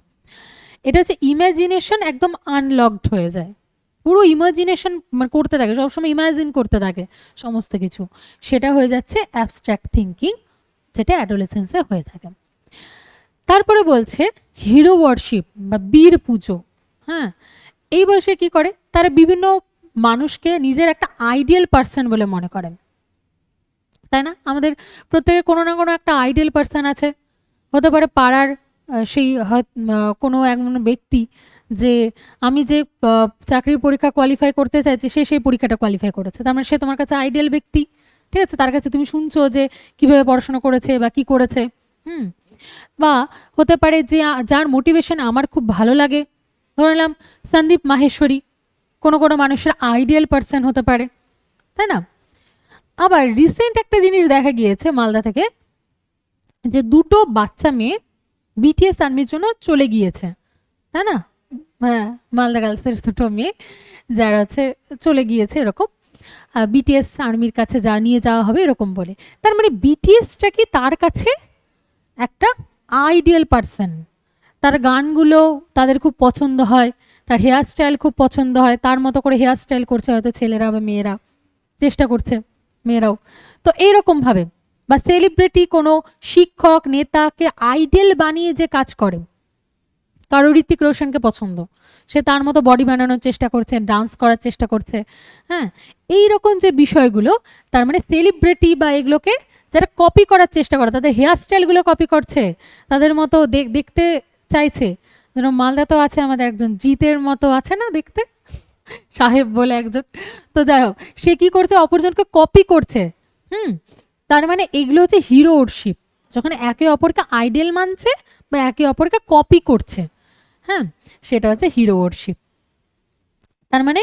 এটা হচ্ছে ইমাজিনেশন একদম আনলকড হয়ে যায়, পুরো ইমাজিনেশন করতে থাকে, সবসময় ইমাজিন করতে থাকে সমস্ত কিছু, সেটা হয়ে যাচ্ছে অ্যাবস্ট্রাক্ট থিঙ্কিং, যেটা অ্যাডোলেসেন্সে হয়ে থাকে। তারপরে বলছে হিরো ওয়ার্শিপ বা বীর পুজো। হ্যাঁ, এই বয়সে কি করে, তারা বিভিন্ন মানুষকে নিজের একটা আইডিয়াল পার্সন বলে মনে করেন, তাই না? আমাদের প্রত্যেকের কোনো না কোনো একটা আইডিয়াল পার্সন আছে, হতে পারে পাড়ার সেই কোনো এমন ব্যক্তি যে আমি যে চাকরির পরীক্ষা কোয়ালিফাই করতে চাইছি সে সেই পরীক্ষাটা কোয়ালিফাই করেছে, তার মানে সে তোমার কাছে আইডিয়াল ব্যক্তি। ঠিক আছে, তার কাছে তুমি শুনছো যে কিভাবে পড়াশোনা করেছে বা কি করেছে। বা হতে পারে যে যার মোটিভেশন আমার খুব ভালো লাগে, ধরে নিলাম সন্দীপ মাহেশ্বরী, কোনো কোনো মানুষের আইডিয়াল পার্সন হতে পারে, তাই না? আবার রিসেন্ট একটা জিনিস দেখা গিয়েছে মালদা থেকে, যে দুটো বাচ্চা মেয়ে বিটিএস আর্মির জন্য চলে গিয়েছে, তাই না? হ্যাঁ, মালদা গার্লসের দুটো মেয়ে যারা হচ্ছে চলে গিয়েছে এরকম, বিটিএস আর্মির কাছে নিয়ে যাওয়া হবে এরকম বলে। তার মানে বিটিএসটা কি তার কাছে একটা আইডিয়াল পার্সন, তার গানগুলো তাদের খুব পছন্দ হয়, তার হেয়ার স্টাইল খুব পছন্দ হয়, তার মতো করে হেয়ার স্টাইল করছে হয়তো ছেলেরা বা মেয়েরা, চেষ্টা করছে মেয়েরাও, তো এইরকমভাবে। বা সেলিব্রিটি কোনো শিক্ষক নেতাকে আইডিয়াল বানিয়ে যে কাজ করে, কারো ঋত্বিক রোশনকে পছন্দ, সে তার মতো বডি বানানোর চেষ্টা করছে, ডান্স করার চেষ্টা করছে। হ্যাঁ, এইরকম যে বিষয়গুলো, তার মানে সেলিব্রিটি বা এগুলোকে যারা কপি করার চেষ্টা করে, তাদের হেয়ার স্টাইলগুলো কপি করছে, তাদের মতো দেখতে চাইছে। যেরকম মালদা তো আছে আমাদের একজন জিতের মতো আছে না দেখতে, সাহেব বলে একজন, তো যাই হোক, সে কি করছে, অপরজনকে কপি করছে। তার মানে এগুলো হচ্ছে হিরোশিপ, যখন একে অপরকে আইডিয়াল মানছে বা একে অপরকে কপি করছে, হ্যাঁ, সেটা হচ্ছে হিরো ওয়ার্শিপ। তার মানে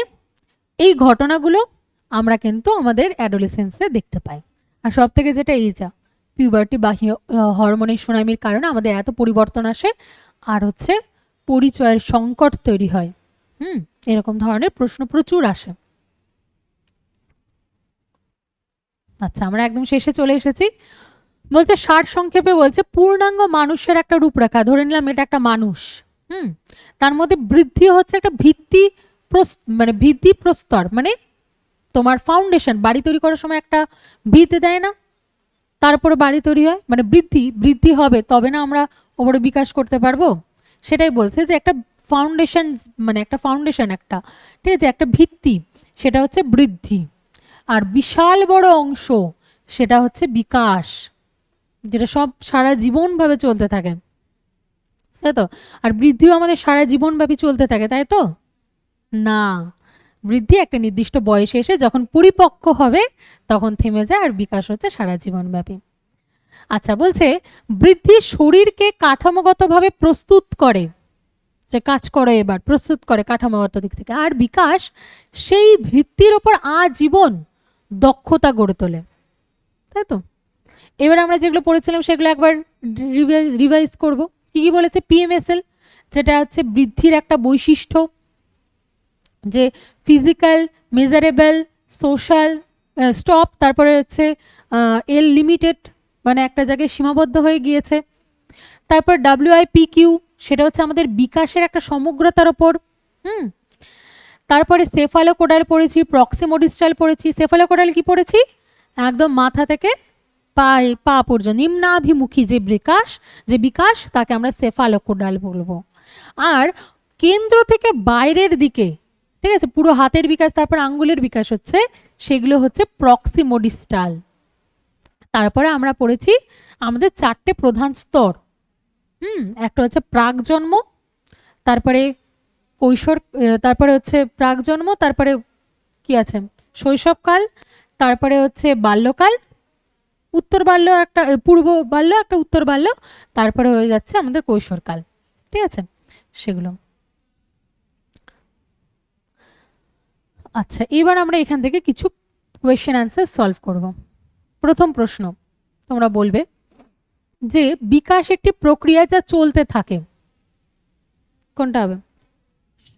এই ঘটনাগুলো আমরা কিন্তু আমাদের অ্যাডোলেসেন্সে দেখতে পাই। আর সব থেকে যেটা এই যা পিউবার্টি বা হরমোনের সুনামির কারণে আমাদের এত পরিবর্তন আসে, আর হচ্ছে পরিচয়ের সংকট তৈরি হয়। এরকম ধরনের প্রশ্ন প্রচুর আসে। আচ্ছা, আমরা একদম শেষে চলে এসেছি। বলছে সার সংক্ষেপে বলছে পূর্ণাঙ্গ মানুষের একটা রূপরেখা, ধরে নিলাম এটা একটা মানুষ, তার মধ্যে বৃদ্ধি হচ্ছে একটা ভিত্তি, মানে ভিত্তি প্রস্তর, মানে তোমার ফাউন্ডেশন, বাড়ি তৈরি করার সময় একটা ভিত দেয় না, তারপরে বাড়ি তৈরি হয়, মানে বৃদ্ধি হবে তবে না আমরা ওপরে বিকাশ করতে পারবো। সেটাই বলছে যে একটা ফাউন্ডেশন, মানে একটা ফাউন্ডেশন, একটা, ঠিক আছে, একটা ভিত্তি, সেটা হচ্ছে বৃদ্ধি। আর বিশাল বড় অংশ সেটা হচ্ছে বিকাশ, যেটা সব সারা জীবনভাবে চলতে থাকে, তাই তো? আর বৃদ্ধিও আমাদের সারা জীবনব্যাপী চলতে থাকে, তাই তো? না, বৃদ্ধি একটা নির্দিষ্ট বয়সে এসে যখন পরিপক্ক হবে তখন থেমে যায়, আর বিকাশ হচ্ছে সারা জীবনব্যাপী। আচ্ছা, বলছে বৃদ্ধি শরীরকে কাঠামোগতভাবে প্রস্তুত করে, যে কাজ করে এবার প্রস্তুত করে কাঠামোগত দিক থেকে, আর বিকাশ সেই ভিত্তির ওপর আজীবন দক্ষতা গড়ে তোলে, তাই তো? এবার আমরা যেগুলো পড়েছিলাম সেগুলো একবার রিভাইজ করব। কি কি বলেছে? পিএমএসএল, যেটা হচ্ছে বৃদ্ধির একটা বৈশিষ্ট্য, যে ফিজিক্যাল, মেজারেবল, সোশ্যাল, স্টপ, তারপরে হচ্ছে এল লিমিটেড, মানে একটা জায়গায় সীমাবদ্ধ হয়ে গিয়েছে। তারপর WIPQ, সেটা হচ্ছে আমাদের বিকাশের একটা সমগ্রতার ওপর। তারপরে সেফালোকোডাল পড়েছি, প্রক্সিমোডিস্টাল পড়েছি। সেফালোকোডাল কি পড়েছি? একদম মাথা থেকে পা পর্যন্ত নিম্নাভিমুখী যে বিকাশ তাকে আমরা সেফালোকোডাল বলবো। আর কেন্দ্র থেকে বাইরের দিকে, ঠিক আছে, পুরো হাতের বিকাশ, তারপর আঙ্গুলের বিকাশ হচ্ছে, সেগুলো হচ্ছে প্রক্সিমোডিস্টাল। তারপরে আমরা পড়েছি আমাদের 4টে প্রধান স্তর। একটা হচ্ছে প্রাক জন্ম, তারপরে কৈশোর, তারপরে হচ্ছে প্রাক জন্ম, তারপরে কি আছে, শৈশবকাল, তারপরে হচ্ছে বাল্যকাল, উত্তর বাল্য একটা, পূর্ব বাল্য একটা, উত্তর বাল্য, তারপরে হয়ে যাচ্ছে আমাদের কৈশোরকাল, ঠিক আছে, সেগুলো। আচ্ছা, এবার আমরা এখান থেকে কিছু কোয়েশ্চেন অ্যান্সার সলভ করব। প্রথম প্রশ্ন তোমরা বলবে যে বিকাশ একটি প্রক্রিয়া যা চলতে থাকে, কোনটা হবে?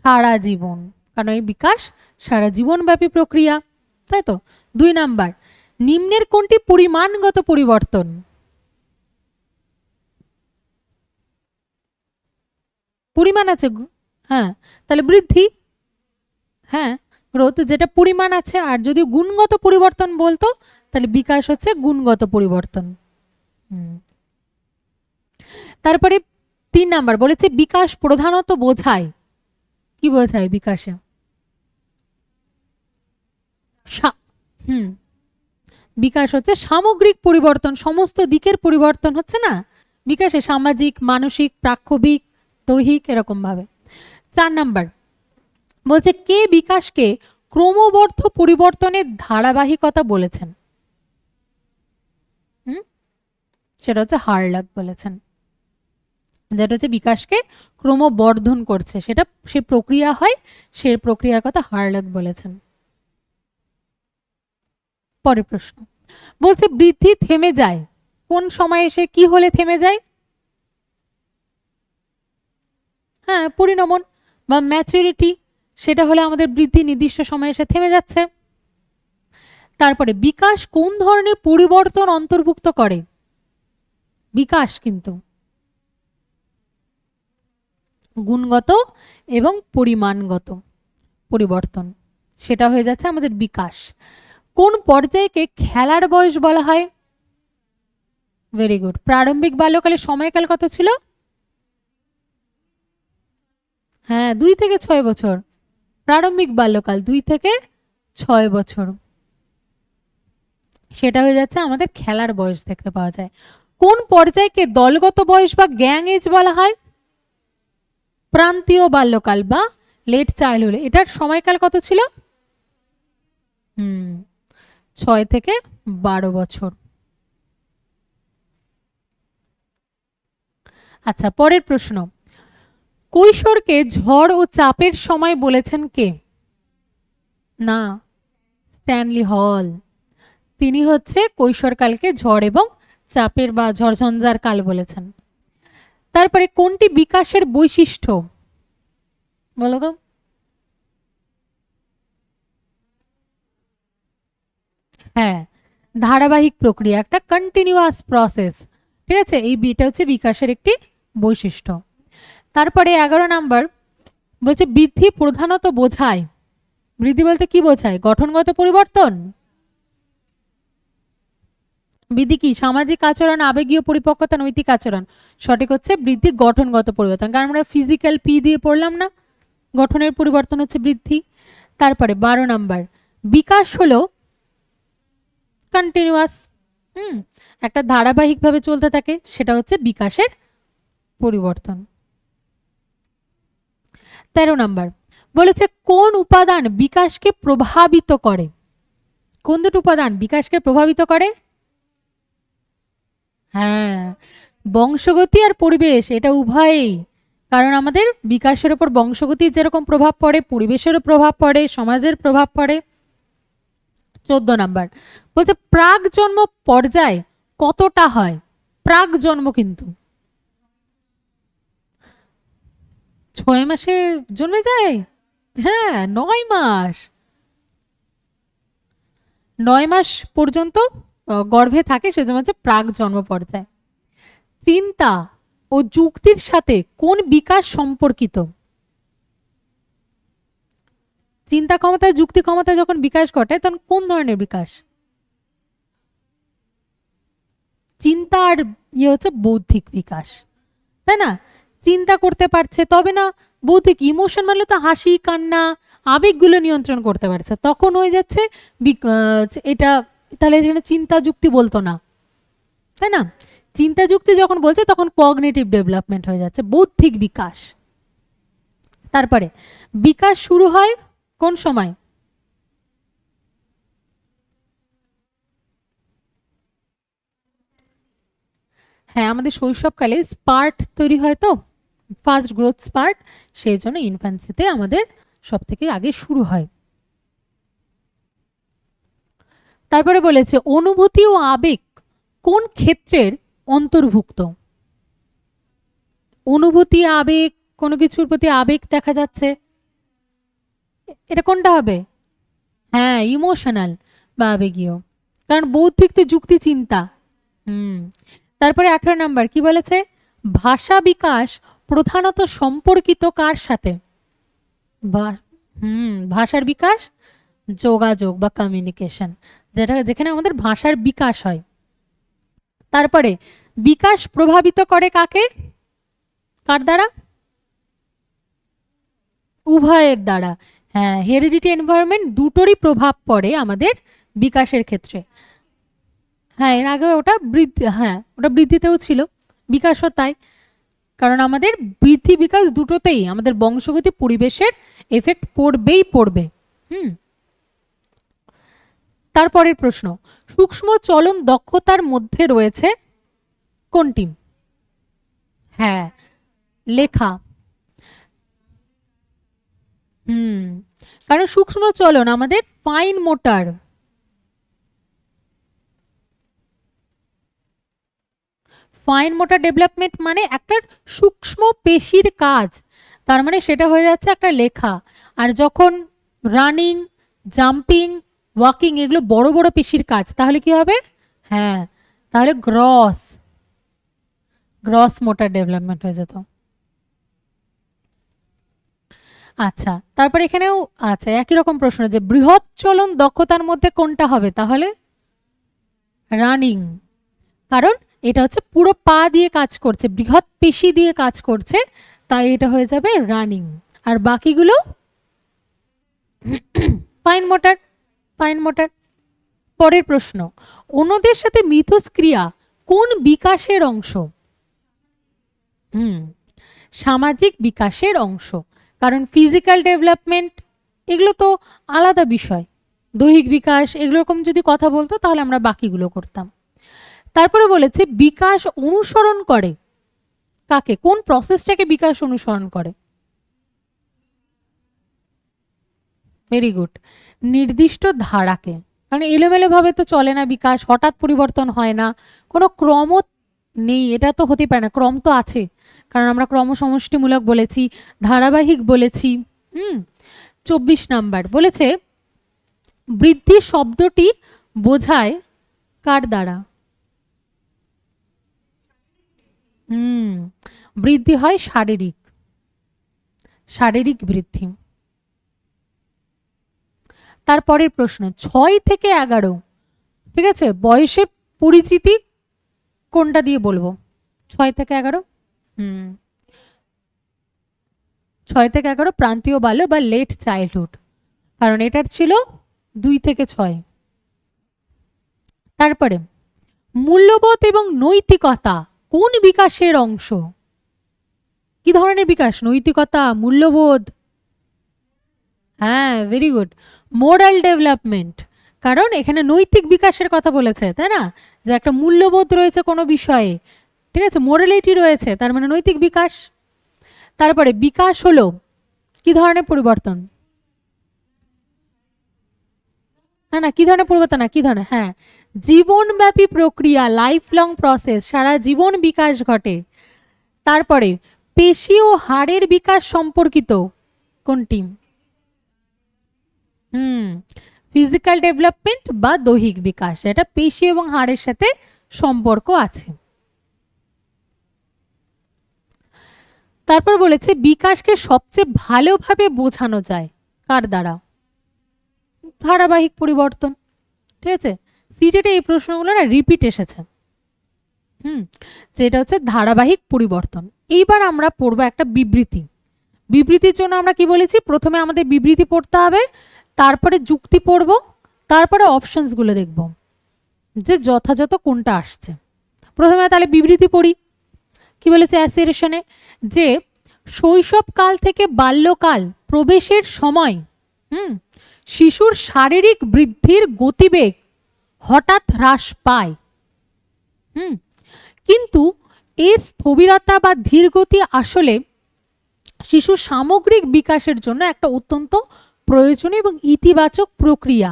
সারা জীবন, কারণ এই বিকাশ সারা জীবনব্যাপী প্রক্রিয়া, তাই তো? 2 নাম্বার, নিম্নের কোনটি পরিমাণগত পরিবর্তন? পরিমাণ আছে, হ্যাঁ, তাহলে বৃদ্ধি, হ্যাঁ, গ্রোথ, যেটা পরিমাণ আছে। আর যদি গুণগত পরিবর্তন বলতো তাহলে বিকাশ হচ্ছে গুণগত পরিবর্তন। তারপরে 3 নাম্বার বলেছে বিকাশ প্রধানত বোঝায়, কি বোঝায় বিকাশে? বিকাশ হচ্ছে সামগ্রিক পরিবর্তন, সমস্ত দিকের পরিবর্তন হচ্ছে না বিকাশে, সামাজিক, মানসিক, প্রাক্ষবিক, দৈহিক, এরকম ভাবে। 4 নাম্বার বলছে কে বিকাশকে ক্রমবর্ধ পরিবর্তনের ধারাবাহিকতা বলেছেন? সেটা হচ্ছে হার্লাক বলেছেন, যেটা হচ্ছে বিকাশকে ক্রমবর্ধন করছে, সেটা সে প্রক্রিয়া হয়, সে প্রক্রিয়ার কথা হার্লাক বলেছেন। পরের প্রশ্ন বলছে বৃদ্ধি থেমে যায় কোন সময় এসে, কি হলে থেমে যায়? হ্যাঁ, পরিণমন বা ম্যাচুরিটি, সেটা হলে আমাদের বৃদ্ধি নির্দিষ্ট সময়ে এসে থেমে যাচ্ছে। তারপরে বিকাশ কোন ধরনের পরিবর্তন অন্তর্ভুক্ত করে? বিকাশ কিন্তু গুণগত এবং পরিমাণগত পরিবর্তন, সেটা হয়ে যাচ্ছে আমাদের বিকাশ। কোন পর্যায়কে খেলার বয়স বলা হয়? Very good. প্রারম্ভিক বাল্যকালে সময়কাল কত ছিল? হ্যাঁ, 2 থেকে 6 বছর। প্রারম্ভিক বাল্যকাল 2 থেকে 6 বছর, সেটা হয়ে যাচ্ছে আমাদের খেলার বয়স দেখতে পাওয়া যায়। কোন পর্যায়কে দলগত বয়স বা গ্যাং এজ বলা হয়? প্রান্তীয় বাল্যকাল বা লেট চাইল্ডহুড। এটার সময়কাল কত ছিল? 6 থেকে 12 বছর। আচ্ছা, পরের প্রশ্ন, কৈশোরকে ঝড় ও চাপের সময় বলেছেন কে? না, স্ট্যানলি হল। তিনি হচ্ছে কৈশোরকালকে ঝড় এবং চাপের বা ঝড়ঝঞ্ঝার কাল বলেছেন। তারপরে কোনটি বিকাশের বৈশিষ্ট্য বলো তো? হ্যাঁ, ধারাবাহিক প্রক্রিয়া, একটা কন্টিনিউয়াস প্রসেস, ঠিক আছে, এই বিটা হচ্ছে বিকাশের একটি বৈশিষ্ট্য। তারপরে 11 নাম্বার বলছে বৃদ্ধি প্রধানত বোঝায়, বৃদ্ধি বলতে কি বোঝায়? গঠনগত পরিবর্তন, বৃদ্ধি কি? সামাজিক আচরণ, আবেগীয় পরিপক্কতা, নৈতিক আচরণ। সঠিক হচ্ছে বৃদ্ধি গঠনগত পরিবর্তন, কারণ আমরা ফিজিক্যাল পি দিয়ে পড়লাম না, গঠনের পরিবর্তন হচ্ছে বৃদ্ধি। তারপরে 12 নাম্বার, বিকাশ হলো কন্টিনিউয়াস, একটা ধারাবাহিকভাবে চলতে থাকে, সেটা হচ্ছে বিকাশের পরিবর্তন। 13 নাম্বার বলেছে কোন উপাদান বিকাশকে প্রভাবিত করে? কোন দুটো উপাদান বিকাশকে প্রভাবিত করে? হ্যাঁ, বংশগতি আর পরিবেশ, এটা উভয়ই। কারণ আমাদের বিকাশের উপর বংশগতির যেরকম প্রভাব পড়ে, পরিবেশেরও প্রভাব পড়ে, সমাজের প্রভাব পড়ে। 14 নাম্বার বলছে প্রাক জন্ম পর্যায় কতটা হয়? প্রাক জন্ম কিন্তু 6 মাসে জন্মে যায়। হ্যাঁ, 9 মাস, 9 মাস পর্যন্ত গর্ভে থাকে, সেজন্য হচ্ছে প্রাক জন্ম পর্যায়। চিন্তা ও যুক্তির সাথে কোন বিকাশ সম্পর্কিত? চিন্তা ক্ষমতা, যুক্তি ক্ষমতা যখন বিকাশ ঘটে তখন কোন ধরনের বিকাশ? চিন্তা আর হচ্ছে বৌদ্ধিক বিকাশ, তাই না? চিন্তা করতে পারছে, তবে না বৌদ্ধিক, ইমোশন মানে তো হাসি কান্না আবেগগুলো নিয়ন্ত্রণ করতে পারছে, তখন হয়ে যাচ্ছে এটা। তাহলে এখানে চিন্তা যুক্তি বলতো না, তাই না? চিন্তা যুক্তি যখন বলছে তখন কগনিটিভ ডেভেলপমেন্ট হয়ে যাচ্ছে, বৌদ্ধিক বিকাশ। তারপরে বিকাশ শুরু হয় কোন সময়? হ্যাঁ, আমাদের শৈশবকালে স্পার্ট তৈরি হয়, তো ফার্স্ট গ্রোথ স্পার্ট, সেই জন্য ইনফ্যান্সিতে আমাদের সব থেকে আগে শুরু হয়। তারপরে বলেছে অনুভূতি ও আবেগ কোন ক্ষেত্রের অন্তর্ভুক্ত? অনুভূতি আবেগ, কোনো কিছুর প্রতি আবেগ দেখা যাচ্ছে, এটা কোনটা হবে? হ্যাঁ, ইমোশনাল বা আবেগীয়, কারণ বৌদ্ধিক তো যুক্তি চিন্তা। তারপরে 18 নাম্বার কি বলেছে? ভাষা বিকাশ প্রধানত সম্পর্কিত কার সাথে? ভাষার বিকাশ, যোগাযোগ বা কমিউনিকেশন, যেখানে আমাদের ভাষার বিকাশ হয়। তারপরে বিকাশ প্রভাবিত করে কাকে? কার দ্বারা? উভয়ের দ্বারা। হ্যাঁ, হেরিডিটি এনভায়রনমেন্ট দুটোরই প্রভাব পড়ে আমাদের বিকাশের ক্ষেত্রে। হ্যাঁ, এর আগে ওটা বৃদ্ধি, হ্যাঁ ওটা বৃদ্ধিতেও ছিল, বিকাশও তাই, কারণ আমাদের বৃদ্ধি বিকাশ দুটোতেই আমাদের বংশগতি পরিবেশের এফেক্ট পড়বেই পড়বে। তারপরের প্রশ্ন, সূক্ষ্ম চলন দক্ষতার মধ্যে রয়েছে কোনটি? হ্যাঁ, লেখা। কারণ সূক্ষ্ম চলন আমাদের fine motor, fine motor development মানে একটা সূক্ষ্ম পেশির কাজ, তার মানে সেটা হয়ে যাচ্ছে একটা লেখা। আর যখন রানিং, জাম্পিং, ওয়াকিং এগুলো বড় বড় পেশির কাজ, তাহলে কি হবে? হ্যাঁ, তাহলে গ্রস মোটর ডেভেলপমেন্ট হয়ে যেত। আচ্ছা, তারপর এখানেও আচ্ছা একই রকম প্রশ্ন, যে বৃহৎ চলন দক্ষতার মধ্যে কোনটা হবে? তাহলে রানিং, কারণ এটা হচ্ছে পুরো পা দিয়ে কাজ করছে, বৃহৎ পেশি দিয়ে কাজ করছে, তাই এটা হয়ে যাবে রানিং। আর বাকিগুলো ফাইন মোটর, ফাইন মোটর। পরের প্রশ্ন, অন্যদের সাথে মিথস্ক্রিয়া কোন বিকাশের অংশ? সামাজিক বিকাশের অংশ, কারণ ফিজিক্যাল ডেভেলপমেন্ট এগুলো তো আলাদা বিষয়, দৈহিক বিকাশ এগুলো রকম যদি কথা বলতো তাহলে আমরা বাকিগুলো করতাম। তারপরে বলেছে বিকাশ অনুসরণ করে কাকে? কোন প্রসেসটাকে বিকাশ অনুসরণ করে? ভেরি গুড, নির্দিষ্ট ধারাকে, কারণ এলোমেলো ভাবে তো চলে না বিকাশ, হঠাৎ পরিবর্তন হয় না, কোনো ক্রম নেই, এটা তো হতে পারে না, ক্রম তো আছে, কারণ আমরা ক্রম সমষ্টিমূলক বলেছি, ধারাবাহিক বলেছি। 24 নাম্বার বলেছে বৃদ্ধি শব্দটি বোঝায় কার দ্বারা? বৃদ্ধি হয় শারীরিক, শারীরিক বৃদ্ধি। তারপরের প্রশ্ন, 6 থেকে 11, ঠিক আছে, বয়সের পরিচিতি কোনটা দিয়ে বলবো? 6 থেকে 11। 6 থেকে 11 প্রান্তীয় বাল্য বা লেট চাইল্ডহুড, কারণ এটার ছিল 2 থেকে 6। তারপরে মূল্যবোধ এবং নৈতিকতা কোন বিকাশের অংশ? কি ধরনের বিকাশ? নৈতিকতা, মূল্যবোধ। হ্যাঁ, ভেরি গুড, মোরাল ডেভেলপমেন্ট। কারণ এখানে নৈতিক বিকাশের কথা বলেছে, তাই না? যে একটা মূল্যবোধ রয়েছে কোনো বিষয়ে, ঠিক আছে, মোরালিটি রয়েছে, তার মানে নৈতিক বিকাশ। তারপরে বিকাশ হলো কি ধরনের পরিবর্তন? না, কি ধরনের পরিবর্তন, না কি ধরনের, হ্যাঁ, জীবনব্যাপী প্রক্রিয়া, লাইফ লং প্রসেস, সারা জীবন বিকাশ ঘটে। তারপরে পেশি ও হাড়ের বিকাশ সম্পর্কিত কোনটি? ফিজিক্যাল ডেভেলপমেন্ট বা দৈহিক বিকাশ, এটা পেশি এবং হাড়ের সাথে সম্পর্ক আছে। তারপর বলেছে বিকাশকে সবচেয়ে ভালোভাবে বোঝানো যায় কার দ্বারা? ধারাবাহিক পরিবর্তন, ঠিক আছে। সিটেটে এই প্রশ্নগুলো না রিপিট এসেছে, যেটা হচ্ছে ধারাবাহিক পরিবর্তন। এইবার আমরা পড়বো একটা বিবৃতি। বিবৃতির জন্য আমরা কি বলেছি? প্রথমে আমাদের বিবৃতি পড়তে হবে, তারপরে যুক্তি পড়ব, তারপরে অপশনসগুলো দেখব যে যথাযথ কোনটা আসছে। প্রথমে তাহলে বিবৃতি পড়ি। কি বলেছে অ্যাসেরেশনে? যে শৈশবকাল থেকে বাল্যকাল প্রবেশের সময় শিশুর শারীরিক বৃদ্ধির গতিবেগ হঠাৎ হ্রাস পায়, কিন্তু এর স্থবিরতা বা ধীরগতি আসলে শিশুর সামগ্রিক বিকাশের জন্য একটা অত্যন্ত প্রয়োজনীয় এবং ইতিবাচক প্রক্রিয়া।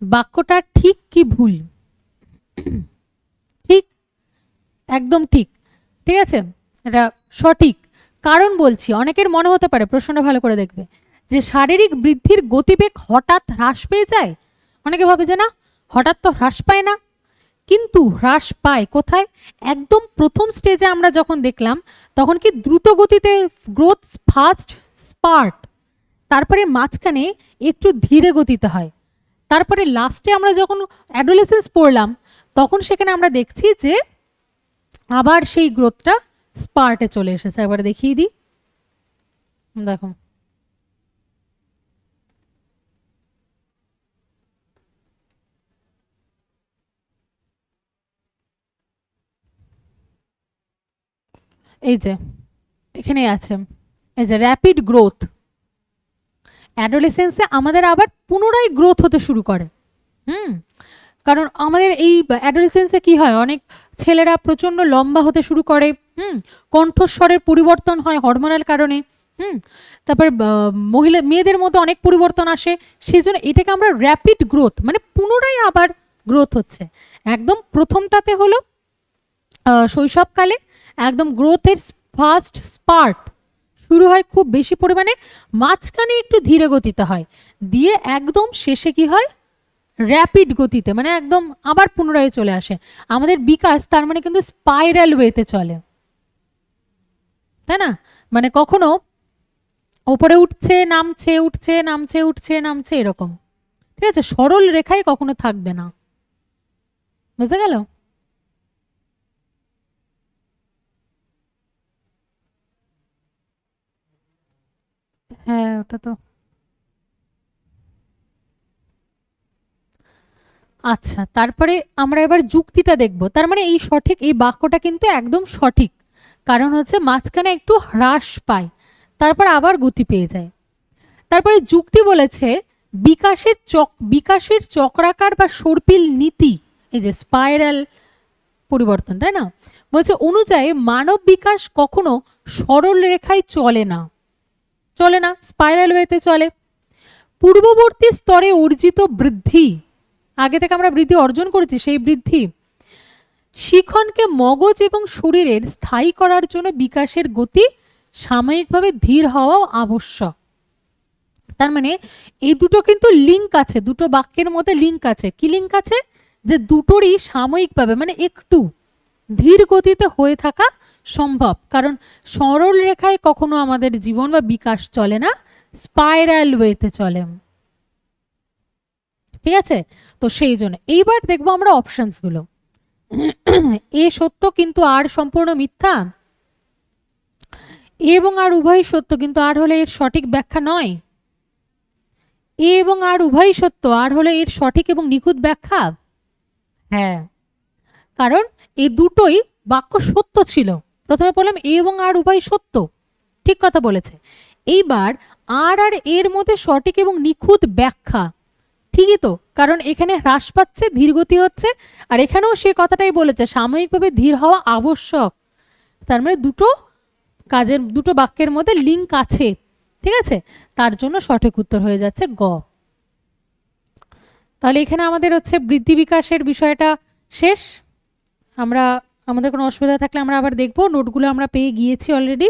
বাক্যটা ঠিক কি ভুল? ঠিক, একদম ঠিক, ঠিক আছে, এটা সঠিক। কারণ বলছি, অনেকের মনে হতে পারে, প্রশ্নটা ভালো করে দেখবে, যে শারীরিক বৃদ্ধির গতিবেগ হঠাৎ হ্রাস পেয়ে যায়। অনেকে ভাবে যে না, হঠাৎ তো হ্রাস পায় না, কিন্তু হ্রাস পায় কোথায়? একদম প্রথম স্টেজে আমরা যখন দেখলাম তখন কি দ্রুত গতিতে গ্রোথ, ফাস্ট স্পার্ট, তারপরে মাঝখানে একটু ধীরে গতিতে হয়, তারপরে লাস্টে আমরা যখন অ্যাডোলেসেন্স পড়লাম তখন সেখানে আমরা দেখছি যে আবার সেই গ্রোথটা স্পার্টে চলে এসেছে। একবার দেখিয়ে দিই, দেখো এই যে এখানে আছে, এই যে র্যাপিড গ্রোথ। অ্যাডোলেসেন্সে আমাদের আবার পুনরায় গ্রোথ হতে শুরু করে। কারণ আমাদের এই অ্যাডোলেসেন্সে কি হয়, অনেক ছেলেরা প্রচন্ড লম্বা হতে শুরু করে, কণ্ঠস্বরের পরিবর্তন হয় হরমোনাল কারণে, তারপর মেয়েদের মধ্যে অনেক পরিবর্তন আসে। সেই জন্য এটাকে আমরা র্যাপিড গ্রোথ, মানে পুনরায় আবার গ্রোথ হচ্ছে। একদম প্রথমটাতে হলো শৈশবকালে একদম গ্রোথের ফার্স্ট স্পার্ট শুরু হয় খুব বেশি পরিমাণে, মাঝখানে একটু ধীরে গতিতে হয়, দিয়ে একদম শেষে কি হয়, র্যাপিড গতিতে, মানে একদম আবার পুনরায় চলে আসে। আমাদের বিকাশ তার মানে কিন্তু স্পাইরাল ওয়েতে চলে, তাই না? মানে কখনো ওপরে উঠছে নামছে, উঠছে নামছে, উঠছে নামছে, এরকম, ঠিক আছে, সরল রেখায় কখনো থাকবে না। বুঝে গেল? হ্যাঁ, ওটা তো আচ্ছা। তারপরে আমরা এবার যুক্তিটা দেখব। তার মানে এই সঠিক, এই বাক্যটা কিন্তু একদম সঠিক, কারণ হচ্ছে মাঝখানে একটু হ্রাস পায়, তারপর আবার গতি পেয়ে যায়। তারপরে যুক্তি বলেছে বিকাশের চক্রাকার বা সর্পিল নীতি, এই যে স্পাইরাল পরিবর্তন, তাই না, বলছে অনুযায়ী মানব বিকাশ কখনো সরল রেখায় চলে না, চলে না, স্পাইরাল ওয়েতে চলে। পূর্ববর্তী স্তরে অর্জিত বৃদ্ধি, আগে থেকে আমরা বৃদ্ধি অর্জন করেছি, সেই বৃদ্ধি শিখনকে মগজ এবং শরীরের স্থায়ী করার জন্য বিকাশের গতি সাময়িকভাবে ধীর হওয়াও আবশ্যক। তার মানে এই দুটো কিন্তু লিঙ্ক আছে, দুটো বাক্যের মধ্যে লিঙ্ক আছে। কি লিঙ্ক আছে? যে দুটোরই সাময়িকভাবে, মানে একটু ধীর গতিতে হয়ে থাকা সম্ভব, কারণ সরল রেখায় কখনো আমাদের জীবন বা বিকাশ চলে না, স্পাইরাল ওয়েতে চলে। ঠিক আছে? তো সেই জন্য এইবার দেখবো আমরা অপশনসগুলো। এ সত্য কিন্তু আর সম্পূর্ণ মিথ্যা, এ এবং আর উভয়ই সত্য কিন্তু আর হলে এর সঠিক ব্যাখ্যা নয়, এ এবং আর উভয়ই সত্য আর হলে এর সঠিক এবং নিখুঁত ব্যাখ্যা। হ্যাঁ, কারণ এই দুটোই বাক্য সত্য ছিল। প্রথমে বললাম এ এবং আর উভয় সত্য, ঠিক কথা বলেছে। এইবার আর আর এর মধ্যে সঠিক এবং নিখুঁত ব্যাখ্যা, ঠিকই তো, কারণ এখানে হ্রাস পাচ্ছে, ধীরগতি হচ্ছে, আর এখানেও সে কথাটাই বলেছে সাময়িকভাবে ধীর হওয়া আবশ্যক। তার মানে দুটো কাজের, দুটো বাক্যের মধ্যে লিঙ্ক আছে, ঠিক আছে? তার জন্য সঠিক উত্তর হয়ে যাচ্ছে গ। তাহলে এখানে আমাদের হচ্ছে বৃদ্ধি বিকাশের বিষয়টা শেষ। আমরা আমাদের কোনো অসুবিধা থাকলে আমরা আবার দেখবো, নোটগুলো আমরা পেয়ে গিয়েছি অলরেডি।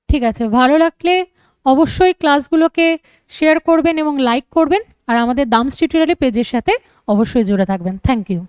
ঠিক আছে, ভালো লাগলে অবশ্যই ক্লাসগুলোকে শেয়ার করবেন এবং লাইক করবেন, আর আমাদের দামস টিউটোরিয়াল পেজের সাথে অবশ্যই জুড়ে থাকবেন। Thank you.